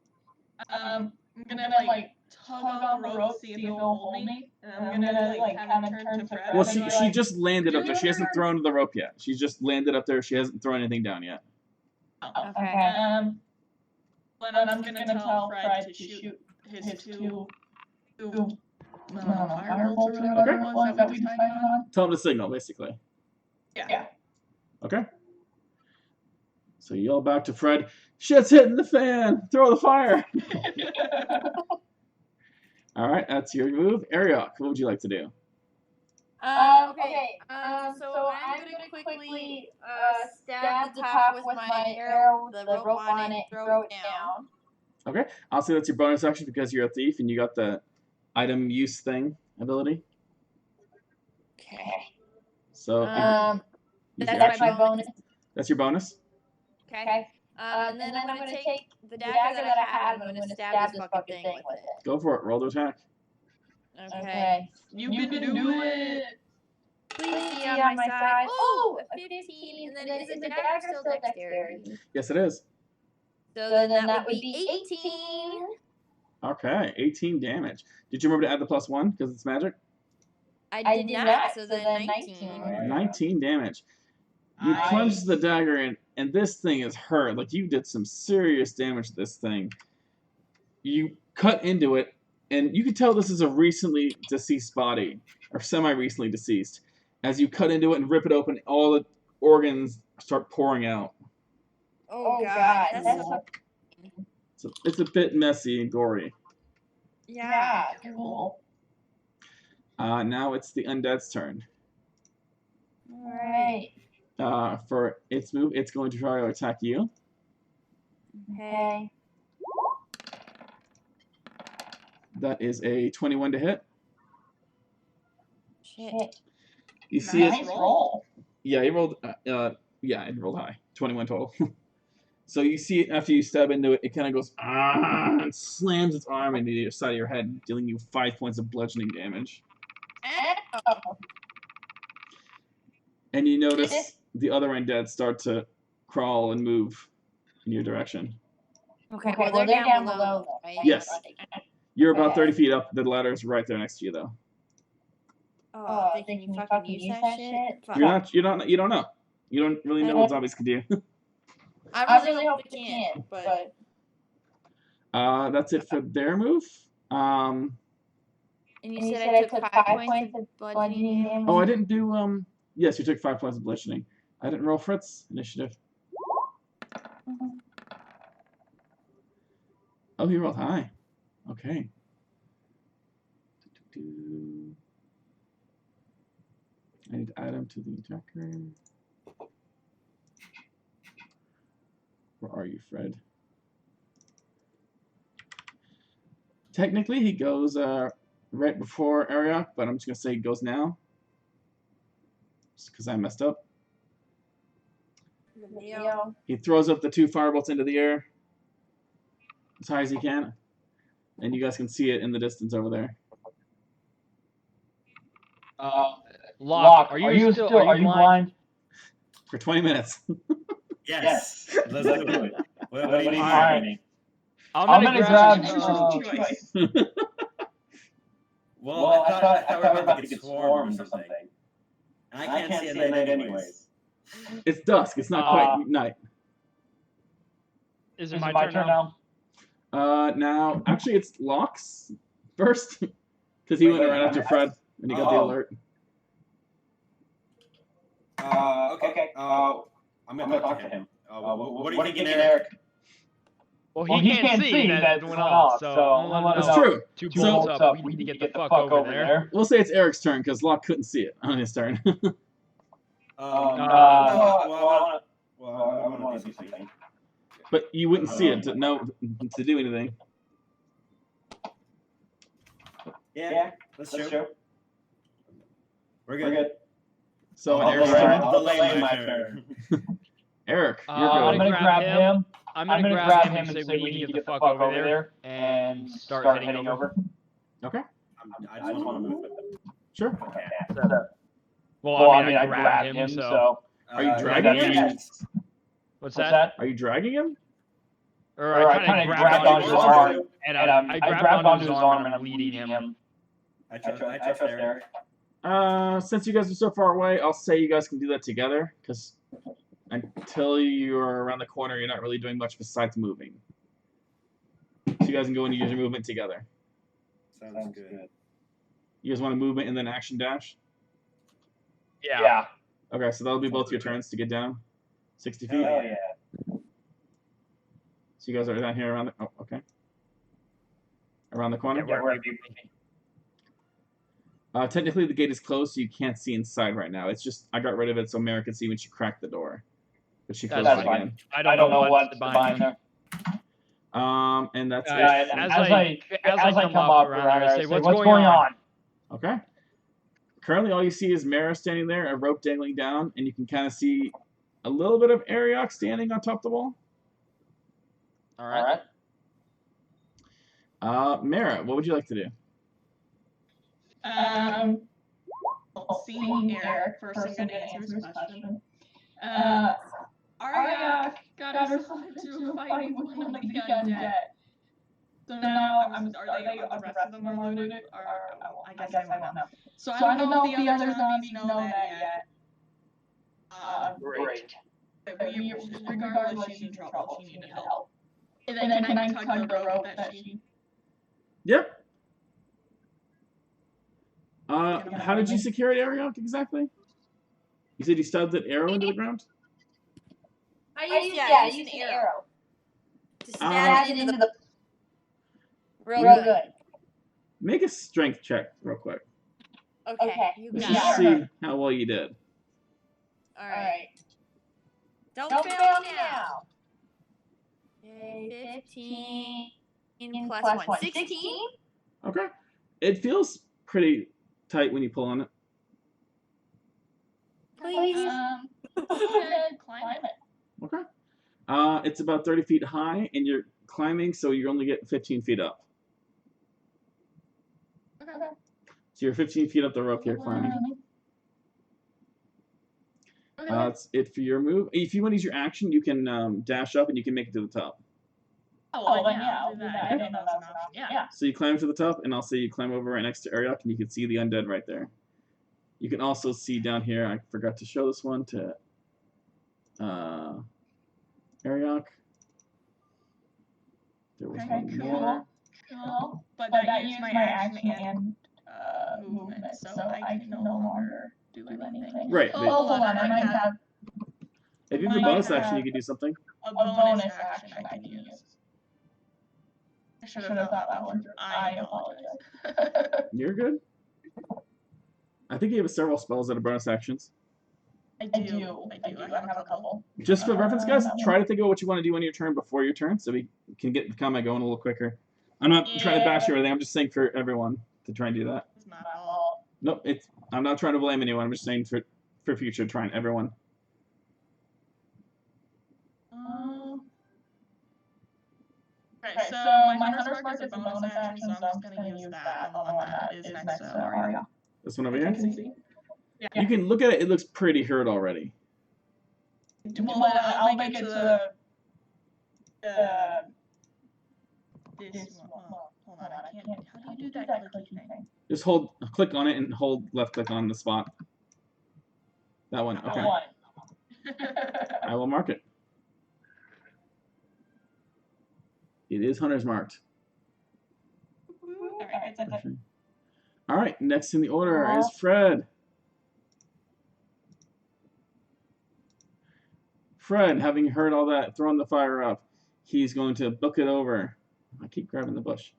I'm gonna like tug on the rope, see if it'll hold me, and I'm gonna like kind of turn to Fred. Well, she just landed up there. She hasn't thrown the rope yet. She's just landed up there. She hasn't thrown anything down yet. Okay. Then I'm gonna tell Fred to shoot his two firebolts or whatever it was that we decided on. Tell him to signal, basically. Yeah. Okay. So you yell back to Fred, "Shit's hitting the fan! Throw the fire!" All right, that's your move. Ariok, what would you like to do? Okay. So I'm gonna quickly stab the top with my arrow, the rope on it, throw it down. Okay, I'll say that's your bonus action because you're a thief and you got the item use thing ability. Okay. So Use That's your my action. bonus. That's your bonus. Okay. And then I'm gonna take the dagger that I have, and I'm gonna stab this fucking thing with it. Go for it. Roll to attack. Okay. You can do it. Please be on my side. Oh, a 15. And then is a dagger still dexterity? Yes, it is. So then that would be 18. Okay, 18 damage. Did you remember to add the +1 because it's magic? I did not. So then 19. 19 damage. You plunge the dagger in, and this thing is hurt. Like, you did some serious damage to this thing. You cut into it, and you can tell this is a recently deceased body, or semi-recently deceased. As you cut into it and rip it open, all the organs start pouring out. Oh god. That's So it's a bit messy and gory. yeah. Cool. Now it's the undead's turn. Alright. For its move, it's going to try to attack you. Okay. That is a 21 to hit. Shit. You see Nice it. roll. Yeah, he rolled. Yeah, it rolled high. 21 total. So you see it after you stab into it. It kind of goes and slams its arm into the side of your head, dealing you 5 points of bludgeoning damage. And you notice the other undead start to crawl and move in your direction. Okay, well, they're down below, right? Yes. You're about 30 feet up. The ladder's right there next to you, though. Oh, they can fucking use that shit? Fuck. You don't know. You don't really know what zombies can do. I really hope they can, but... That's it for their move. And you said I took 5 points of bludgeoning damage? Oh, I didn't do, yes, you took 5 points of bludgeoning. I didn't roll Fritz initiative. Oh, he rolled high. Okay. I need to add him to the attacker. Where are you, Fred? Technically, he goes right before Ariok, but I'm just going to say he goes now. Just because I messed up. He throws up the 2 firebolts into the air as high as he can. And you guys can see it in the distance over there. Locq, are you blind? For 20 minutes. Yes. Let's do it. What do you need? Alright. I'm gonna grab. Choice. Well, I thought we were about to get swarmed or something. And I can't see at night anyways. It's dusk. It's not quite night. Is it my turn now? Now, actually, it's Locq's first. Because he went right after Fred, and he got the alert. Okay. I'm gonna talk to him. What are you thinking, Eric? Well, he can't see that went off, so That's true. 2 bolts up. We need to get the fuck over there. We'll say it's Eric's turn, because Locq couldn't see it on his turn. I want to do something. But you wouldn't see it to do anything. Yeah, that's true. We're good. So Eric's turn. Delay my turn. Eric, you're I'm good. gonna grab him. I'm gonna grab him and say we need to get the fuck over there and start heading over. Okay. I just want to move with them. Sure. Well, I mean, I grabbed him, so. Are you dragging him? What's that? Are you dragging him? Or I kind of grabbed onto his arm, and I grabbed onto his arm and I'm leading him. I trust Eric. Since you guys are so far away, I'll say you guys can do that together, because until you're around the corner, you're not really doing much besides moving. So you guys can go and use your movement together. Sounds good. You guys want a movement and then action dash? Yeah. Okay, so that'll be both your turns to get down 60 feet. Oh, yeah. So you guys are down here around the... Oh, okay. Around the corner? Where are you thinking? Technically, the gate is closed, so you can't see inside right now. It's just, I got rid of it so Mara could see when she cracked the door. But she closed it again. I don't know what's behind there. And that's it. As I come up around, I say, what's going on? Okay. Currently, all you see is Mara standing there, a rope dangling down, and you can kind of see a little bit of Ariok standing on top of the wall. All right. Mara, what would you like to do? Seeing Eric, first I'm going to answer his question. Aryak got herself into a fight with one of the undead. So now, are the rest of them are looted? I guess I won't know. So I don't know if the other zombies know that yet. Great. Regardless, she's in trouble. She needed help. And then can I tug the rope that she... Yep. How did you secure it, Ariok, exactly? You said you stubbed an arrow into the ground? I used an arrow to stab it into the... Real good. Make a strength check real quick. Okay, you Let's got just it. see how well you did. Alright. Don't fail now. Okay, 15 plus 1. 16? Okay. It feels pretty tight when you pull on it. Please. Climb it. Okay. It's about 30 feet high, and you're climbing, so you only get 15 feet up. Okay. So you're 15 feet up the rope here climbing. That's it for your move. If you want to use your action, you can dash up and you can make it to the top. Oh, then yeah, I'll do that. I didn't know that was an option. Yeah. So you climb to the top, and I'll say you climb over right next to Ariok, and you can see the undead right there. You can also see down here, I forgot to show this one to Ariok. There was one more. Cool. But that used my action and movement, so I can no longer do anything. Right. Oh, hold on, I might have... If you have a bonus action, you can do something. A bonus action I can use. I should have thought that one through. I apologize. You're good. I think you have several spells that are bonus actions. I do. I have a couple. Just for reference, guys, try to think about what you want to do on your turn before your turn, so we can get the combat going a little quicker. I'm not trying to bash you or anything. I'm just saying for everyone to try and do that. It's my fault. Nope, I'm not trying to blame anyone. I'm just saying for future, trying everyone. Right, so my Hunter's Mark is a bonus action, so I'm just going to use that on the one that is next to Arya. This one over here? Yeah. You can look at it. It looks pretty hurt already. Well, then I'll make it to this one. Hold on, I can't. How do you do that clicky thing? Just click on it and hold left click on the spot. That one, okay. I will mark it. It is Hunter's marked. All right, next in the order is Fred. Fred, having heard all that, throwing the fire up, he's going to book it over. I keep grabbing the bush.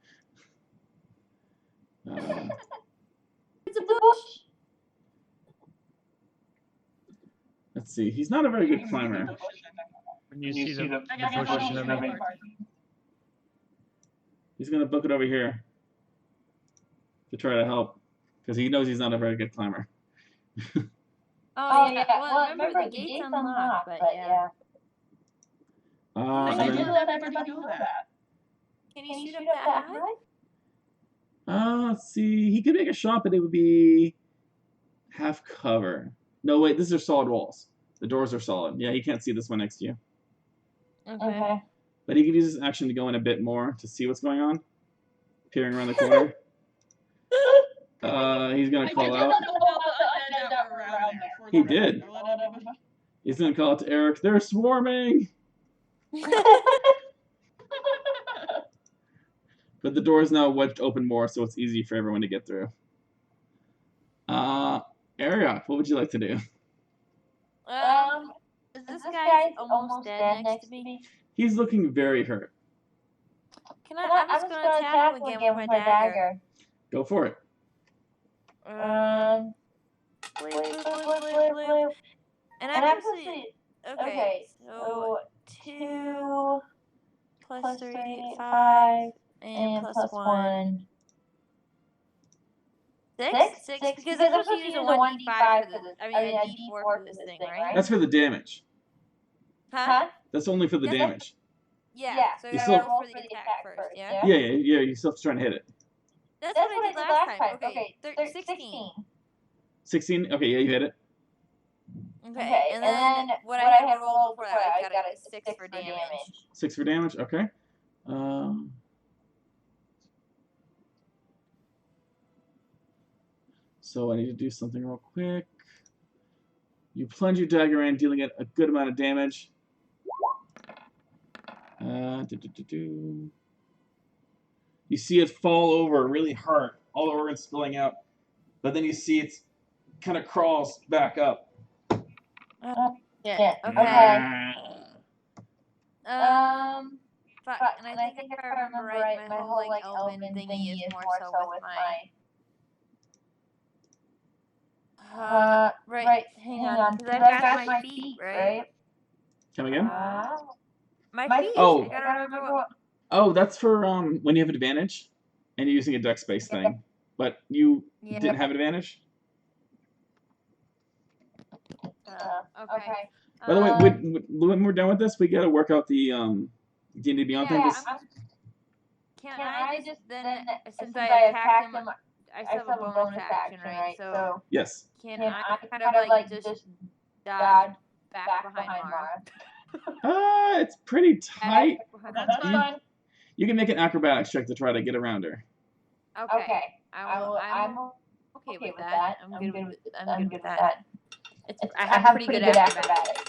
It's a bush. Let's see. He's not a very good climber. When you see the I bush in the He's going to book it over here to try to help, because he knows he's not a very good climber. Oh, yeah. Well, remember the gate's unlocked, but yeah. I did let everybody know that. Can you shoot up that high? Let's see. He could make a shot, but it would be half cover. No, wait. These are solid walls. The doors are solid. Yeah, he can't see this one next to you. Okay. But he could use his action to go in a bit more to see what's going on. Peering around the corner. He's going to call out. He did. He's going to call out to Eric. They're swarming! But the door is now wedged open more, so it's easy for everyone to get through. Ariok, what would you like to do? Is this guy almost dead next to me? He's looking very hurt. I'm just gonna attack him again with my dagger. Go for it. Blue. And actually, okay, so 2 plus 3, 5, and plus 1. Six? Because they're supposed to use a 1d5 for this. I mean, a d4 for this thing, right? That's for the damage. Huh? That's only for the damage. Yeah. So you gotta roll for the attack first, yeah? Yeah. You're still trying to hit it. That's what I did last time. Okay, 16. 16. Okay, yeah, you hit it. Okay, and then what I had rolled before that, I got a 6 for damage. 6 for damage. Okay. So I need to do something real quick. You plunge your dagger in, dealing it a good amount of damage. You see it fall over really hard, all the organs spilling out. But then you see it kind of crawls back up. Yeah. Okay. Fuck. And I think if I remember right, my whole like elven thingy is more so with my. Right. Hang on. Because I've got my feet, right? Come again? My feet. Oh. I gotta remember what. Oh, that's for when you have advantage, and you're using a dex space thing. But you didn't have advantage. Okay. By the way, when we're done with this, we gotta work out the D&D Beyond thing. Can I just then, since I attacked him, I still have a bonus action, right? So yes. Can I kind of like just dodge back behind Mara? It's pretty tight. That's fine. You can make an acrobatics check to try to get around her. Okay. I'm okay with that. I'm good with that. I have pretty good acrobatics.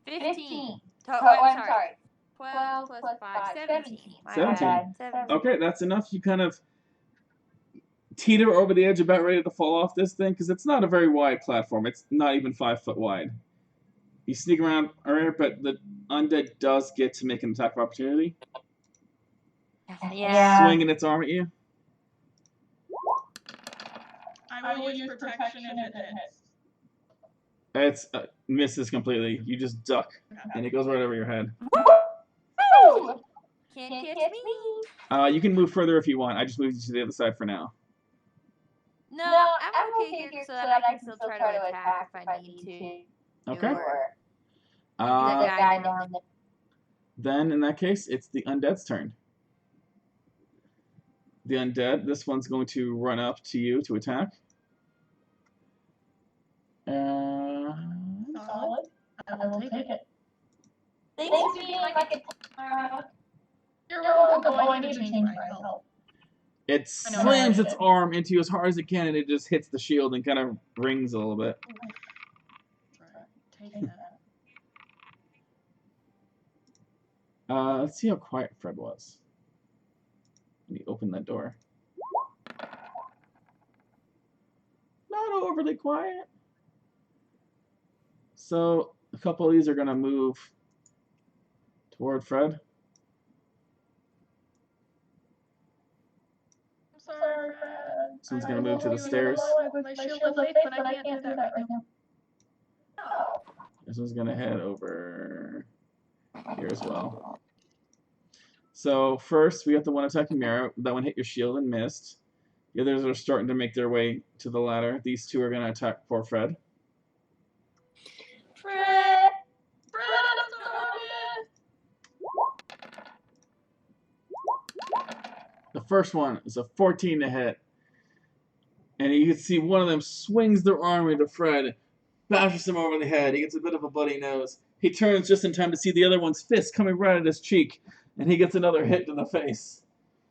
15. I'm sorry. 12 plus 5, 17. 17. Okay, that's enough. You kind of teeter over the edge, about ready to fall off this thing, because it's not a very wide platform. It's not even 5 foot wide. You sneak around her, but the undead does get to make an attack of opportunity. Yeah. Swinging its arm at you. I will use protection if it hits. It's misses completely. You just duck, and it goes right over your head. Woo! Can't catch me. You can move further if you want. I just moved you to the other side for now. No, I'm okay here so that I can still try to attack if I need to. Okay. Then, in that case, it's the undead's turn. The undead, this one's going to run up to you to attack. Solid. I will take it. Thanks for being like a... You're welcome. Oh, I need to change my help. It slams its arm into you as hard as it can, and it just hits the shield and kind of rings a little bit. Taking that Let's see how quiet Fred was. Let me open that door. Not overly quiet. So a couple of these are going to move toward Fred. I'm sorry, Fred. This one's going to move to the stairs. My shield of faith, but I can't do that right now. This one's going to head over here as well. So first, we got the one attacking Mara. That one hit your shield and missed. The others are starting to make their way to the ladder. These two are going to attack poor Fred. Fred! The first one is a 14 to hit. And you can see one of them swings their arm into Fred, bashes him over the head. He gets a bit of a bloody nose. He turns just in time to see the other one's fist coming right at his cheek, and he gets another hit to the face.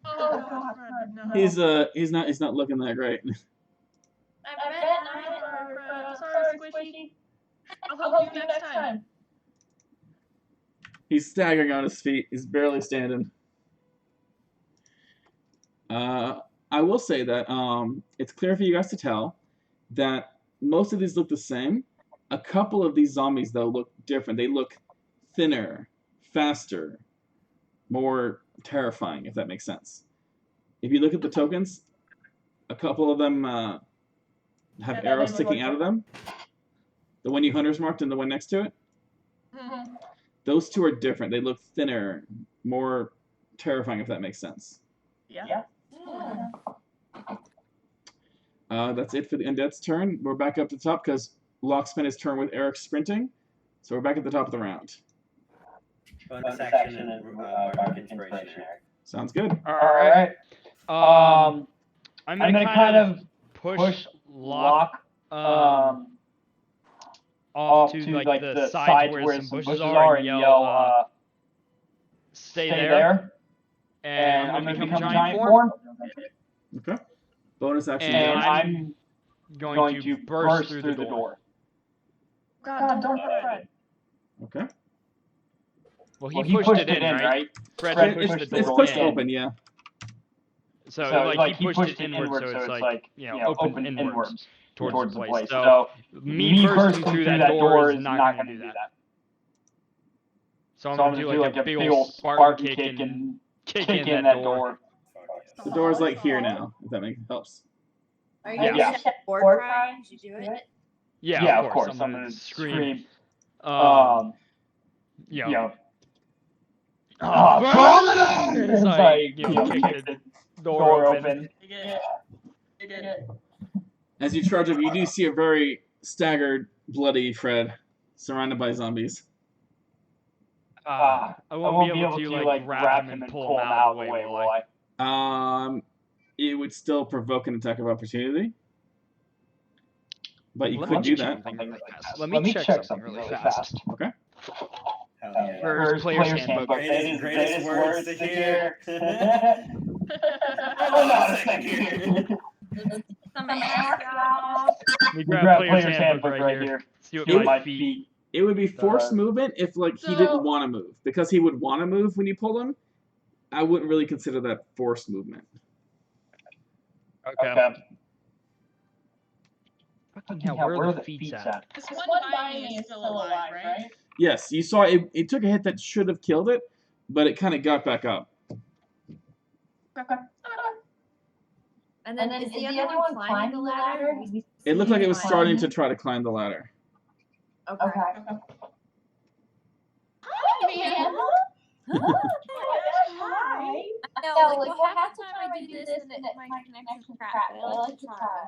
Oh, God, Fred, no. He's not looking that great. I'm sorry, Squishy. I'll help you next time. He's staggering on his feet. He's barely standing. I will say that it's clear for you guys to tell that most of these look the same. A couple of these zombies, though, look different. They look thinner, faster, more terrifying, if that makes sense. If you look at the tokens, a couple of them have arrows sticking out of them. The one you hunters marked and the one next to it. Mm-hmm. Those two are different. They look thinner, more terrifying, if that makes sense. Yeah. That's it for the Undead's turn. We're back up to the top because Locq spent his turn with Eric sprinting. So we're back at the top of the round. Bonus action and bardic inspiration, Eric. Sounds good. Alright. I'm gonna kind of push Locq off to like the sides where some bushes are and yell, stay there. And I'm gonna become giant form. Okay. Bonus action. And I'm going to burst through the door. God, don't Fred. Okay. Well, he pushed it in, right? Fred pushed the door It's pushed in. open, yeah. So like he pushed it inward, so it's like, you know, open inwards towards the place. So me bursting through that door is not going to do that. So I'm going to do like a big old Spartan kick and kick in that door. The door's like here now, if that helps. Are you Yeah. gonna set war cry? Did you do it? Yeah, of course. I'm going to scream. You know. It's like, you know, kick the door open. As you charge up, you do see a very staggered, bloody Fred, surrounded by zombies. I won't be able to like grab him and pull him out of the way, will I? It would still provoke an attack of opportunity. But you could do that. Let me check something really fast. Okay. First player's handbook. Greatest words to hear. Somebody ask y'all. Let me grab player's handbook right here. See what my feet. It would be forced movement if like he didn't want to move. Because he would want to move when you pull him, I wouldn't really consider that forced movement. Okay. Fucking hell, where are the feet at? This one by me is still alive, right? Yes, you saw it. It took a hit that should have killed it, but it kind of got back up. And then is the other one climbing the ladder? It looked like it was starting to try to climb the ladder. Okay. Hi, man. Hi. No, like half the time I do this and my connection's crap, but I like to try.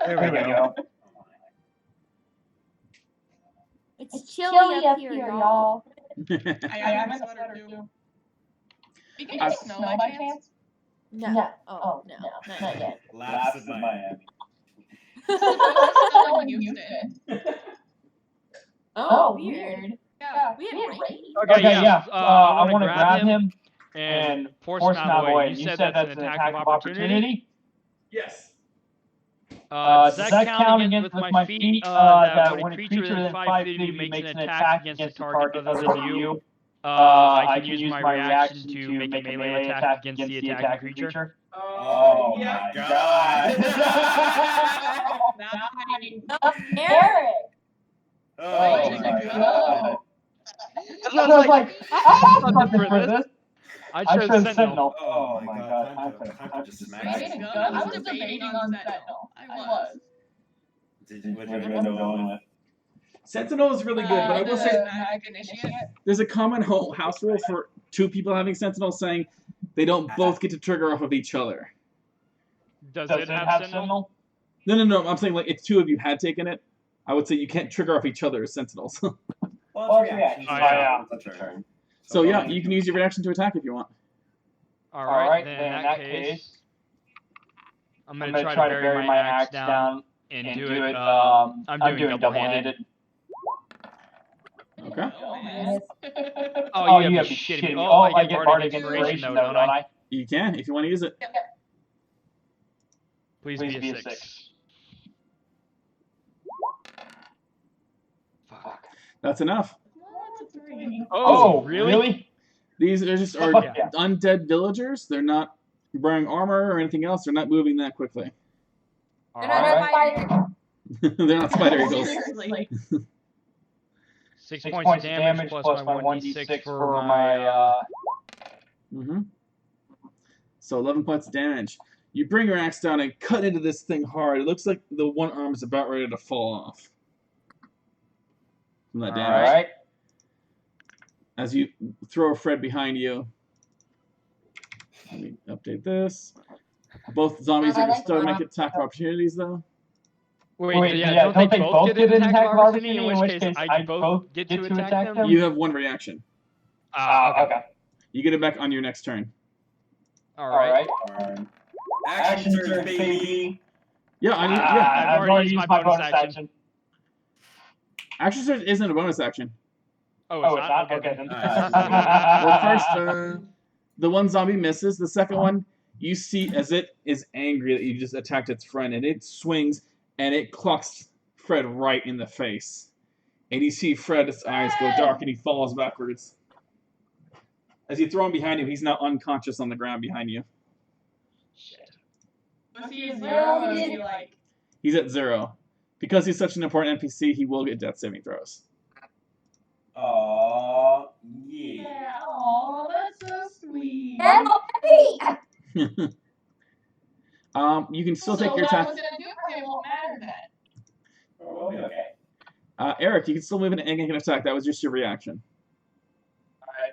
There we go. It's chilly up here, y'all. I have a sweater too. You can get snow by chance? No. Oh, no. Not yet. Laughs in Miami. Snow in Houston. Oh, weird. Yeah. We had rain. Okay, yeah. I want to grab him and force him out of the way. You said that's an attack of opportunity? Yes. Does that count against with my feet? That when a creature within 5 feet of you makes an attack against a target other than you, I can use my reaction to make a melee attack against the attacking creature? Oh my god. Eric! Oh my god. I was like, I have something for this. I chose Sentinel. Oh my god. Time to just smack it. I was debating on Sentinel. I was. What did you end up going with? Sentinel is really good, but I will say there's a common house rule for two people having Sentinel saying they don't both get to trigger off of each other. Does it have Sentinel? No. I'm saying like if two of you had taken it, I would say you can't trigger off each other as Sentinels. Well, it's reaction. Oh, yeah. That's your turn. So yeah, you can use your reaction to attack if you want. Alright, then in that case, I'm going to try to bury my axe down and do it. I'm doing double-handed. Okay. Oh, you have to be shitting me. Oh, I get bardic inspiration though, don't I? You can if you want to use it. Please be a 6. Fuck. That's enough. Oh, really? These are just undead villagers. They're not wearing armor or anything else. They're not moving that quickly. They're not spider. They're not spider eagles. 6 points of damage plus my 1d6 for my. So 11 points of damage. You bring your axe down and cut into this thing hard. It looks like the one arm is about ready to fall off from that damage. Alright. As you throw Fred behind you. Let me update this. Both zombies are still make attack opportunities though. Wait, yeah, don't they both get an attack of opportunity? In which case, I both get to attack them. You have one reaction. Okay. You get it back on your next turn. All right. Action surge, baby. Yeah, I've already used my bonus action. Action surge isn't a bonus action. Oh, it's not? Okay. Then. Well, first, the one zombie misses. The second one, you see as it is angry that you just attacked its friend, and it swings and it clocks Fred right in the face. And you see Fred's eyes go dark and he falls backwards. As you throw him behind you, he's now unconscious on the ground behind you. Was he a 0 or was he like... He's at 0. Because he's such an important NPC, he will get death saving throws. Aww, yeah. Yeah, aw, that's so sweet. You can still So take your what I attack. was gonna do for him won't matter then. We'll be okay. Eric, you can still move in and make an attack. That was just your reaction.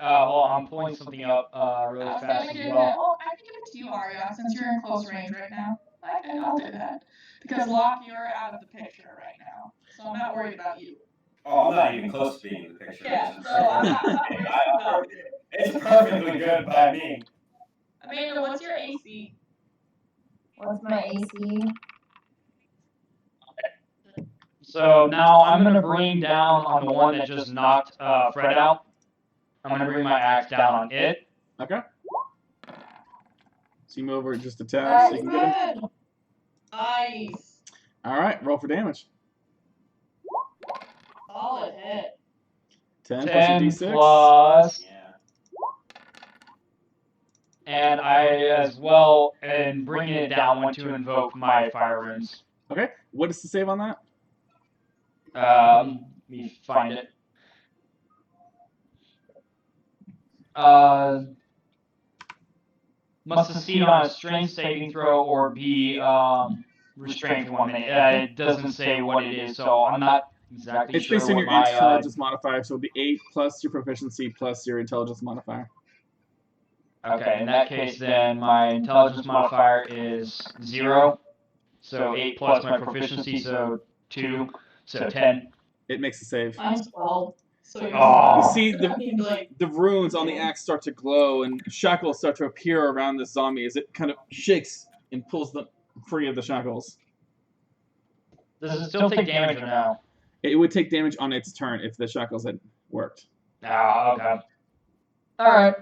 Well, I'm pulling something up really I was fast gonna as do well. that. Well, I can give it to you, Aria, since you're in close range right now. I'll do that. Because Locq, you're out of the picture right now. So I'm not worried about you. Oh, I'm not even close to being in the picture. Yeah, so I'm not worried about you. It's perfectly good by me. Amanda, what's your AC? What's my AC? So now I'm going to bring down on the one that just knocked Fred out. I'm going to bring my axe down on it. Okay. So you move over just a tad so you can get him. Nice. Alright, roll for damage. Solid hit. 10 10 plus your d6. plus. Yeah. And I as well am bringing it down want to invoke my fire runes. Okay, what is the save on that? Let me find it. Must succeed on a strength saving throw or be restrained for 1 minute. It doesn't say what it is, so I'm not exactly It's sure based on what your my intelligence modifier, so it'll be 8 plus your proficiency plus your intelligence modifier. Okay, in that case, then my intelligence modifier is 0. So 8 plus my proficiency, so 2, so 10. It makes a save. Mine's 12. So you're You Oh. see like, the runes on the axe start to glow and shackles start to appear around this zombie as it kind of shakes and pulls them free of the shackles. Does it still take damage or no? It would take damage on its turn if the shackles had worked. Ah, okay. Alright.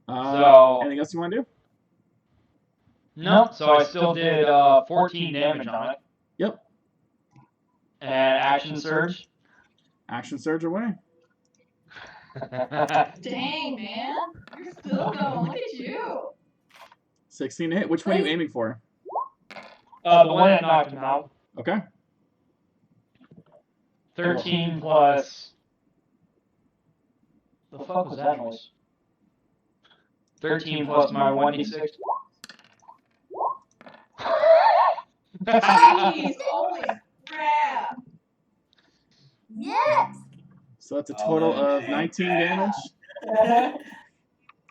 So- anything else you want to do? No, so I still did 14 damage on it. Yep. And action surge. Action surge away. dang, man. You're still going. Look at you. 16 to hit. Which one are you aiming for? The one that knocked him out. Okay. 13 plus. The fuck was that noise? 13 plus my 1d6. Jeez, holy crap. Yes! So that's a total of 19 damage.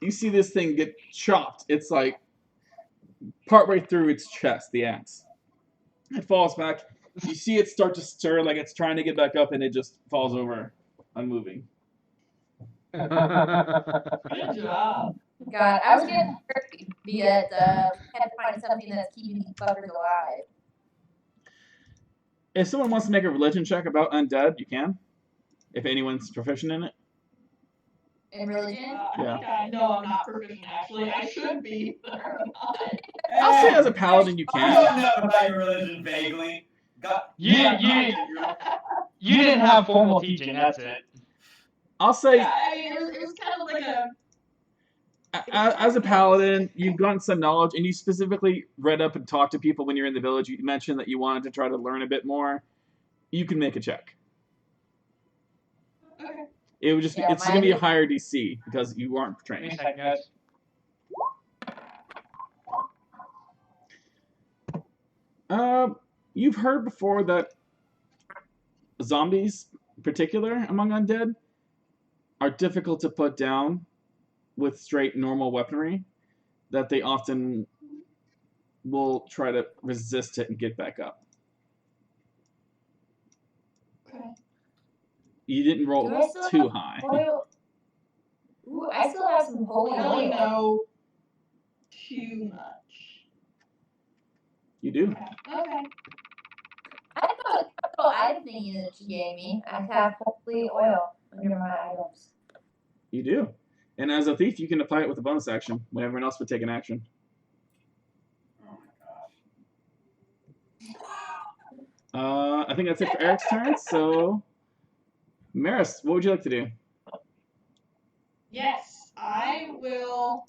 You see this thing get chopped. It's like partway through its chest, the axe. It falls back. You see it start to stir like it's trying to get back up, and it just falls over, unmoving. Good job. God, I was getting hurt, yet had to find something that's keeping these fuckers alive. If someone wants to make a religion check about undead, you can. If anyone's proficient in it. In religion? Yeah. I know I'm not proficient, actually. I should be, but I'm not. I'll say as a paladin you I can. don't know about your religion vaguely. You didn't have formal teaching, that's it. I'll say Yeah, I mean, it was kind of like a... as a paladin, you've gotten some knowledge, and you specifically read up and talked to people when you're in the village. You mentioned that you wanted to try to learn a bit more. You can make a check. Okay. It would just it's going to be a higher DC because you aren't Give me a trained. second, guys. You've heard before that zombies, in particular among undead, are difficult to put down with straight normal weaponry, that they often will try to resist it and get back up. Okay. You didn't roll Do I still too have high. Oil. Ooh, I still have some holy I don't oil. know too much. You do. Okay. I thought the little item thingy that you gave me, I have holy oil under my items. You do. And as a thief, you can apply it with a bonus action when everyone else would take an action. Oh my gosh. I think that's it for Eric's turn. So, Maris, what would you like to do? Yes, I will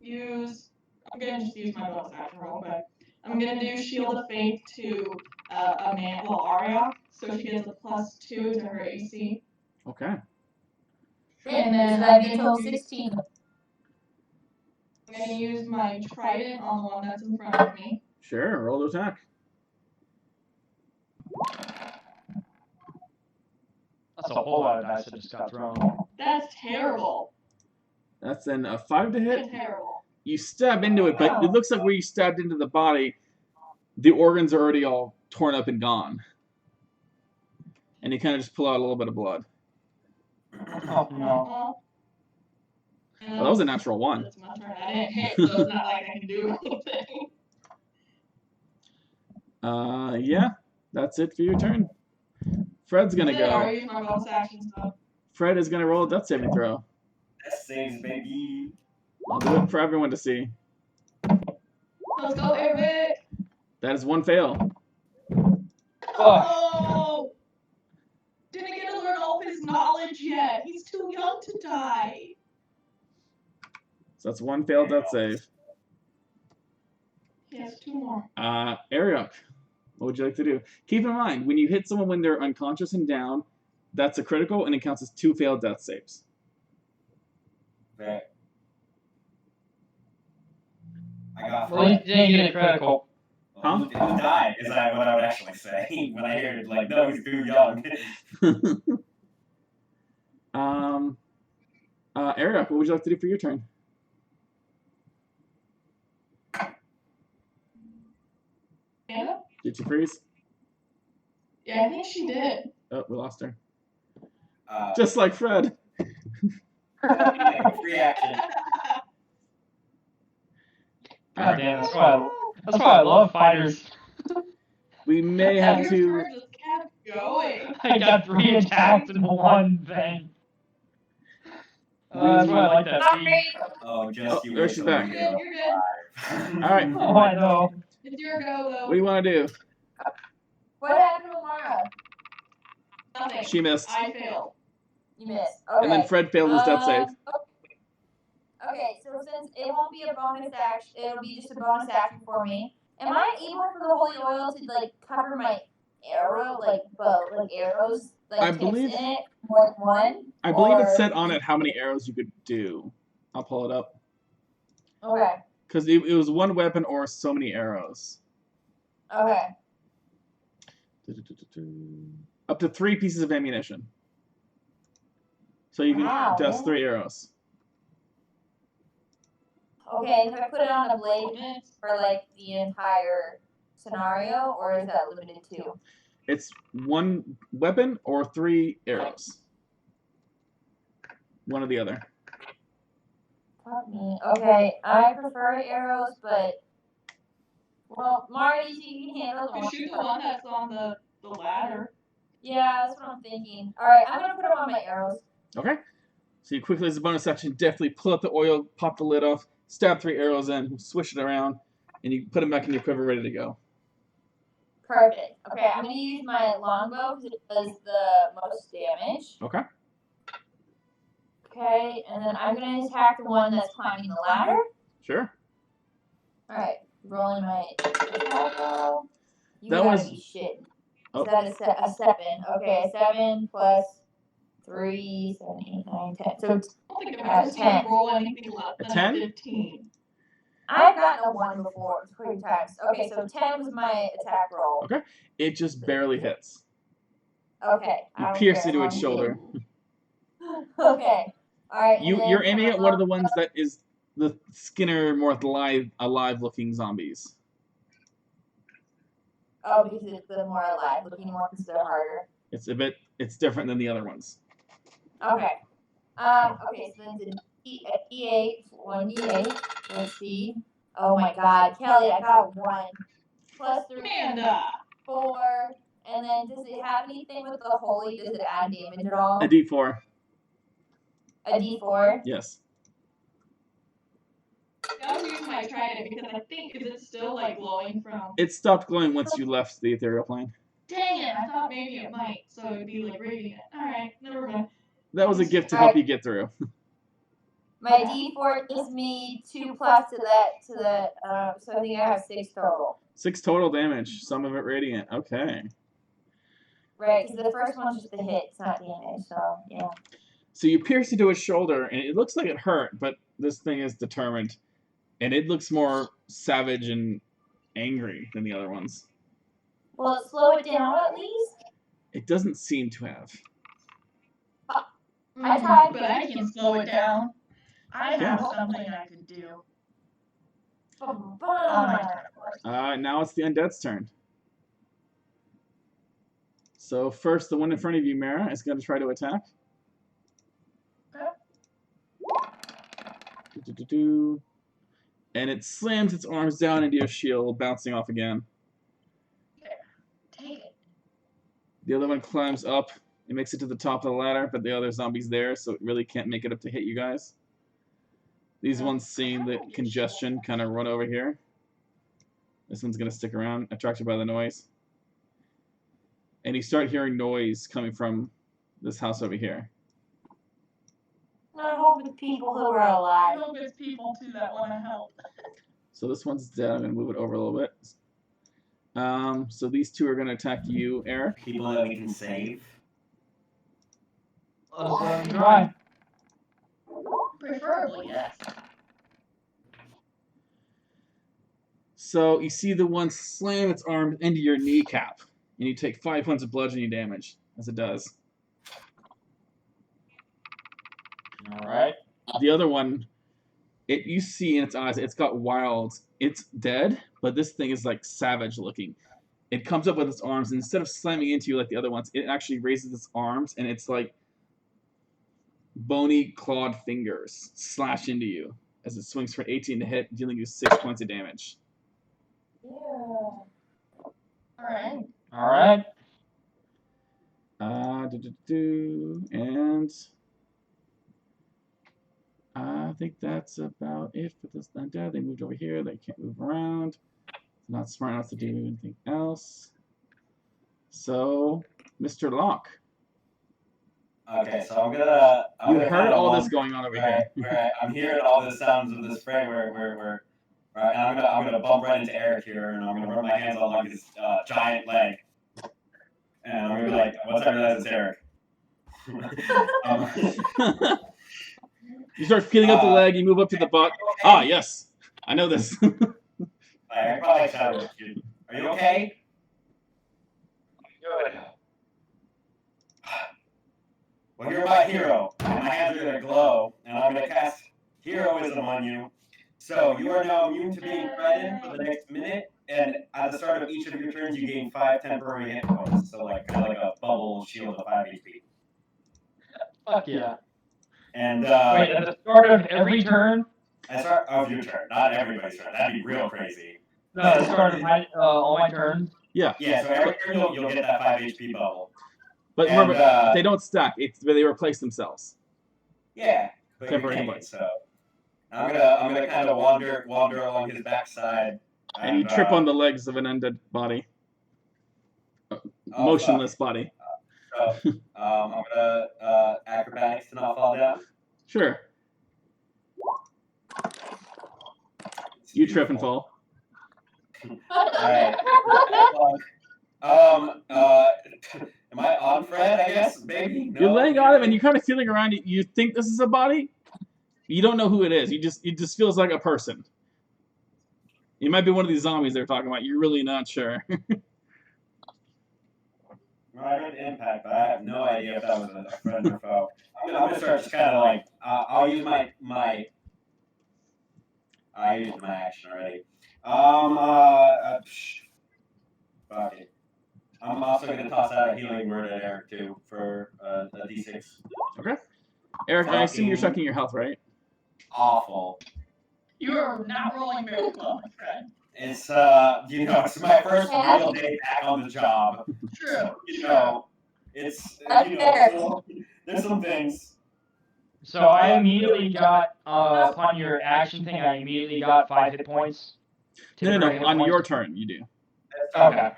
use. I'm gonna just use my bonus action real quick. I'm gonna do Shield of Faith to Arya, so she gets a +2 to her AC. Okay. And then so I'm that'd be a gonna total use 16. I'm gonna use my trident on the one that's in front of me. Sure, roll to attack. That's a whole lot of dice that just got thrown. That's terrible. That's then a 5 to hit. Terrible. You stab into it, but it looks like where you stabbed into the body, the organs are already all torn up and gone. And you kind of just pull out a little bit of blood. Oh no. Well, that was a natural 1. That's my turn. I didn't hit, so it's not like I can do anything. Yeah, that's it for your turn. Fred's gonna I'll go. use my bonus action stuff. Fred is gonna roll a death saving throw. That saves, baby. I'll do it for everyone to see. Let's go, Eric. That is 1 fail. Oh! Didn't get to learn all of his knowledge yet. He's too young to die. So that's 1 failed death save. He has 2 more. Ariok, what would you like to do? Keep in mind, when you hit someone when they're unconscious and down, that's a critical and it counts as 2 failed death saves. Okay. I got Well, you didn't get a critical. Huh? Who died is what I would actually say when I hear it. Like, no, he's too young. Ariok, what would you like to do for your turn? Yeah? Did you freeze? Yeah, I think she did. Oh, we lost her. Just like Fred. Free action. God damn, that's why I love fighters. We may have Your to. turn just kept going. I got 3 attacks in one thing. That's why I like that scene. Oh, just you. there wait she's till back. you You're get good. All right. Oh, I know. It's your go, though. What do you want to do? What happened to Mara? Nothing. She missed. I failed. You missed. Okay. And then Fred failed his death save. Okay, so since it won't be a bonus action, it'll be just a bonus action for me. Am I able for the holy oil to like cover my arrow, like bow, like arrows, like I tips believe- in it, more than one? I believe it Or- said on it how many arrows you could do. I'll pull it up. Okay. Because it was 1 weapon or so many arrows. Okay. Up to 3 pieces of ammunition. So you can Wow. dust 3 arrows. Okay, and if I put it on a blade for like the entire scenario, or is that limited to? It's 1 weapon or 3 arrows. One or the other. Fuck me. Okay, I prefer arrows, but well, Marty, you can handle the You shoot the one that's on the ladder. Yeah, that's what I'm thinking. All right, I'm gonna put them on my arrows. Okay. So you quickly, as a bonus action, deftly pull out the oil, pop the lid off, stab 3 arrows in, swish it around, and you put them back in your quiver ready to go. Perfect. Okay, I'm gonna use my longbow because it does the most damage. Okay. Okay, and then I'm gonna attack the one that's climbing the ladder. Sure. All right, rolling my attack roll. You That gotta was- be shit. Oh. Is that a 7? Okay, 7 plus 3, 7, 8, 9, 10. So I don't think I've ever seen you roll anything less A than 10? 15. I've gotten a 1 before, 3 times. Okay, so 10 was my attack roll. Okay. It just barely hits. Okay. I You don't pierce care, into as its long as shoulder. it- Okay. Alright, You're aiming at one of the ones that is the skinner, more alive-looking zombies. Oh, because it's the more alive looking one because they're harder. It's different than the other ones. Okay. Okay, so then it's an E8, 1D8. Let's see. Oh my god, Kelly, I got 1. Plus 3, Amanda! 4. And then does it have anything with the holy? Does it add damage at all? A D4. A D4? Yes. The only reason I tried it because I think is it still like glowing from. It stopped glowing once you left the ethereal plane. Dang it! I thought maybe it might, so it'd be like radiant. All right, never mind. That was a gift to help you get through. My D4 gives me 2 plus to that, so I think I have 6 total. 6 total damage, some of it radiant. Okay. Right, because the first one's just a hit, it's not damage, so yeah. So you pierce into his shoulder, and it looks like it hurt, but this thing is determined. And it looks more savage and angry than the other ones. Will it slow it down at least? It doesn't seem to have. I tried, but I can slow it down. I have Yeah. something I can do. Oh my Now it's the undead's turn. So first, the one in front of you, Mara, is going to try to attack. And it slams its arms down into your shield, bouncing off again. Take it. The other one climbs up and makes it to the top of the ladder, but the other zombie's there, so it really can't make it up to hit you guys. These ones, seeing the congestion, kind of run over here. This one's going to stick around, attracted by the noise. And you start hearing noise coming from this house over here. I hope it's people who are I alive. hope it's people too that want to help. So this one's dead. I'm going to move it over a little bit. So these two are going to attack you, Eric. People that we can save. Let's try. Preferably, yes. So you see the one slam its arm into your kneecap, and you take 5 points of bludgeoning damage, as it does. Alright. The other one, you see in its eyes, it's got wild. It's dead, but this thing is like savage looking. It comes up with its arms, and instead of slamming into you like the other ones, it actually raises its arms, and it's like bony clawed fingers slash into you as it swings for 18 to hit, dealing you 6 points of damage. Yeah. Alright. Alright. And I think that's about it for this undead. They moved over here. They can't move around. Not smart enough to do anything else. So, Mr. Locq. Okay, so I'm gonna. You heard all this going on over here. Right, I'm hearing all the sounds of this fray where right, and I'm gonna bump right into Eric here, and I'm gonna rub my hands on like his giant leg, and I'm gonna be like, "What's up, guys? It's Eric." You start peeling up the leg. You move up to the butt. Ah, yes, I know this. I probably shouted. Are you okay? Good. Well, you're my hero, and my hands are gonna glow, and I'm gonna cast heroism on you. So you are now immune to being frightened for the next minute, and at the start of each of your turns, you gain 5 temporary hit points. So like kind of like a bubble shield of 5 HP. Fuck yeah. And Wait, at the start of every turn? at the start of your turn, not everybody's turn. That'd be real crazy. No, at the start of all my turns. Yeah. Yeah, so every turn you'll get that 5 HP bubble. But And, remember, they don't stack. It's they replace themselves. Yeah, but Temporary you hit can't, points. so I'm gonna kind of wander along his backside. And you trip on the legs of an undead body. Motionless body. I'm gonna acrobatics to not fall down. Sure. You trip and fall. Alright. Am I on Fred, I guess? Maybe? No? You're laying on him and you're kind of feeling around. You think this is a body. You don't know who it is. It just feels like a person. It might be one of these zombies they're talking about. You're really not sure. Well, I heard the impact, but I have no idea if that was a friend or foe. I'm gonna start just kind of like I'll use my I used my action already. Fuck it. I'm also gonna toss out a healing word at Eric too for a d6. Okay. Eric, I assume you're checking your health, right? Awful. You're not rolling very well, my friend. It's it's my first real day back on the job. True. It's so there's some things. So I immediately got, upon your action thing, I immediately got 5 hit points. No, on your turn, you do. Okay.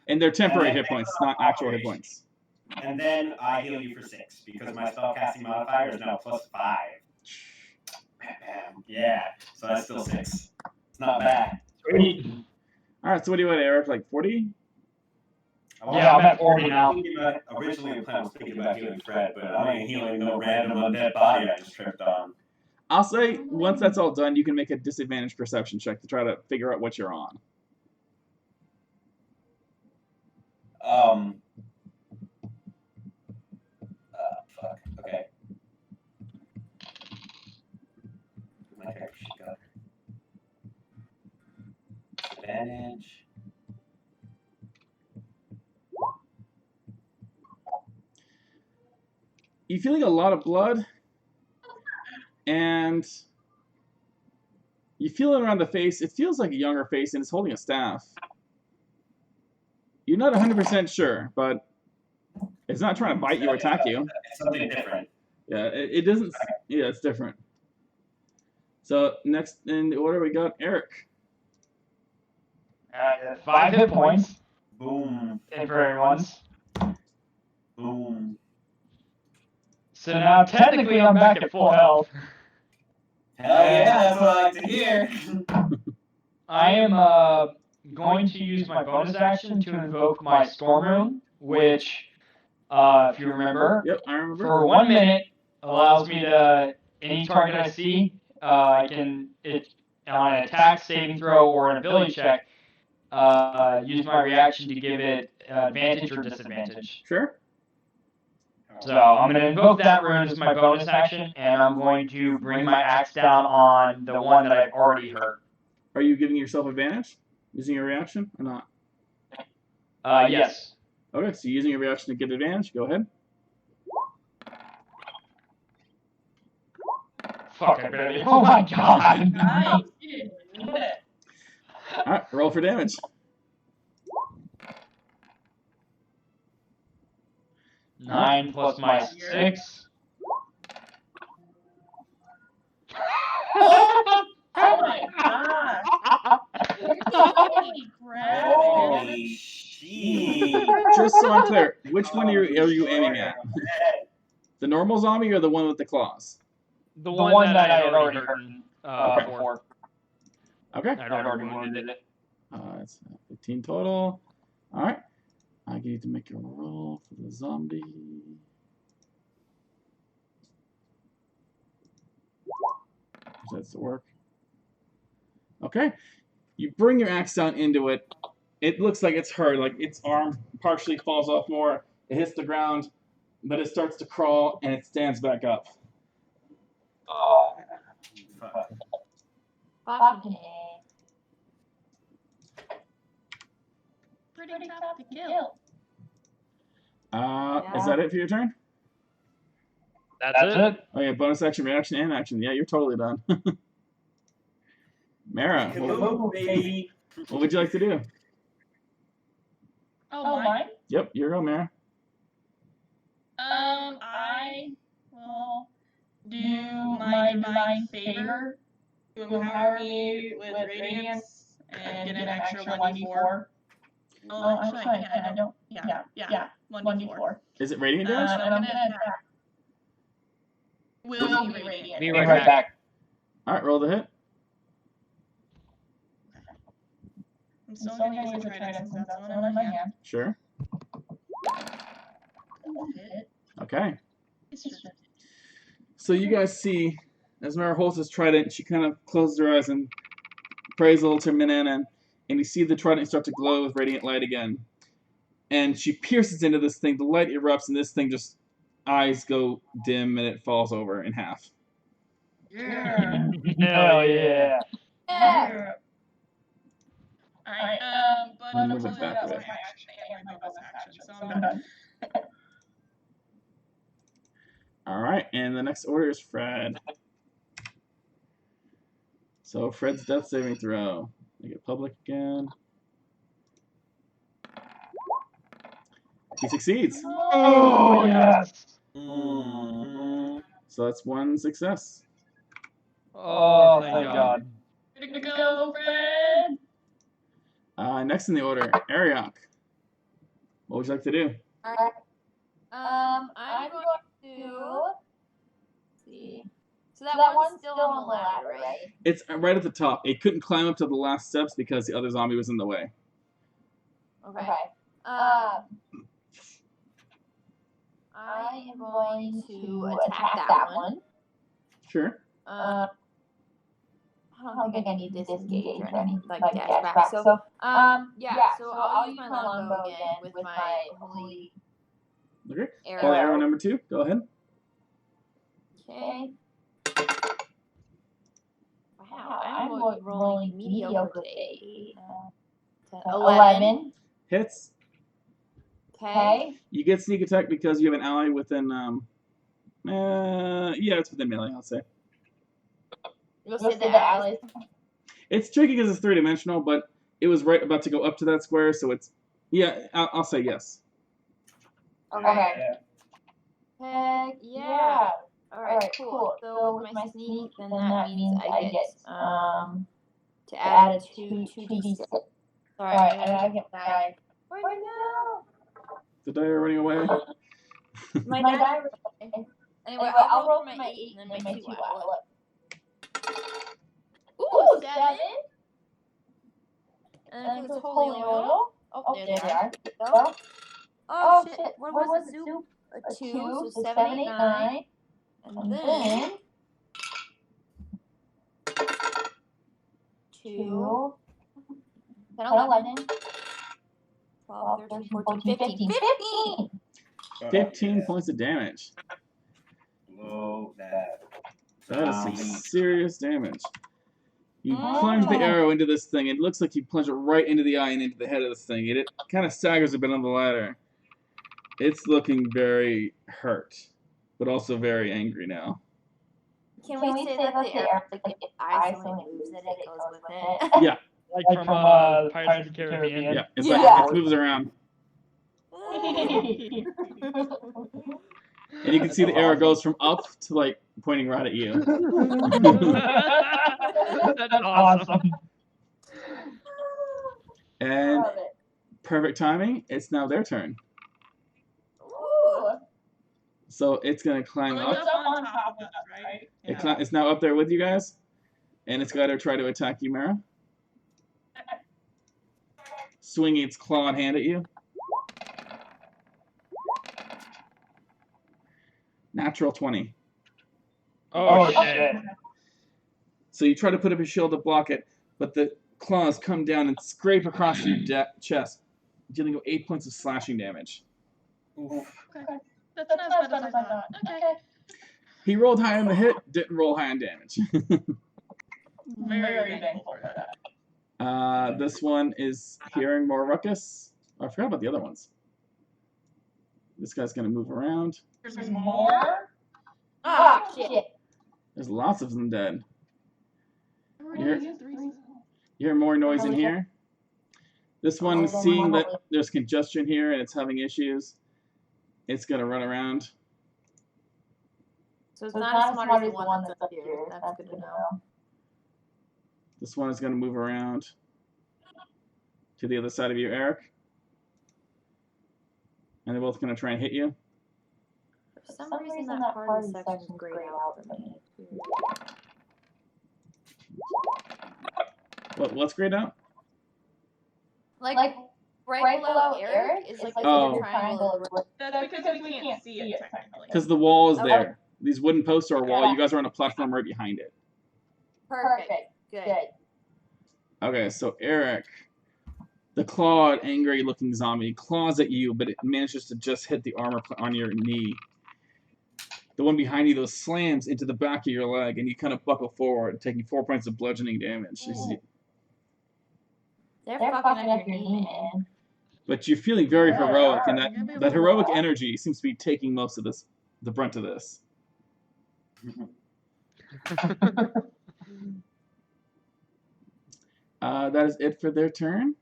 And they're temporary hit points, not actual hit points. And then I heal you for 6, because my spellcasting modifier is now +5. Yeah, so that's still 6. It's not bad. Sweet. Alright, so what do you want, Eric? Like 40? Yeah, I'm at 40 now. Originally, the plan was thinking about healing Fred, but I ain't healing no random undead body I just tripped on. I'll say, once that's all done, you can make a disadvantage perception check to try to figure out what you're on. Fuck. Okay. My character sheet got advantage. You're feeling a lot of blood, and you feel it around the face. It feels like a younger face, and it's holding a staff. You're not 100% sure, but it's not trying to bite you or attack you. It's something different. Yeah, it doesn't. Yeah, it's different. So next in the order, we got Eric. 5 hit points. Boom. Temporary ones. Boom. So now technically I'm back at full health. Hell yeah, that's what I like to hear. I am going to use my bonus action to invoke my Storm Rune, which, if you remember, Yep, I remember. for 1 minute allows me to, any target I see, I can, on an attack, saving throw, or an ability check, use my reaction to give it advantage or disadvantage. Sure. So I'm going to invoke that rune as my bonus action, and I'm going to bring my axe down on the one that I've already hurt. Are you giving yourself advantage using your reaction or not? Yes. Okay, so using your reaction to get advantage, go ahead. Fuck, I barely. Oh my god! Nice. You did it. Alright, roll for damage. Nine plus my 6. Oh my gosh. Holy crap. Holy shit. Just so I'm clear, which one are you aiming at? The normal zombie or the one with the claws? The one that I had already hurt before. Okay. I'd already wounded it. It's 15 total. Alright. I get to make a roll for the zombie. Does that work? Okay. You bring your axe down into it. It looks like it's hurt. Like its arm partially falls off more. It hits the ground, but it starts to crawl and it stands back up. Oh. Fuck. Fucking Pretty tough to kill. Is that it for your turn? That's it. Oh yeah, bonus action, reaction, and action. Yeah, you're totally done. Mara, Hello, baby. what would you like to do? Oh, mine? Yep, you're go, Mara. I will do my divine favor to empower me with radiance and get an extra 1d4. Oh, actually, I don't. Yeah, 1d4. Is it radiant damage? And I'm gonna attack. Will be radiant. Be right back. Alright, roll the hit. I'm still gonna use a trident since that's the one in my hand. Sure. Okay. So you guys see, as Mara holds his trident, she kind of closes her eyes and prays a little to Minannon, and you see the trident start to glow with radiant light again. and she pierces into this thing. The light erupts, and this thing just eyes go dim, and it falls over in half. Yeah. Hell yeah. Yeah. Alright, but I'll move it unfortunately that that was way. my action and my bonus action, so I'm done. All right, and the next order is Fred. So Fred's death saving throw. Make it public again. He succeeds. Oh, yes. So that's one success. Oh, thank God. Way to go, Fred! Next in the order, Ariok. What would you like to do? I'm going to see. So that one's still on the ladder, right? It's right at the top. It couldn't climb up to the last steps because the other zombie was in the way. Okay. I am going to attack that one. Sure. I don't think I need disengage or anything like dash back. So, yeah. So I'll use my longbow again with my holy Okay. arrow. Holy arrow number 2. Go ahead. Okay. Wow, I'm rolling mediocre today. 11. Hits. Okay. You get sneak attack because you have an ally within. Yeah, it's within melee. I'll say. You'll say the allies. It's tricky because it's 3-dimensional, but it was right about to go up to that square, so it's. Yeah, I'll say yes. Okay. Heck yeah. Alright, cool. So with my sneak, then that means I get to add a 2d6. Sorry, I gotta get my die. Right now. The die are running away. My die. Anyway, I'll roll my 8 and then my 2. Ooh, 7. And then it's holy oil. Oh, there they are. Oh shit! What was the soup? A 2, so 7, 8, 9. And then 2, 10, 11, 12, 13, 14, 15. 15 points of damage. Whoa, that. That is some serious damage. You plunge the arrow into this thing. It looks like you plunge it right into the eye and into the head of this thing. It kind of staggers a bit on the ladder. It's looking very hurt, but also very angry now. Can we say that the arrow, like the eye, so when it moves it, it goes with it? Yeah. Like from Pirates of the Caribbean. Yeah, it's like it moves around. And you can see the arrow goes from up to like pointing right at you. That's awesome. And perfect timing. It's now their turn. Ooh. So it's gonna climb Well, it's up. up on top of us, right? It's now up there with you guys, and it's got to try to attack you, Mara. Swinging its clawed hand at you. Natural 20. Oh shit. So you try to put up your shield to block it, but the claws come down and scrape across your chest, dealing 8 points of slashing damage. Okay. That's not as bad as I thought. Okay. He rolled high on the hit, didn't roll high on damage. Very thankful for that. This one is hearing more ruckus. Oh, I forgot about the other ones. This guy's going to move around. There's more? Ah, shit. There's lots of them dead. You You hear more noise in here. This one, seeing that there's congestion here and it's having issues, it's going to run around. So it's not as smart as the one that's up here. That's good to know. This one is going to move around to the other side of you, Eric. And they're both going to try and hit you. For some reason that part of the section is grayed out for me. What's grayed out? Like right below Eric is like Oh. a triangle. That's because we can't see it technically. Because the wall is there. These wooden posts are a wall. You guys are on a platform right behind it. Perfect. Good. Okay, so Eric, The clawed, angry-looking zombie claws at you, but it manages to just hit the armor on your knee. The one behind you, though, slams into the back of your leg, and you kind of buckle forward, taking 4 points of bludgeoning damage. They're fucking up your knee, man. But you're feeling very heroic, and that heroic energy seems to be taking most of this, the brunt of this. That is it for their turn.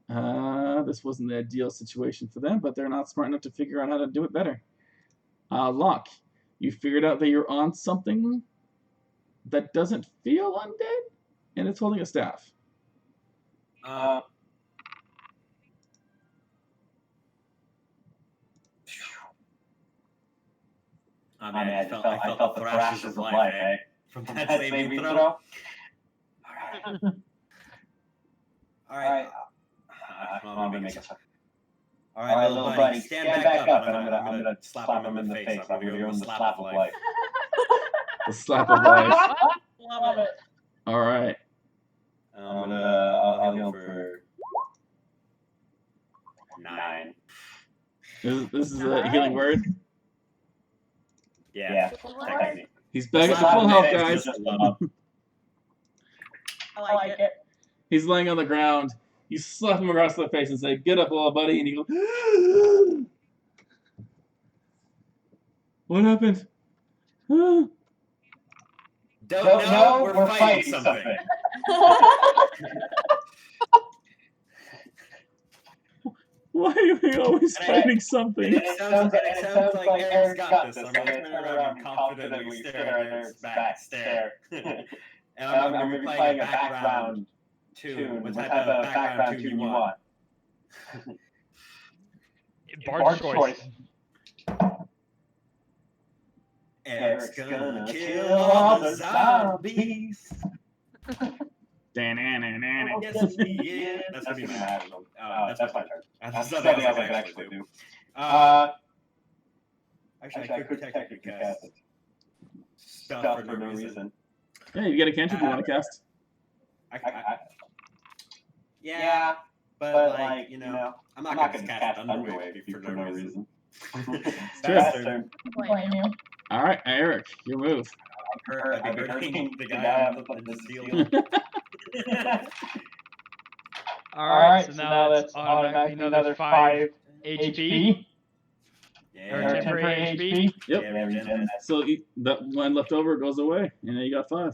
This wasn't the ideal situation for them, but they're not smart enough to figure out how to do it better. Locq, you figured out that you're on something that doesn't feel undead, and it's holding a staff. I felt the thrashes of life, eh? From that saving throw. Alright. Let me make it. Alright, little buddy, stand back up, and I'm gonna slap him in the face. I'm gonna give him the slap of life. The slap of life. Love it. Alright. I'll heal for 9. This is a healing word. Yeah, technically. He's back at the full health, guys. I like it. He's laying on the ground. You slap him across the face and say, "Get up, little buddy," and he goes, "What happened?" Don't know, we're fighting something. Why are we always fighting something? It sounds like Aaron's got this. I'm going to turn around and confidently stare at Aaron's back stare. And I'm going to be playing a background tune. What type of background tune you want? Bard's choice. Eric's gonna kill all the zombies. Yes, he is. That's gonna be my national. That's my turn. That's something else I can actually do. Actually, I could technically cast stuff for no reason. Yeah, you get a cantrip you want to cast. Yeah, but like, you know, I'm not gonna cast Thunderwave for no reason. Sure. Blame you. All right, Eric, your move. I'd be hurting the guy on the steel. Alright, so now that's automatically another 5 HP. Yeah. Or temporary HP. Yep. Yeah, So that one left over goes away, and then you got 5.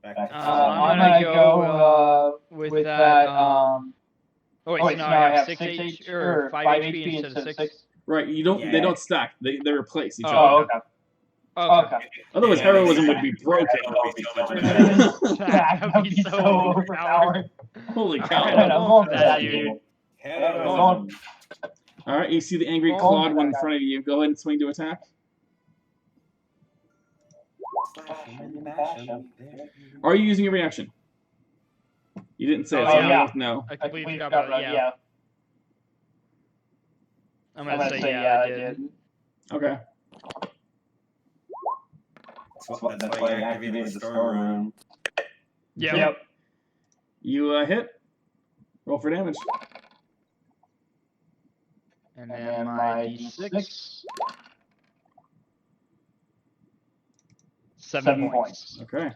I'm gonna go with that. Oh wait, so now I have 6 HP or 5 HP instead of 6. Right, you don't. They don't stack. They replace each Oh, other. Okay. Otherwise, heroism would be broken. That would be so overpowered. Holy Alright, cow! I'm going for that, dude. All right, you see the angry clawed one in front of you. Go ahead and swing to attack. Are you using your reaction? You didn't say it, so yeah. No. I completely forgot about it, yeah. I'm gonna say yeah, I did. Okay. That's why you activated the storeroom. Yep. You hit. Roll for damage. And then my D6. 7 points. Okay.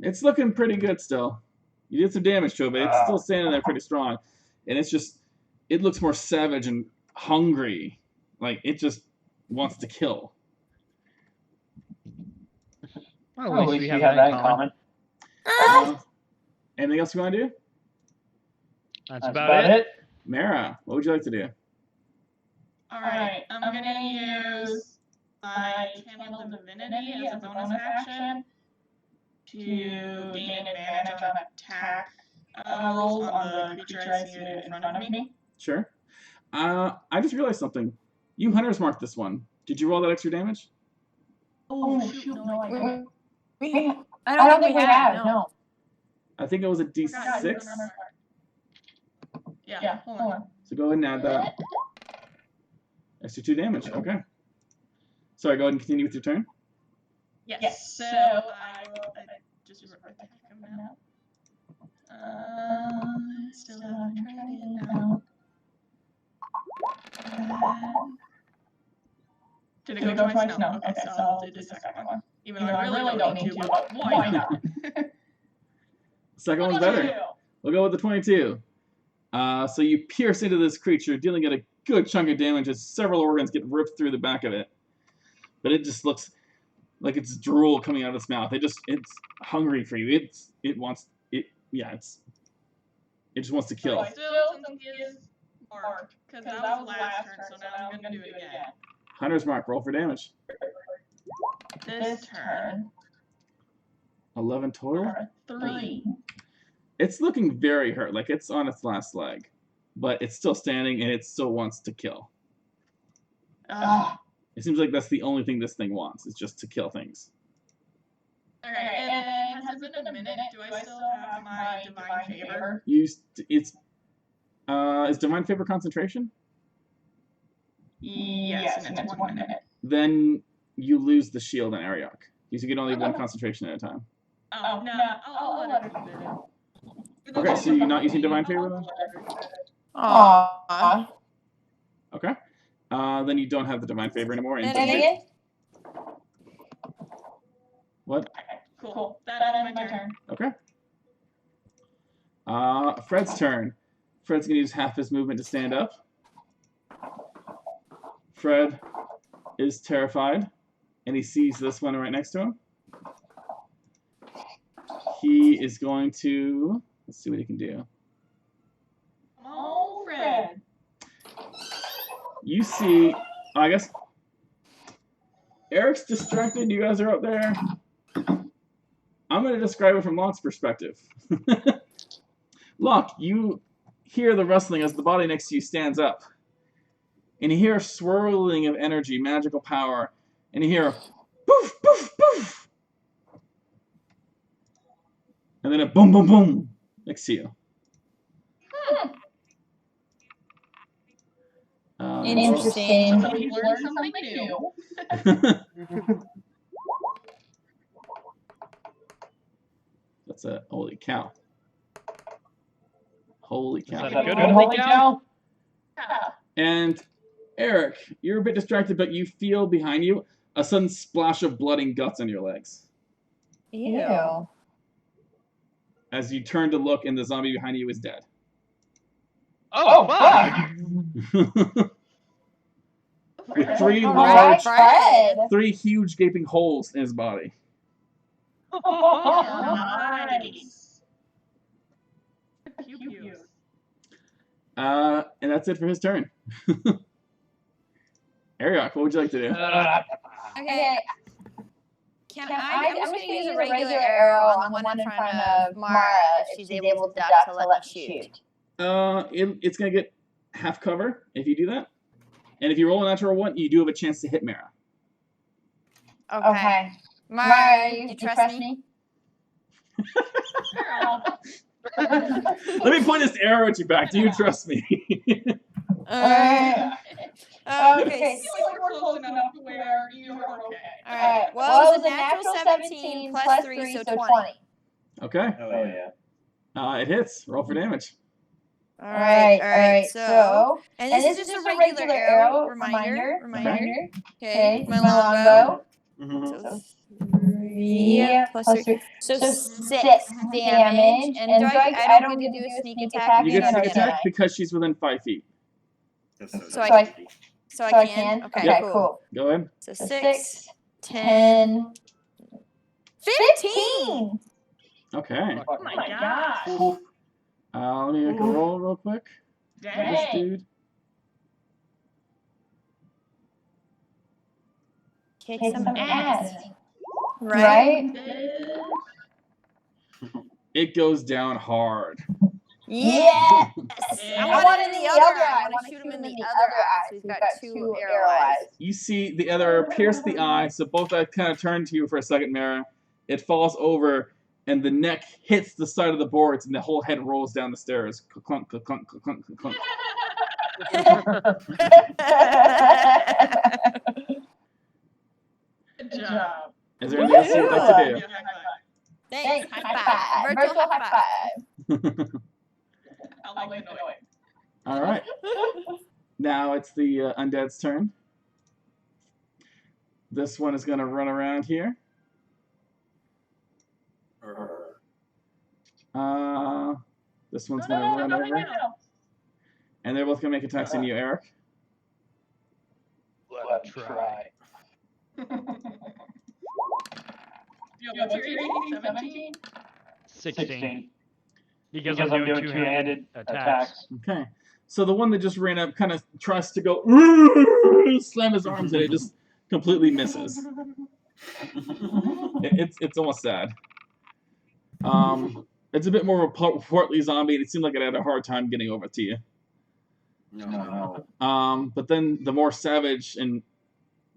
It's looking pretty good still. You did some damage to it, but it's still standing there pretty strong. And it's just, it looks more savage and hungry. Like, it just wants to kill. Well, at least we have that in common. Anything else you want to do? That's about it. Mara, what would you like to do? Alright, I'm gonna use my Channel Divinity as a bonus action to gain advantage on attack rolls on the creature I see in front of me. Sure. I just realized something. You Hunter's marked this one. Did you roll that extra damage? Oh shoot, no I didn't. I don't think we have, no. I think it was a D6. Yeah, hold on. So go ahead and add that. Extra 2 damage. Okay. Sorry, go ahead and continue with your turn. Yes, so I will just what the heck am I Still haven't tried it out. Did it go twice? No. Okay, so I'll do the second one. Even though I really don't need to, but why not? Second one's better. We'll go with the 22. So you pierce into this creature, dealing it a good chunk of damage as several organs get ripped through the back of it. But it just looks like it's drool coming out of its mouth. It's hungry for you. It just wants to kill. So I still think he is marked, because that was last turn, so now I'm going to do it again. Hunter's mark, roll for damage. This turn. 11 total? 3. It's looking very hurt, like it's on its last leg. But it's still standing and it still wants to kill. It seems like that's the only thing this thing wants, is just to kill things. Okay, and has it been a minute? Do I still have my Divine Favor? Is Divine Favor concentration? Yes, and it's 1 minute. Then you lose the shield on Ariok. You can only have 1 concentration at a time. Oh, no, I'll let her do it. Okay, so you're not using Divine Favor then? Aww. Okay. Then you don't have the Divine Favor anymore. Again? What? Cool. That's my turn. Okay. Fred's turn. Fred's going to use half his movement to stand up. Fred is terrified, and he sees this one right next to him. He is going to... Let's see what he can do. Oh, Fred. You see... I guess... Eric's distracted. You guys are up there. I'm going to describe it from Locke's perspective. Locq, you hear the rustling as the body next to you stands up. And you hear a swirling of energy, magical power. And you hear a poof, poof, poof. And then a boom, boom, boom next to you. Interesting. So we've learned something new. That's a holy cow. Holy cow. Is that a good holy cow? And Eric, you're a bit distracted, but you feel behind you a sudden splash of blood and guts on your legs. Ew. As you turn to look, and the zombie behind you is dead. Oh, fuck! With 3 Alright, Fred. 3 huge gaping holes in his body. Nice. Pew. And that's it for his turn. Ariok, what would you like to do? Okay. I'm just going to use a regular arrow on the one in front of Mara if she's able to duck to let me shoot. It's going to get half cover if you do that. And if you roll a natural 1, you do have a chance to hit Mara. Okay. Mara, do you trust me? Let me point this arrow at you back. Do you trust me? Okay. I feel like we're close enough to where you're okay. Alright. Well, it was a natural 17 plus 3, so 20. Okay. Oh, yeah. It hits. Roll for damage. Alright. So, and this is just a regular arrow. Reminder. Okay. My longbow. So 3 plus 3. So 6 damage. And do I don't get to do a sneak attack? You get sneak attack because she's within 5 feet. So I can? Okay, Yep. cool. Go ahead. So 6, 10, 15! Okay. Oh my gosh. Let me make a roll real quick. This Dang. dude. Kick kick some some ass. ass. Right? It goes down hard. Yes! Yeah. I want it in the other eye. I want to shoot him in the other eye. So he's got 2 arrow eyes. You see the other pierce the eye, so both eyes kind of turn to you for a second, Mara. It falls over, and the neck hits the side of the boards, and the whole head rolls down the stairs. Clunk, clunk, clunk, clunk, clunk. Good job. Is there anything else you'd like to do? Thanks. High five. Virtual high five. I like the noise. All right. Now it's the undead's turn. This one is going to run around here. This one's going to run over. And they're both going to make attacks on you, Eric. Let him try. What's your AC? 17? 16. Because I'm doing two-handed attacks. Okay. So the one that just ran up kind of tries to go slam his arms and it just completely misses. It's almost sad. It's a bit more of a portly zombie, and it seemed like it had a hard time getting over to you. No. But then the more savage and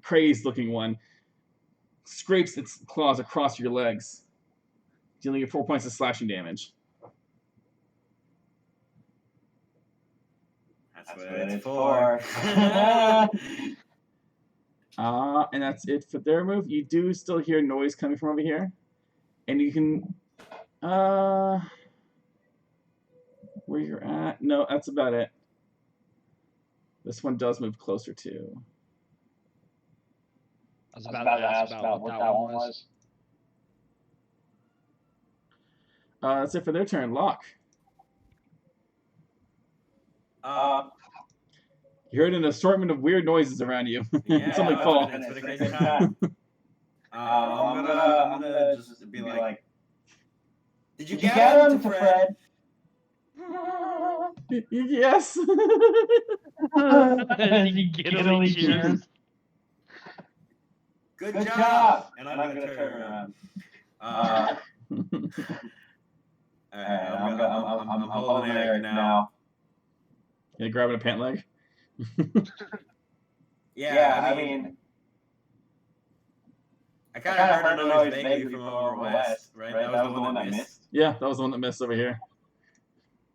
crazed-looking one scrapes its claws across your legs, dealing you 4 points of slashing damage. That's what it's for. And that's it for their move. You do still hear noise coming from over here. And you can... where you're at? No, that's about it. This one does move closer too. I was about to ask about what that one was. That's it for their turn. Locq. You heard an assortment of weird noises around you. Yeah, Something fall. It's been a crazy time. I'm gonna just be like, did you get him to Fred? Yes. Giggly cheers. Good job. And I'm gonna turn around. I'm holding Eric now. You grabbing a pant leg? Yeah, I mean, I kind of heard a noise vaguely from over west, right? That was the one that missed. Yeah, that was the one that missed over here.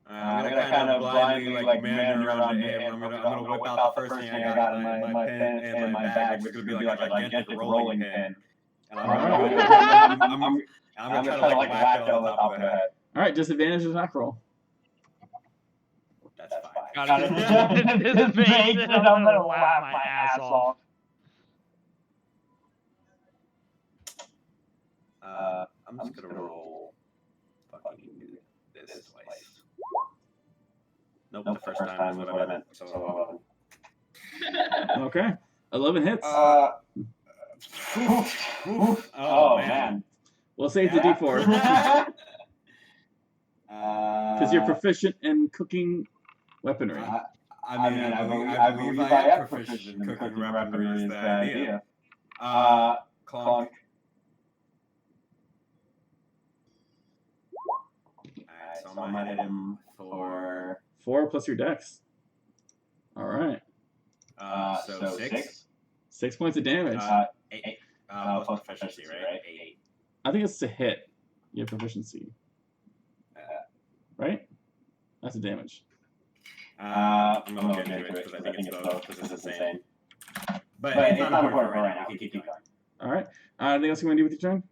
I'm gonna kind of blindly like meander around the air. I'm gonna whip out the first thing I got in my pen and my bag, which is gonna be like a gigantic rolling pin. And I'm gonna try to like whack it on the top of the head. All right, disadvantage attack roll. That's fine. Got it. This makes it. I'm gonna laugh my ass off. I'm just gonna roll fucking this twice. Nope, the first time is what I meant. So 11. Okay, 11 hits. Oh man. We'll say it's a D4 because you're proficient in cooking weaponry. I believe I am proficient in cooking weaponry is the idea. Clunk. Alright, so I'm gonna hit him for 4 plus your dex. All right. So 6. 6 points of damage. 8. Plus proficiency, right? 8. I think it's to hit your proficiency. Right? That's a damage. I'm gonna get into it because I think it's both because it's the same. But it's not important right now. Keep going. All right. Anything else you want to do with your turn?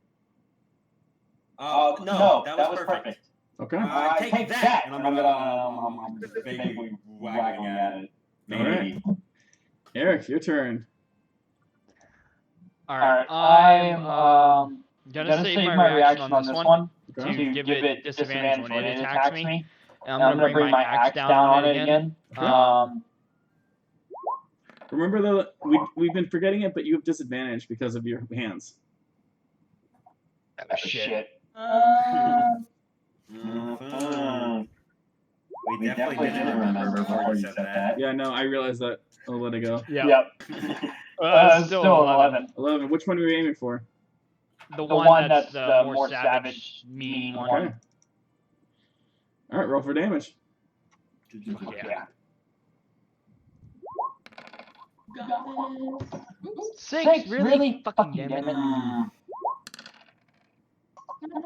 No, that was perfect. Okay. Take that, and I'm just vaguely wagging at it. Maybe. All right. Eric, your turn. Alright, I'm gonna save my reaction on this one Okay. to give it disadvantage when it attacks me. And I'm gonna bring my axe down on it again. Remember though, we've been forgetting it, but you have disadvantage because of your hands. Shit. We definitely didn't remember before you said that. Yeah, no, I realized that a little ago. Yep. Still 11. 11. Which one are we aiming for? The one that's the more savage, mean one. Okay. All right, roll for damage. Yeah. Got it. Oops. 6? Really? Fucking damn it.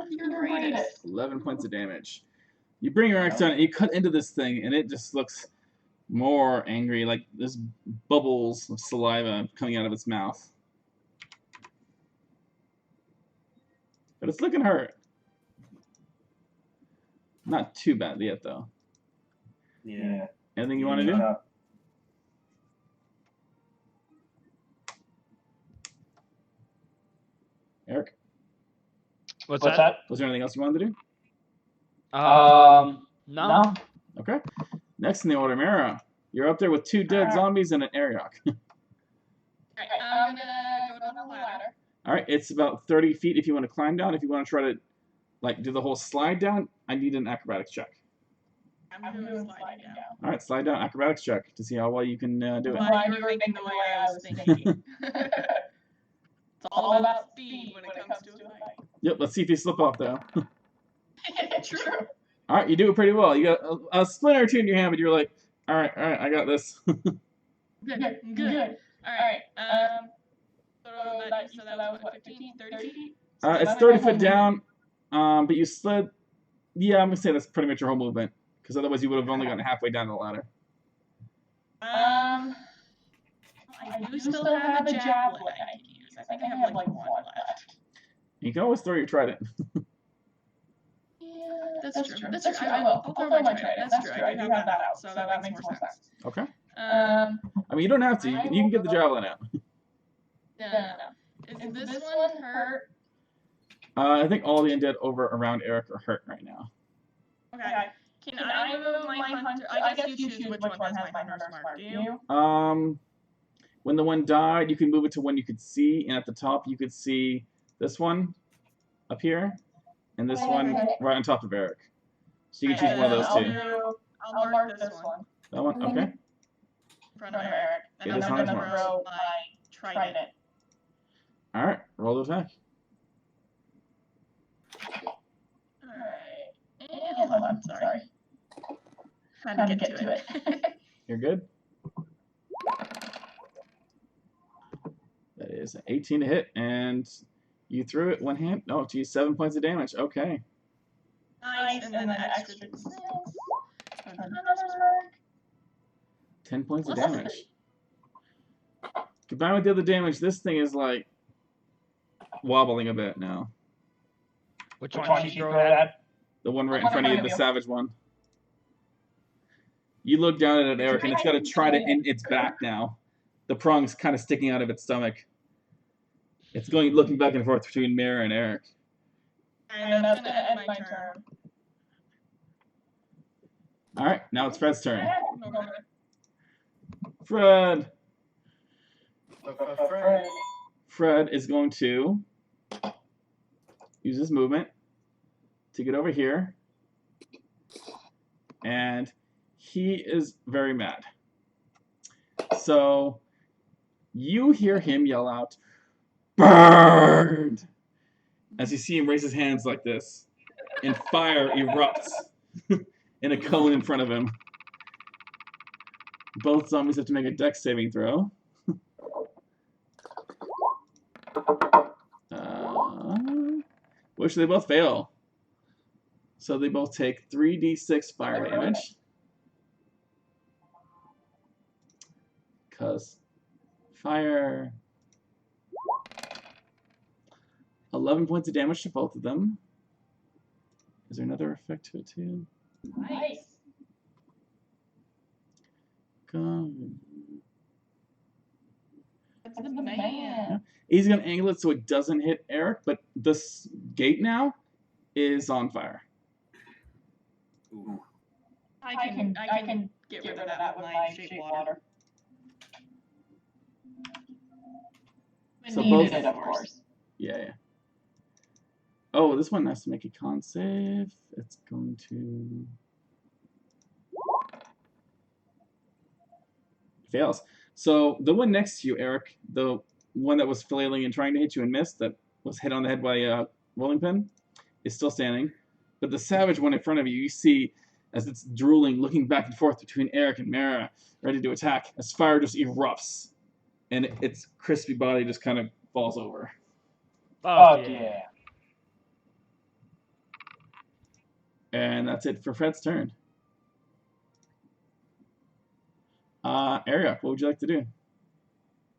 You're the greatest. 11 points of damage. You bring your axe down and you cut into this thing, and it just looks more angry, like there's bubbles of saliva coming out of its mouth. But it's looking hurt. Not too bad yet, though. Yeah. Anything you want to do? Eric? What's that? Was there anything else you wanted to do? No. Okay. Next in the order, Mara. You're up there with 2 dead zombies and an Ariok. Alright, I'm gonna go down the ladder. Alright, it's about 30 feet if you want to climb down. If you want to try to do the whole slide down, I need an acrobatics check. I'm doing sliding down. Alright, slide down, acrobatics check to see how well you can do it. Glad you were thinking the way I was thinking. It's all about speed when it comes to a fight. Yep, let's see if you slip off, though. True. Alright, you do it pretty well. You got a splinter or 2 in your hand, but you're like, alright, I got this. Good. Alright, so that was what, 15, 30 feet? It's 30 foot down, but you slid. Yeah, I'm going to say that's pretty much your whole movement, because otherwise you would have only gotten halfway down the ladder. I do still have a javelin I can use. I think I have like 1 left. You can always throw your trident. Yeah, that's true. That's true. I will. I'll throw my trident. That's true. I do have that out, so that makes more sense. Okay. I mean, you don't have to. You can get the javelin out. No. Is this one hurt? I think all the undead over around Eric are hurt right now. Okay. Can I move my hunter? I guess you choose which one has my hunter's mark. Do you? When the one died, you can move it to one you could see, and at the top you could see this one up here, and this one right on top of Eric. So you can choose one of those 2. I'll mark this one. That one, okay. In front of Eric. And It I'm is gonna hunter's mark. throw my trident. All right, roll the attack. Alright. And hold on, sorry. Had to get to it. You're good. That is an 18 to hit, and you threw it one hand. Oh, geez, 7 points of damage. Okay. Nice, and then the extra 6. 10 points of damage. Combined with the other damage, this thing is like wobbling a bit now. Which one did you throw at? The one right in front of you, the savage one. You look down at it, Eric, and it's got a trident in its back now. The prong's kind of sticking out of its stomach. It's looking back and forth between Mara and Eric. And that's gonna end my turn. All right, now it's Fred's turn. Fred. Fred is going to use his movement to get over here, and he is very mad. So you hear him yell out, "Burned!" as you see him raise his hands like this, and fire erupts in a cone in front of him. Both zombies have to make a dex saving throw. Which they both fail. So they both take 3d6 fire damage. Because fire. 11 points of damage to both of them. Is there another effect to it too? Nice. Come. That's the man. He's going to angle it so it doesn't hit Eric, but this gate now is on fire. Ooh. I can get rid of that with my shape water. So Needed both, it, of course. Yeah. Oh, this one has to make a con save. It's going to fails. So the one next to you, Eric, the one that was flailing and trying to hit you and missed, that was hit on the head by a rolling pin, is still standing. But the savage one in front of you, you see as it's drooling, looking back and forth between Eric and Mara, ready to attack, as fire just erupts, and its crispy body just kind of falls over. Oh, yeah. And that's it for Fred's turn. Ariok, what would you like to do?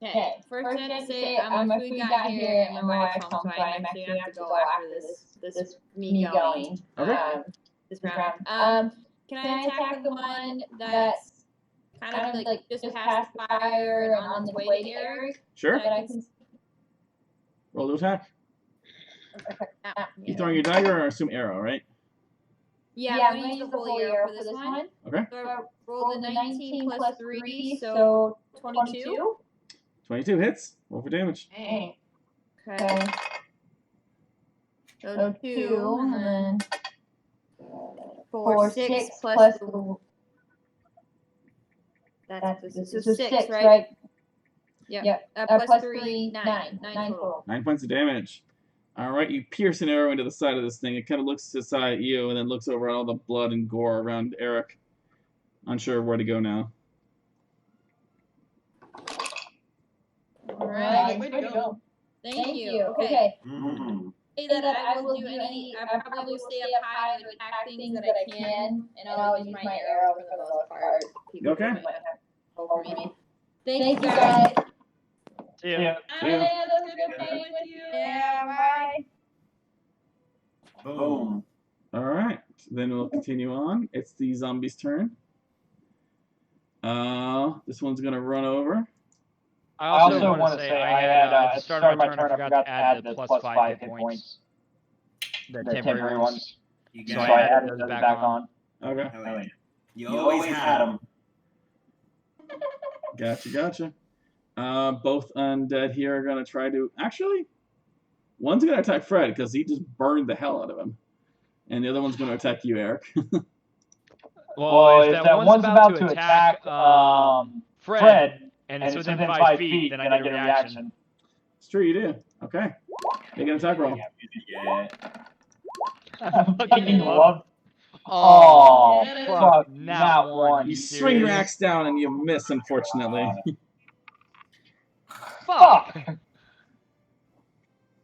Okay, first I have to say, my food got here and my wife's home, so I actually have to go after this me going. Okay. this round. Can I attack the one that's kind of like just past the fire and on its way to Eric? Sure. I can... Roll to attack. Ah, You throwing your dagger or assume arrow, right? Yeah, I'm going to use the whole arrow for this one. Okay. So I rolled a 19 plus 3, so 22. 22 hits. Roll for damage. Okay. So 2, and then 4, 6 plus the... That's so 6, right? Yep. Plus 3, 9. 9 total. 9 points of damage. All right, you pierce an arrow into the side of this thing. It kind of looks aside at you and then looks over at all the blood and gore around Eric. Unsure where to go now. All right. Way to go. Thank you. Okay. Mm. Say that I will do any. I probably will stay up high and attack things that I can, and I'll use my arrows for the most part. People Okay. might have over me. Thank you guys. See ya. Yeah. That's good playing with you. Yeah. Bye. Boom. All right, then we'll continue on. It's the zombie's turn. This one's gonna run over. I also want to say I had at the start of my turn I forgot to add the plus 5 hit points, the temporary ones. You So got I it. added those back on. Okay, Oh, yeah. You always had them. gotcha. Both undead here are gonna try to actually. One's gonna attack Fred because he just burned the hell out of him, and the other one's gonna attack you, Eric. Well, if that one's about to attack Fred, and it's within 5 feet, then I get a reaction. It's true, you do. Okay, make an attack roll. Yeah. Fucking love. Oh, Fuck, not one. You swing your axe down and you miss, unfortunately. Fuck.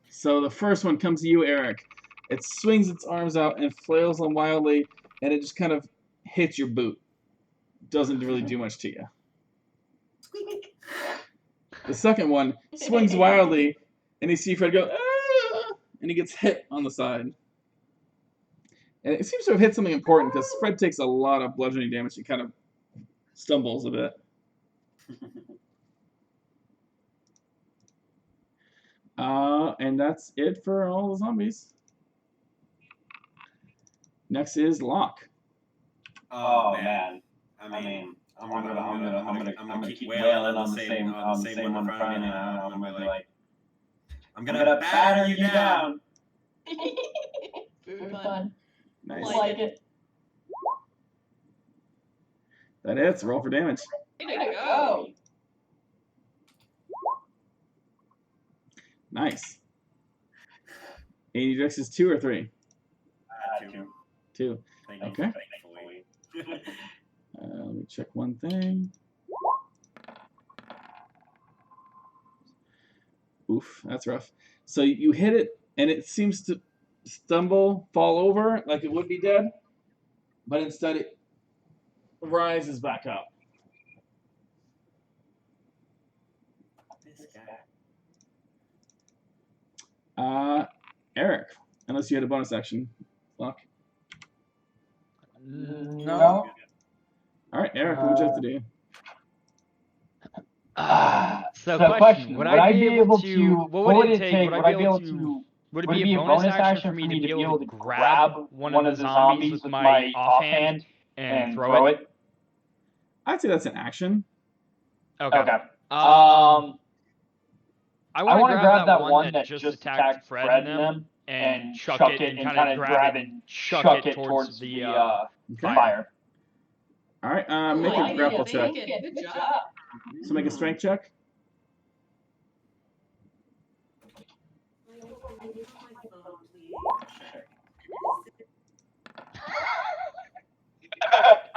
So the first one comes to you, Eric. It swings its arms out and flails them wildly, and it just kind of hits your boot. Doesn't really do much to you. The second one swings wildly, and you see Fred go, "Ah!" and he gets hit on the side. And it seems to have hit something important because Fred takes a lot of bludgeoning damage and kind of stumbles a bit. And that's it for all the zombies. Next is Locq. Oh man. I mean, I'm gonna keep wailing on the same one in front of me. I'm gonna be like, I'm gonna batter you down. Very fun. Nice. I like it. That hits. Roll for damage. Way to go. Nice. And your dex is 2 or 3? 2. 2. Okay. Let me check one thing. Oof, that's rough. So you hit it, and it seems to stumble, fall over like it would be dead, but instead it rises back up. This guy. Eric, unless you had a bonus action, Locq. No. All right, Eric, what would you have to do? So question, would I be able to, what would it take, would I be able to, would it be a bonus action for me to be able to grab one of the zombies with my offhand and throw it? I'd say that's an action. Okay. I want to grab that one that just attacked Fred and them and chuck it and kind of grab it and chuck it towards the fire. All right, make a grapple check. Good job. So make a strength check.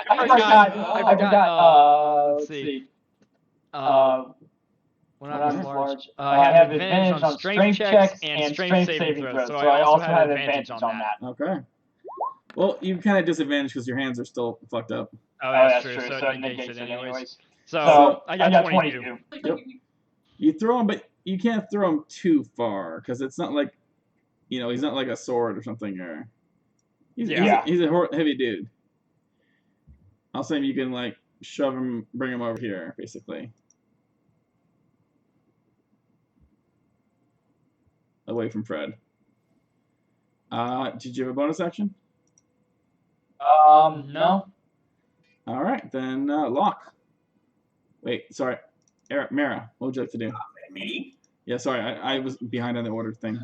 I forgot. Let's see. When I was large, I have advantage on strength checks and strength saving throws, so I also have advantage on that. Okay. Well, you kind of disadvantage because your hands are still fucked up. Oh, that's true. So it negates it anyways. So I got 22. Yep. You throw him, but you can't throw him too far because it's not like, you know, he's not like a sword or something. Or He's a heavy dude. I'll say you can like shove him, bring him over here, basically. Away from Fred. Did you have a bonus action? No. All right, then Locq. Wait, sorry. Mara, what would you like to do? Me? Yeah, sorry, I was behind on the order thing.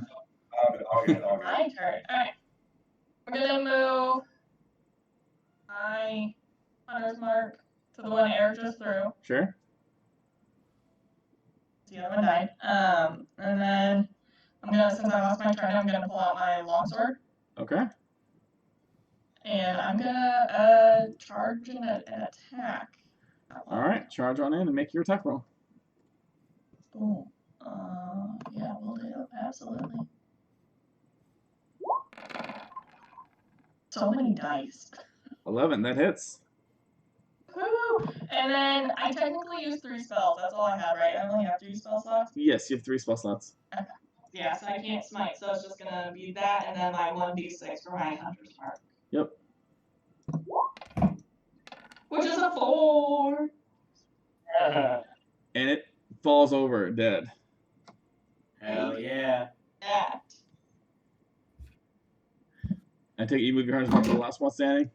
Okay. My turn. Alright. We're gonna move my hunter's mark to the one Eric just threw. Sure. The other one died. And then I'm gonna, since I lost my turn, I'm gonna pull out my longsword. Okay. And I'm gonna charge and attack. All right, charge on in and make your attack roll. Boom. Yeah, we'll do. Absolutely. So many dice. 11, that hits. Woo! And then I technically use 3 spells. That's all I have, right? I only have 3 spell slots. Yes, you have 3 spell slots. Okay. Yeah, so I can't smite, so it's just gonna be that and then my 1d6 for my hunter's mark. Yep. Which is a 4. And it falls over dead. Hell yeah. That. I take it you move your hunter's mark to the last one standing.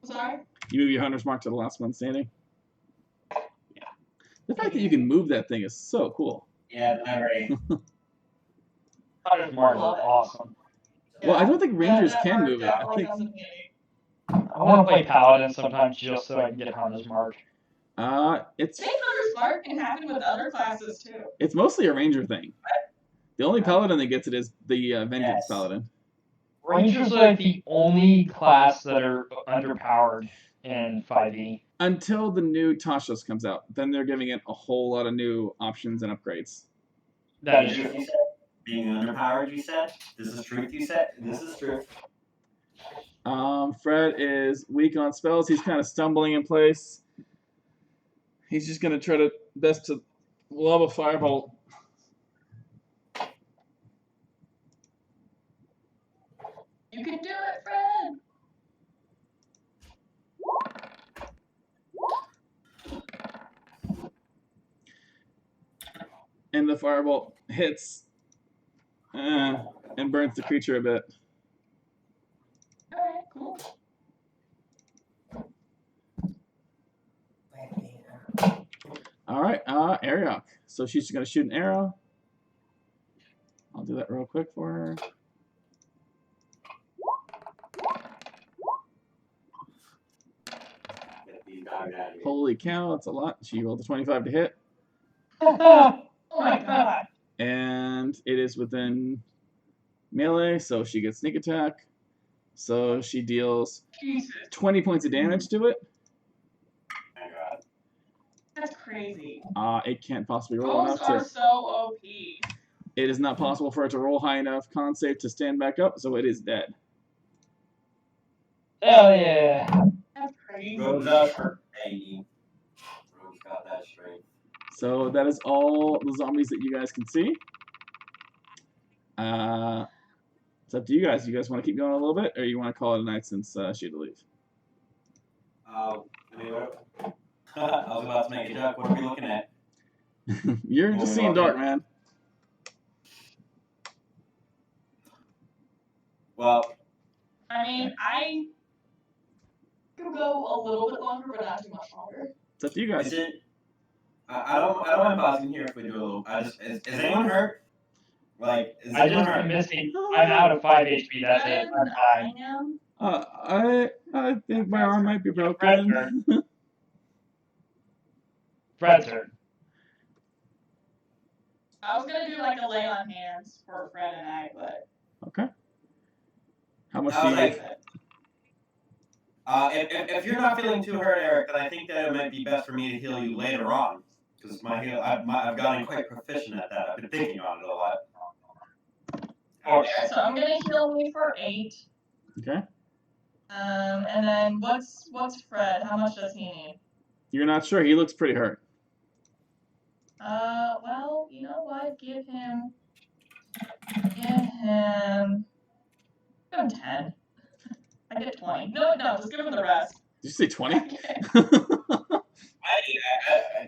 Sorry? You move your hunter's mark to the last one standing. Yeah. The fact that you can move that thing is so cool. Yeah, I'm ready. Hunter's mark is awesome. Well, I don't think rangers can move it. I think I want to play paladin sometimes just so I can get Hunter's mark. it's I think hunter's mark can happen with other classes too. it's mostly a ranger thing. The only paladin that gets it is the vengeance paladin. Rangers are like the only class that are underpowered in 5e. Until the new Tasha's comes out, then they're giving it a whole lot of new options and upgrades. That is true. Being underpowered, you said? This is truth, you said? This is truth. Fred is weak on spells. He's kind of stumbling in place. He's just gonna try to best to lob a firebolt. You can do it, Fred! And the firebolt hits and burns the creature a bit. Alright, cool. All right, Ariok. So she's gonna shoot an arrow. I'll do that real quick for her. Holy cow, that's a lot. She rolled a 25 to hit. Oh my god. And it is within melee, so she gets sneak attack. So she deals Jesus. 20 points of damage to it. That's crazy. It can't possibly roll Rolls enough are to. so OP. It is not possible for it to roll high enough con save to stand back up, so it is dead. Hell yeah. That's crazy. Rose up her baby. Rose got that strength. So that is all the zombies that you guys can see. It's up to you guys. You guys want to keep going a little bit, or you want to call it a night since she had to leave? I was about to make a joke. What are we looking at? You're just seeing dark, man. Well, I mean, I could go a little bit longer, but not too much longer. It's up to you guys. is it? I don't mind pausing here if we do a little. Is anyone hurt? Like, is I anyone just hurt? am missing. I'm out of 5 HP. That's it. I'm I fine. am. I think my arm might be broken. Fred's turn. I was gonna do like a lay on hands for Fred and I, but Okay. How much I do was you like, give? if you're not feeling too hurt, Eric, then I think that it might be best for me to heal you later on, because I've gotten quite proficient at that. I've been thinking on it a lot. so I'm gonna heal me for 8. Okay. And then what's Fred? How much does he need? You're not sure. He looks pretty hurt. Well, you know what? Give him Give him 10. I get 20. No, just give him the rest. Did you say 20?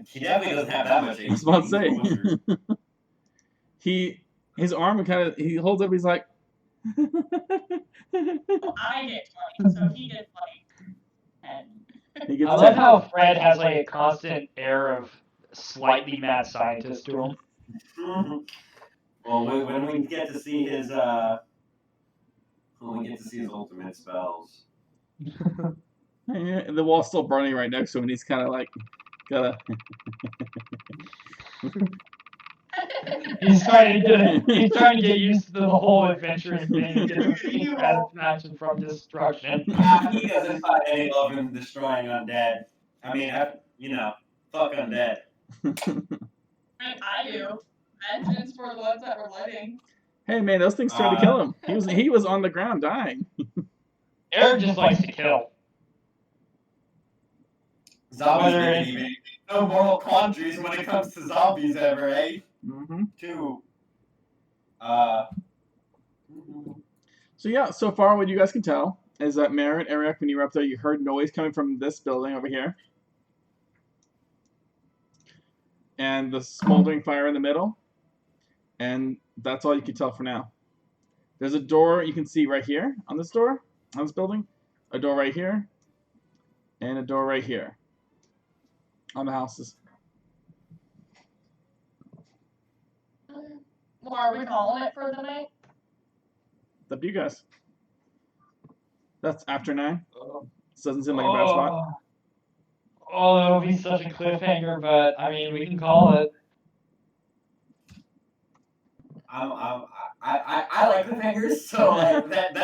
He definitely doesn't have that much I HP. was about to He's a wizard. say. His arm he holds up. He's like. I get 20, so he gets like 10. He gets I love how Fred has like a constant air of slightly mad scientist to him. Well, when we get to see his ultimate spells. The wall's still burning right next to him, and he's kind of like, gotta. He's trying to get used to the whole adventurous thing and get the satisfaction from destruction. He doesn't find any love in destroying undead. I mean, fuck undead. I do. Vengeance for the ones that were living. Hey man, those things tried to kill him. He was on the ground dying. Eric just likes to kill. Zombies didn't even no moral quandaries when it comes to zombies ever, eh? Mm-hmm. Two. So yeah, so far what you guys can tell is that Mare and Eric, when you were up there, you heard noise coming from this building over here. And the smoldering fire in the middle. And that's all you can tell for now. There's a door you can see right here on this building. A door right here. And a door right here. On the houses. Well, are we calling it for the night? It's up to you guys. That's after 9. This doesn't seem like a bad spot. Oh, that would be such a cliffhanger, but I mean, we can call it. I like cliffhangers, so like, that